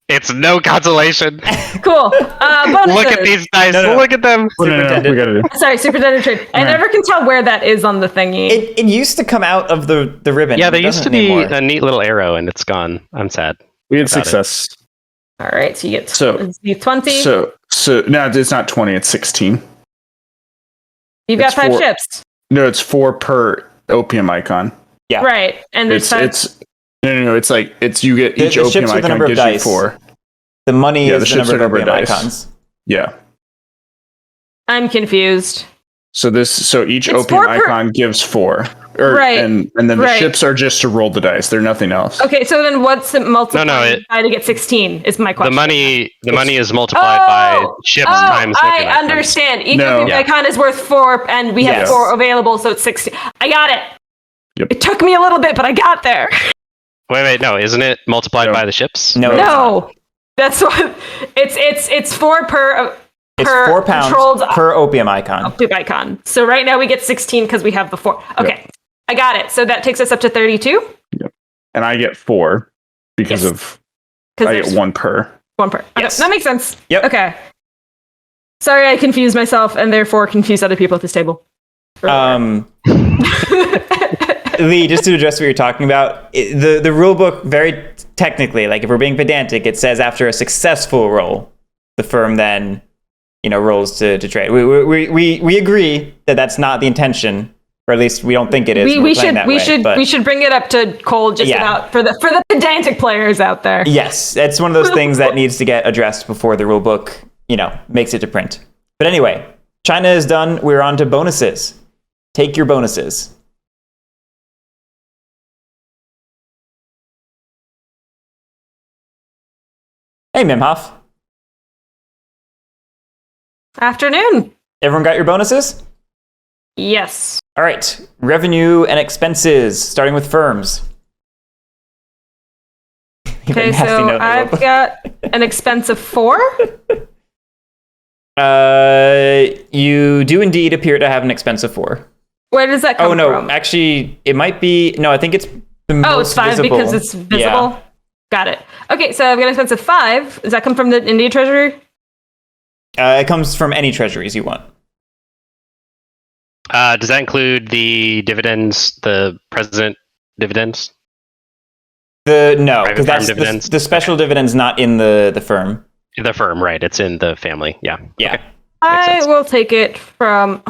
It's no consolation. Cool. Bonuses. Look at these dice. No. Look at them. We gotta do. Sorry, Superintendent Trade. I never can tell where that is on the thingy. It used to come out of the ribbon. Yeah, there It used to doesn't be anymore. a neat little arrow, and it's gone. I'm sad. We had About success. All right, so you get So 20. So no, it's not 20. It's 16. You've got it's 5 4 ships. No, it's 4 per opium icon. Yeah. Right, and there's No. It's like you get each the opium ships with the icon number of gives you dice. 4. The money Yeah, is the the ships number are of numbered opium dice. icons. Yeah. I'm confused. So each It's opium 4 per- icon gives 4. Right. And then the ships are just to roll the dice. They're nothing else. Okay, so then what's it multiplied by to get 16 is my question. The money is multiplied by ships times opium I icons. understand. Each No. opium icon is worth 4, and we have Yes. 4 available, so it's 16. I got it. Yep. It took me a little bit, but I got there. Wait, no, isn't it multiplied No. by the ships? No. No, that's what it's 4 per. It's per 4 pounds controlled per opium icon. opium icon. So right now we get 16 because we have the 4. Okay, I got it. So that takes us up to 32. Yep. And I get 4 because I get 1 per. 1 per. Okay, Yes. that makes sense. Yep. Okay. Sorry, I confused myself and therefore confused other people at this table. Lee, just to address what you're talking about, the rule book very technically, like if we're being pedantic, it says after a successful roll, the firm then, rolls to trade. We agree that that's not the intention, or at least we don't think it is. We should bring it up to Cole just about for the pedantic players out there. Yes, it's one of those things that needs to get addressed before the rule book, makes it to print. But anyway, China is done. We're on to bonuses. Take your bonuses. Hey, Mimhoff. Afternoon. Everyone got your bonuses? Yes. All right. Revenue and expenses, starting with firms. Okay, so I've got an expense of 4. You do indeed appear to have an expense of 4. Where does that come from? Oh, no. Actually, it might be... No, I think it's the most it's 5 visible. because it's visible? Yeah. Got it. Okay, so I've got an expense of 5. Does that come from the India Treasury? It comes from any treasuries you want. Does that include the dividends, the president dividends? No, Private because firm that's dividends? the special dividend's not in the firm. The firm, right? It's in the family. Yeah. Yeah. Okay. I sense. will take it from...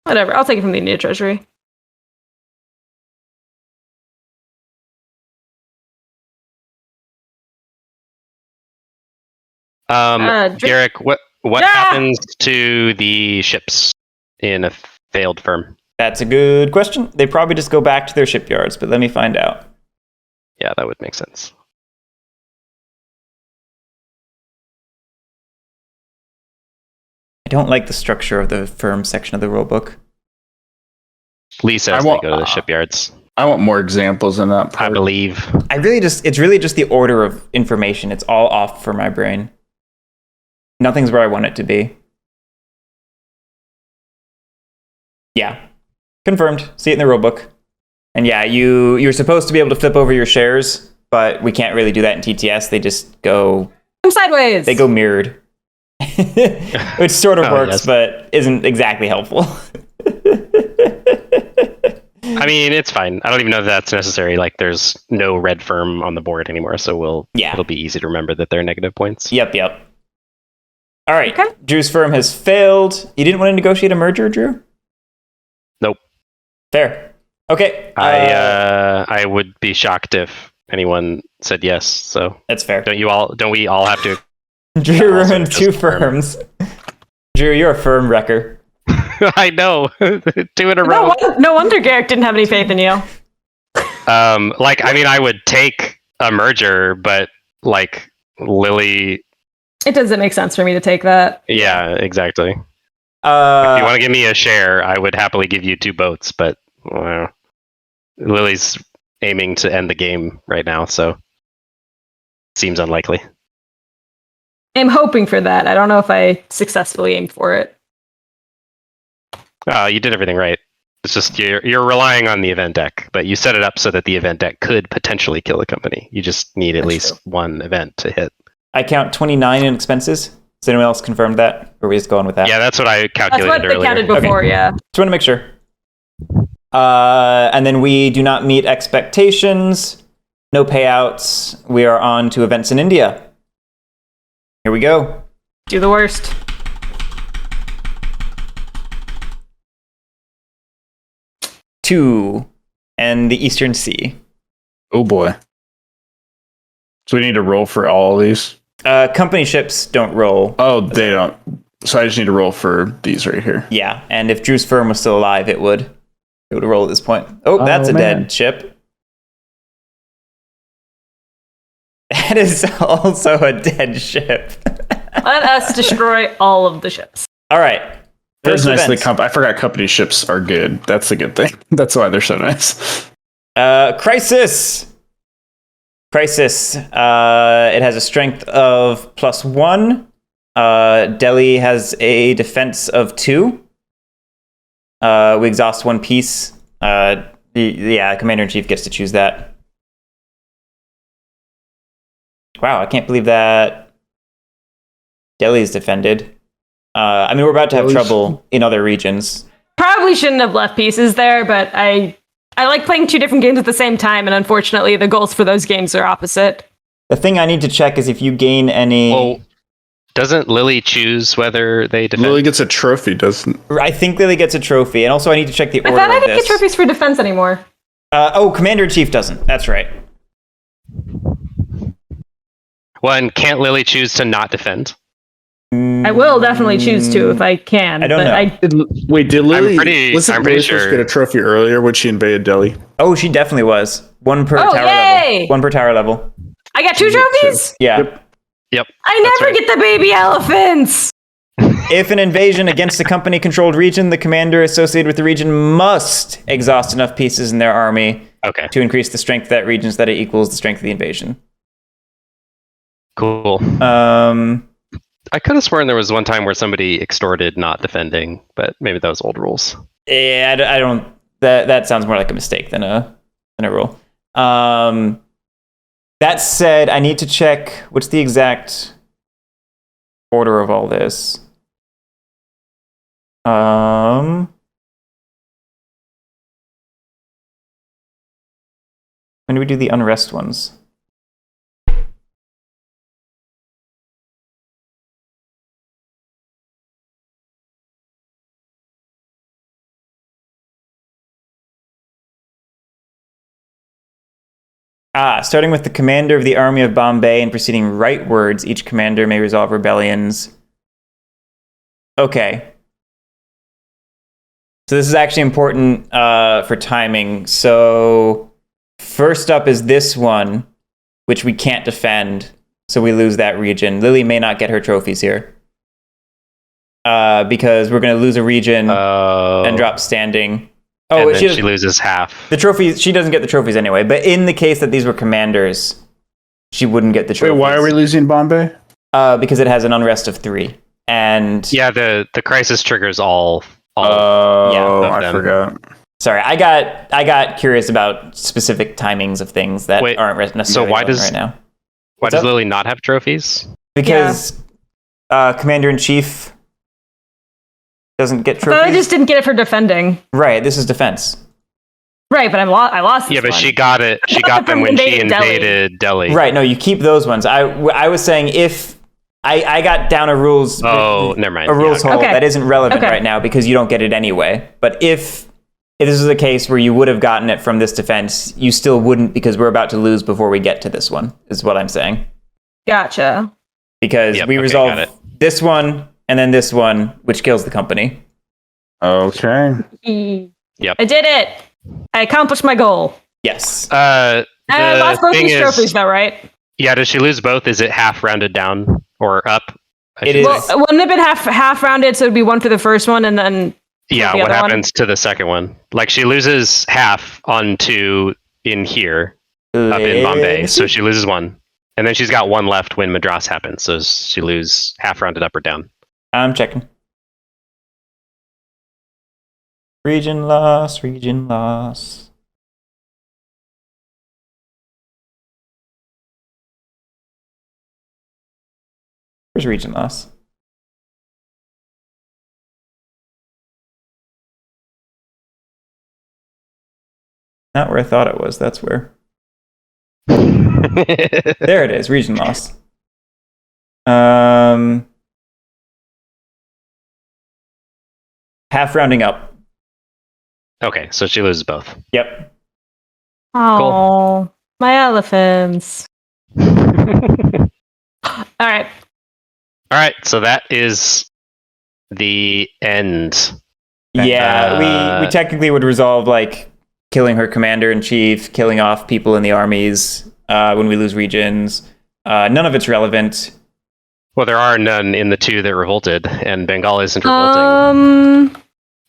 Whatever, I'll take it from the India Treasury. Guerric, what happens to the ships in a failed firm? That's a good question. They probably just go back to their shipyards, but let me find out. Yeah, that would make sense. I don't like the structure of the firm section of the rulebook. Lee says they go to the shipyards. I want more examples in that part. I believe. It's really just the order of information. It's all off for my brain. Nothing's where I want it to be. Yeah. Confirmed. See it in the rulebook. And yeah, you're supposed to be able to flip over your shares, but we can't really do that in TTS. They just go sideways. They go mirrored. Which sort of works, yes. but isn't exactly helpful. I mean, it's fine. I don't even know if that's necessary. Like, there's no red firm on the board anymore, so it'll be easy to remember that they're negative points. Yep. All right. Okay. Drew's firm has failed. You didn't want to negotiate a merger, Drew? Nope. Fair. Okay. I would be shocked if anyone said yes. So that's fair. Don't we all have to? Drew ruined 2 firms. Drew, you're a firm wrecker. I know. 2 in a row. No wonder Guerric didn't have any faith in you. I would take a merger, but like Lily. It doesn't make sense for me to take that. Yeah, exactly. If you want to give me a share, I would happily give you 2 boats, but Lily's aiming to end the game right now, so seems unlikely. I'm hoping for that. I don't know if I successfully aimed for it. You did everything right. It's just you're relying on the event deck, but you set it up so that the event deck could potentially kill the company. You just need at least one event to hit. I count 29 in expenses. Has anyone else confirmed that? Or are we just going with that? Yeah, that's what I calculated earlier. That's what they counted before, Okay. yeah. Just want to make sure. And then we do not meet expectations. No payouts. We are on to events in India. Here we go. Do the worst. Two, and the Eastern Sea. Oh boy. So we need to roll for all of these? Company ships don't roll. Oh, they don't. So I just need to roll for these right here. Yeah, and if Drew's firm was still alive, it would roll at this point. Oh, that's a man. dead ship. That is also a dead ship. Let us destroy all of the ships. All right. It's First nice event. I forgot company ships are good. That's a good thing. That's why they're so nice. Crisis. It has a strength of +1. Delhi has a defense of 2. We exhaust 1 piece. Commander-in-Chief gets to choose that. Wow, I can't believe that Delhi's defended. We're about to have trouble in other regions. Probably shouldn't have left pieces there, but I like playing 2 different games at the same time, and unfortunately, the goals for those games are opposite. The thing I need to check is if you gain any... Well, doesn't Lily choose whether they defend? Lily gets a trophy, doesn't? I think Lily gets a trophy, and also I need to check the order I thought I of didn't this. get trophies for defense anymore. Commander-in-Chief doesn't. That's right. Well, and can't Lily choose to not defend? I will definitely choose to if I can. I don't know. Wait, did Lily? I'm pretty sure. Get a trophy earlier when she invaded Delhi. Oh, she definitely was. One per tower yay! level. One per tower level. I got 2 trophies? Yeah. Yep. I never get the baby elephants! If an invasion against a company-controlled region, the commander associated with the region must exhaust enough pieces in their army to increase the strength of that region so that it equals the strength of the invasion. Cool. I could have sworn there was one time where somebody extorted not defending, but maybe that was old rules. Yeah, I don't. That sounds more like a mistake than a rule. That said, I need to check what's the exact order of all this. When do we do the unrest ones? Starting with the commander of the army of Bombay and proceeding rightwards, each commander may resolve rebellions. Okay. So this is actually important for timing. So first up is this one, which we can't defend, so we lose that region. Lily may not get her trophies here. Because we're going to lose a region and drop standing. Oh, and then she loses half. The trophies, she doesn't get the trophies anyway, but in the case that these were commanders, she wouldn't get the trophies. Wait, why are we losing Bombay? Because it has an unrest of 3. And yeah, the crisis triggers all I forgot. Sorry, I got curious about specific timings of things that aren't necessarily right now. Why does Lily not have trophies? Because Commander-in-Chief doesn't get trophies. But I just didn't get it for defending. Right, this is defense. Right, but I lost this but one. she got it. She got them when she invaded Delhi. Right, no, you keep those ones. I was saying if I got down a rules never mind. A rules hole that isn't relevant right now because you don't get it anyway. But if this is a case where you would have gotten it from this defense, you still wouldn't because we're about to lose before we get to this one, is what I'm saying. Gotcha. Because we resolve this one and then this one, which kills the company. Okay. Yep. I did it. I accomplished my goal. Yes. I lost both these trophies though, right? Yeah, does she lose both? Is it half rounded down or up? It is. Well, wouldn't it have been half rounded, so it'd be 1 for the first one and then what happens to the second one? Like she loses half onto in here up in Bombay, so she loses 1. And then she's got 1 left when Madras happens, so she lose half rounded up or down. I'm checking. Region loss. Where's region loss? Not where I thought it was. That's where. There it is. Region loss. Half rounding up. Okay, so she loses both. Yep. Oh, my elephants. All right. So that is the end. Yeah, we technically would resolve like killing her commander-in-chief, killing off people in the armies when we lose regions. None of it's relevant. Well, there are none in the 2 that revolted, and Bengal isn't revolting.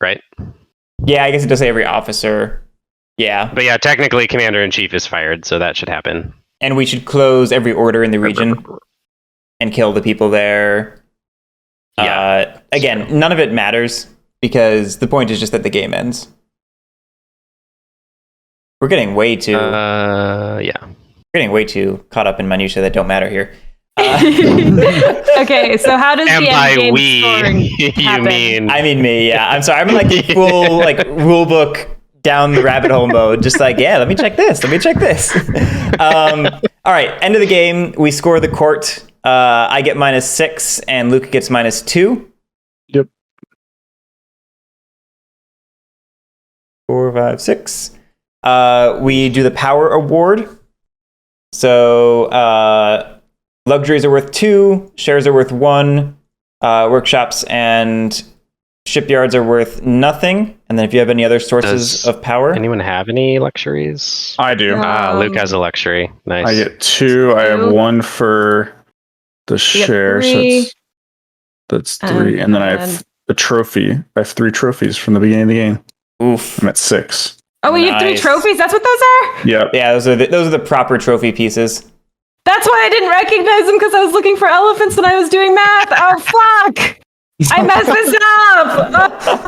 Right? Yeah, I guess it does say every officer. Yeah. But yeah, technically Commander-in-Chief is fired, so that should happen. And we should close every order in the region and kill the people there. Yeah. Again, none of it matters because the point is just that the game ends. We're getting way too... We're getting way too caught up in minutiae that don't matter here. Okay, so how does and the by end game we, scoring happen? I mean me, yeah. I'm sorry. I'm in like the full like rule book down the rabbit hole mode. Just like, let me check this. All right, end of the game. We score the court. I get -6 and Luke gets -2. Yep. 4, 5, 6. We do the power award. So luxuries are worth 2, shares are worth 1, Workshops and shipyards are worth nothing. And then if you have any other sources of power. Anyone have any luxuries? I do. Luke has a luxury. Nice. I get 2. I have 1 for the share, so 3. that's 3. And then I have a trophy. I have 3 trophies from the beginning of the game. Oof. I'm at 6. Oh, you have 3 Nice. trophies? That's what those are? Yep. Yeah, those are the proper trophy pieces. That's why I didn't recognize them, because I was looking for elephants when I was doing math. Oh, fuck! I messed this up!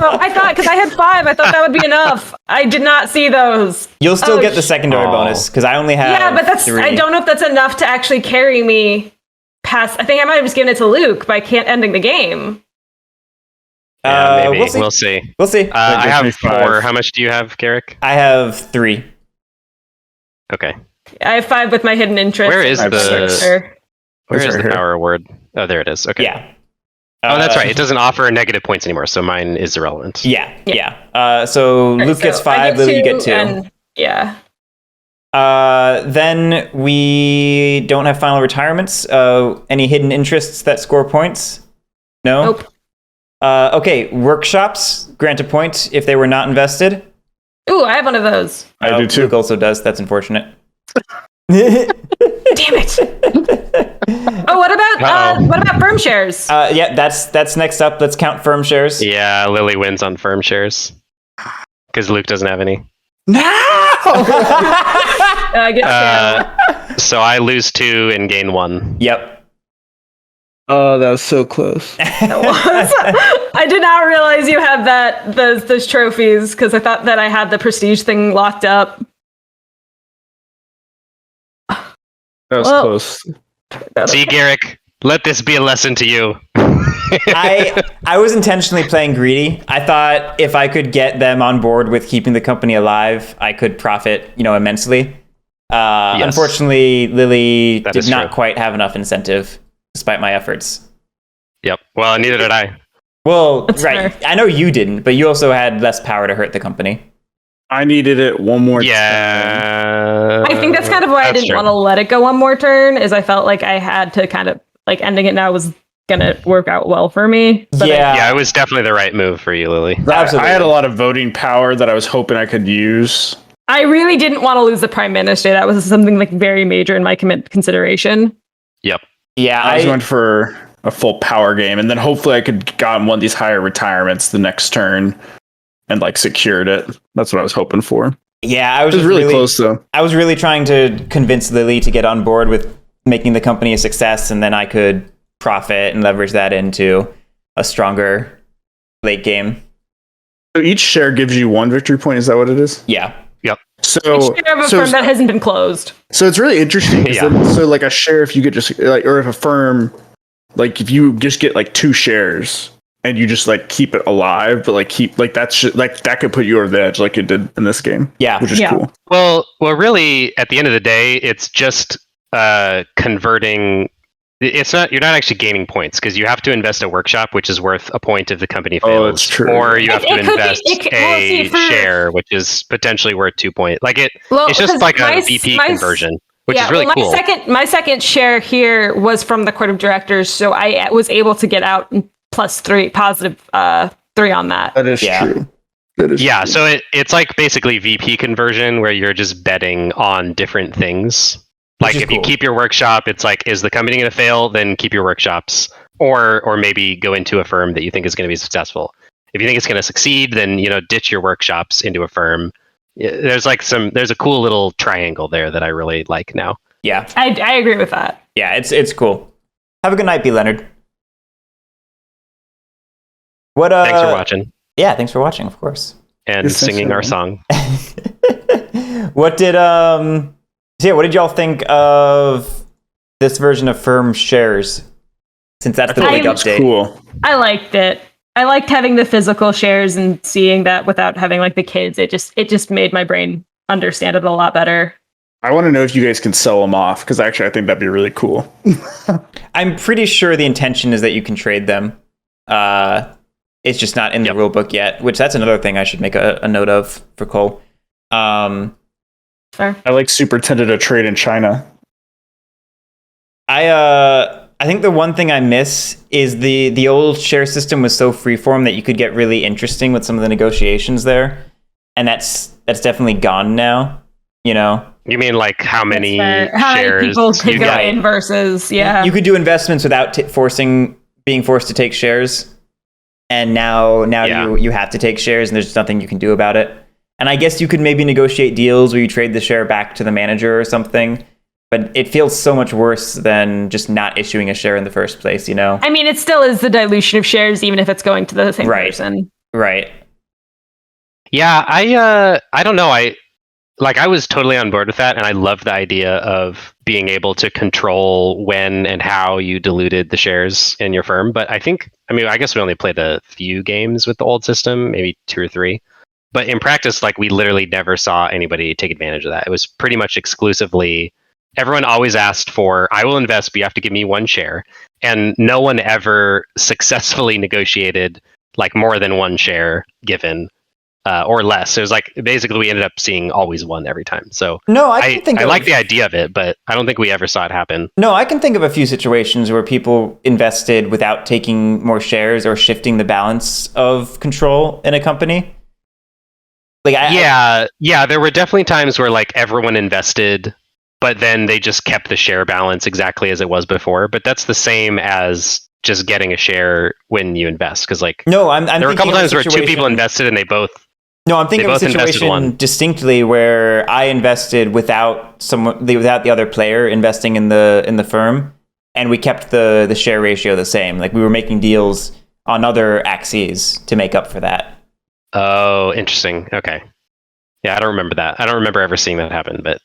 Oh, I thought, because I had 5, I thought that would be enough. I did not see those. You'll still Oh, get the secondary Oh. bonus because I only have Yeah, but that's 3. I don't know if that's enough to actually carry me past. I think I might have just given it to Luke by ending the game. Yeah, maybe. We'll see. We'll see. I gives have me 5. 4. How much do you have, Guerric? I have 3. Okay. I have 5 with my hidden interest. Where is I have the 6. where It's is right the here. power award? Oh, there it is. Okay. Yeah. Oh, that's right. It doesn't offer negative points anymore, so mine is irrelevant. Yeah. So Alright, Luke gets so I 5, Lily, you get 2. and- yeah. Then we don't have final retirements. Any hidden interests that score points? No? Nope. Okay, workshops grant a point if they were not invested. Ooh, I have one of those. I do too. Luke also does. That's unfortunate. Damn it. Oh, what about firm shares? Yeah, that's next up. Let's count firm shares. Yeah, Lily wins on firm shares because Luke doesn't have any. No! I get So I lose 2 and gain 1. Yep. Oh, that was so close. I did not realize you had those trophies, because I thought that I had the prestige thing locked up. That was Well- close. See, Guerric, let this be a lesson to you. I was intentionally playing greedy. I thought if I could get them on board with keeping the company alive, I could profit, immensely. Yes. Unfortunately, Lily That did is not true. quite have enough incentive, despite my efforts. Yep. Well, neither did I. Well, That's right. fair. I know you didn't, but you also had less power to hurt the company. I needed it one more time. Yeah. I think that's kind of why I That's didn't true. want to let it go one more turn, is I felt like I had to kind of, like, ending it now was gonna work out well for me. But Yeah, it was definitely the right move for you, Lily. Absolutely. I had a lot of voting power that I was hoping I could use. I really didn't want to lose the prime minister. That was something like very major in my consideration. Yep. Yeah, I was going for a full power game, and then hopefully I could gotten one of these higher retirements the next turn and like secured it. That's what I was hoping for. yeah, I It was was just really close though. I was really trying to convince Lily to get on board with making the company a success, and then I could profit and leverage that into a stronger late game. So each share gives you 1 victory point. Is that what it is? Yeah. So, Share of a firm that hasn't been closed. so it's really interesting. 'Cause Yeah. then- so like a share, if you get just like, or if a firm, like if you just get like 2 shares and you just like keep it alive, but like keep like like that could put you over the edge, like it did in this game, Yeah. which is Yeah. cool. Well, really, at the end of the day, it's just converting. It's not. You're not actually gaining points because you have to invest a workshop, which is worth a point if the company fails. Oh, that's true. Or you have It to could be- invest well, see, a for- share, which is potentially worth 2 points. Like it. Well, It's just 'cause like a my- VP my- conversion, which is really well, cool. My second share here was from the court of directors, so I was able to get out +3, positive 3 on that. That is Yeah. true. That is Yeah, true. so it's like basically VP conversion where you're just betting on different things. Which Like is if you cool. keep your workshop, it's like, is the company going to fail? Then keep your workshops, or maybe go into a firm that you think is going to be successful. If you think it's going to succeed, then ditch your workshops into a firm. There's a cool little triangle there that I really like now. Yeah. I agree with that. Yeah, it's cool. Have a good night, B. Leonard. What Thanks for watching Yeah, thanks for watching, of course. and Yes, thanks singing for our watching. What song. did y'all think of this version of firm shares? Since that's the I big thought it was update. cool. I liked it. I liked having the physical shares and seeing that without having like the kids. It just made my brain understand it a lot better. I want to know if you guys can sell them off because actually I think that'd be really cool. I'm pretty sure the intention is that you can trade them. It's just not in the rule book yet, which that's another thing I should make a note of for Cole. Fair. I like superintendent a trade in China. I I think the one thing I miss is the old share system was so freeform that you could get really interesting with some of the negotiations there, and that's definitely gone now. You know, You mean like how many How shares many people could you go get? in versus you could do investments without being forced to take shares, and now Yeah. you have to take shares, and there's nothing you can do about it. And I guess you could maybe negotiate deals where you trade the share back to the manager or something. But it feels so much worse than just not issuing a share in the first place, you know? I mean, it still is the dilution of shares, even if it's going to the same person. Right. Yeah, I don't know. I was totally on board with that, and I love the idea of being able to control when and how you diluted the shares in your firm. But I guess we only played a few games with the old system, maybe 2 or 3. But in practice, like, we literally never saw anybody take advantage of that. It was pretty much exclusively, everyone always asked for, I will invest, but you have to give me 1 share. And no one ever successfully negotiated like more than 1 share given, or less. It was like, basically we ended up seeing always 1 every time. So No, I like the idea of it, but I don't think we ever saw it happen. No, I can think of a few situations where people invested without taking more shares or shifting the balance of control in a company. Like, there were definitely times where like everyone invested, but then they just kept the share balance exactly as it was before. But that's the same as just getting a share when you invest, because like no, I'm there were a couple thinking of times where 2 situation- people invested and they both. No, I'm thinking of a both invested situation 1. distinctly where I invested without the other player investing in the firm, and we kept the share ratio the same. Like, we were making deals on other axes to make up for that. Oh, interesting. Okay. Yeah, I don't remember that. I don't remember ever seeing that happen, but.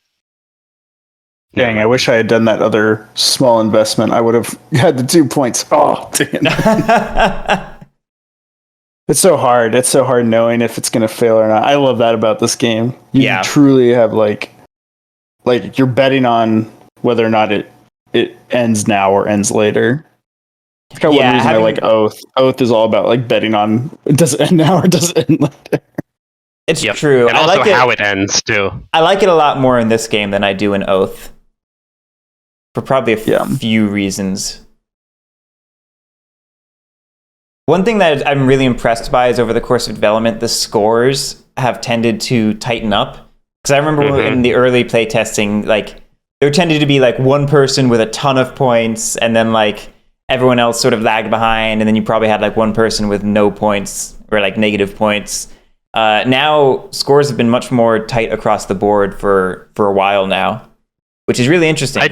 Dang, I wish I had done that other small investment. I would have had the 2 points. Oh, damn. It's so hard. It's so hard knowing if it's going to fail or not. I love that about this game. You truly have like you're betting on whether or not it ends now or ends later. It's kind of one reason I like Oath. Oath is all about like betting on, does it end now or does it end later? It's true. And also how it ends too. I like it a lot more in this game than I do in Oath. For probably a few reasons. One thing that I'm really impressed by is over the course of development, the scores have tended to tighten up. Because I remember in the early playtesting, like, there tended to be like one person with a ton of points, and then like everyone else sort of lagged behind, and then you probably had like one person with no points or like negative points. Now scores have been much more tight across the board for a while now, which is really interesting. I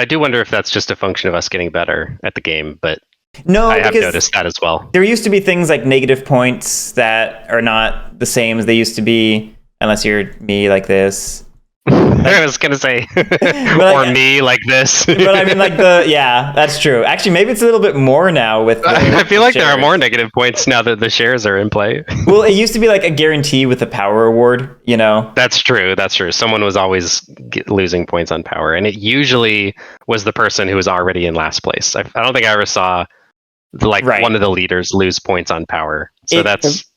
do wonder if that's just a function of us getting better at the game, but no, I have noticed that as well. There used to be things like negative points that are not the same as they used to be, unless you're me like this. I was gonna say, or me like this. But I mean, like that's true. Actually, maybe it's a little bit more now with. I feel like there are more negative points now that the shares are in play. Well, it used to be like a guarantee with the power award, you know. That's true. Someone was always losing points on power, and it usually was the person who was already in last place. I don't think I ever saw one of the leaders lose points on power. So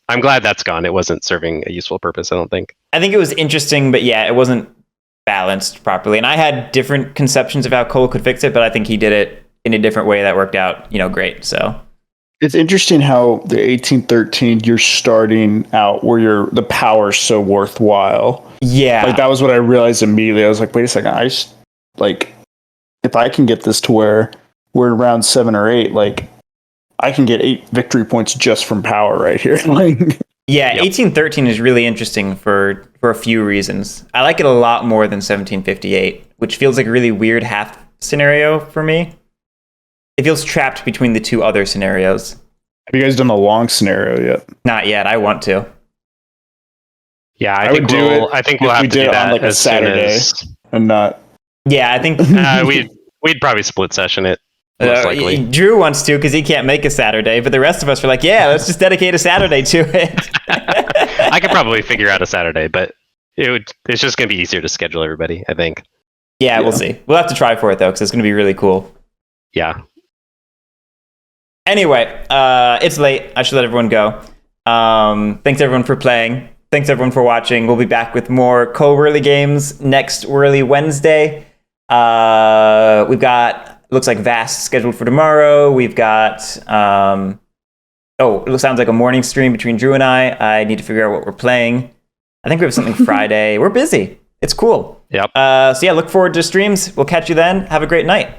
I'm glad that's gone. It wasn't serving a useful purpose, I don't think. I think it was interesting, but it wasn't balanced properly. And I had different conceptions of how Cole could fix it, but I think he did it in a different way that worked out, great. So it's interesting how the 1813 you're starting out where the power's so worthwhile. Yeah. Like, that was what I realized immediately. I was like, wait a second, if I can get this to where we're around 7 or 8, like, I can get 8 victory points just from power right here. Yeah, 1813 is really interesting for a few reasons. I like it a lot more than 1758, which feels like a really weird half scenario for me. It feels trapped between the 2 other scenarios. Have you guys done the long scenario yet? Not yet. I want to. Yeah, I think we'll have to do that on like a Saturday and not. Yeah, I think we'd probably split session it. Most likely. Drew wants to because he can't make a Saturday, but the rest of us are like, let's just dedicate a Saturday to it. I could probably figure out a Saturday, but it's just going to be easier to schedule everybody, I think. Yeah, we'll see. We'll have to try for it, though, because it's going to be really cool. Yeah. Anyway, it's late. I should let everyone go. Thanks, everyone, for playing. Thanks, everyone, for watching. We'll be back with more Co-Whirly games next Whirly Wednesday. We've got It looks like Vast scheduled for tomorrow. We've got it sounds like a morning stream between Drew and I. I need to figure out what we're playing. I think we have something Friday. We're busy. It's cool. Yep. So yeah, look forward to streams. We'll catch you then. Have a great night.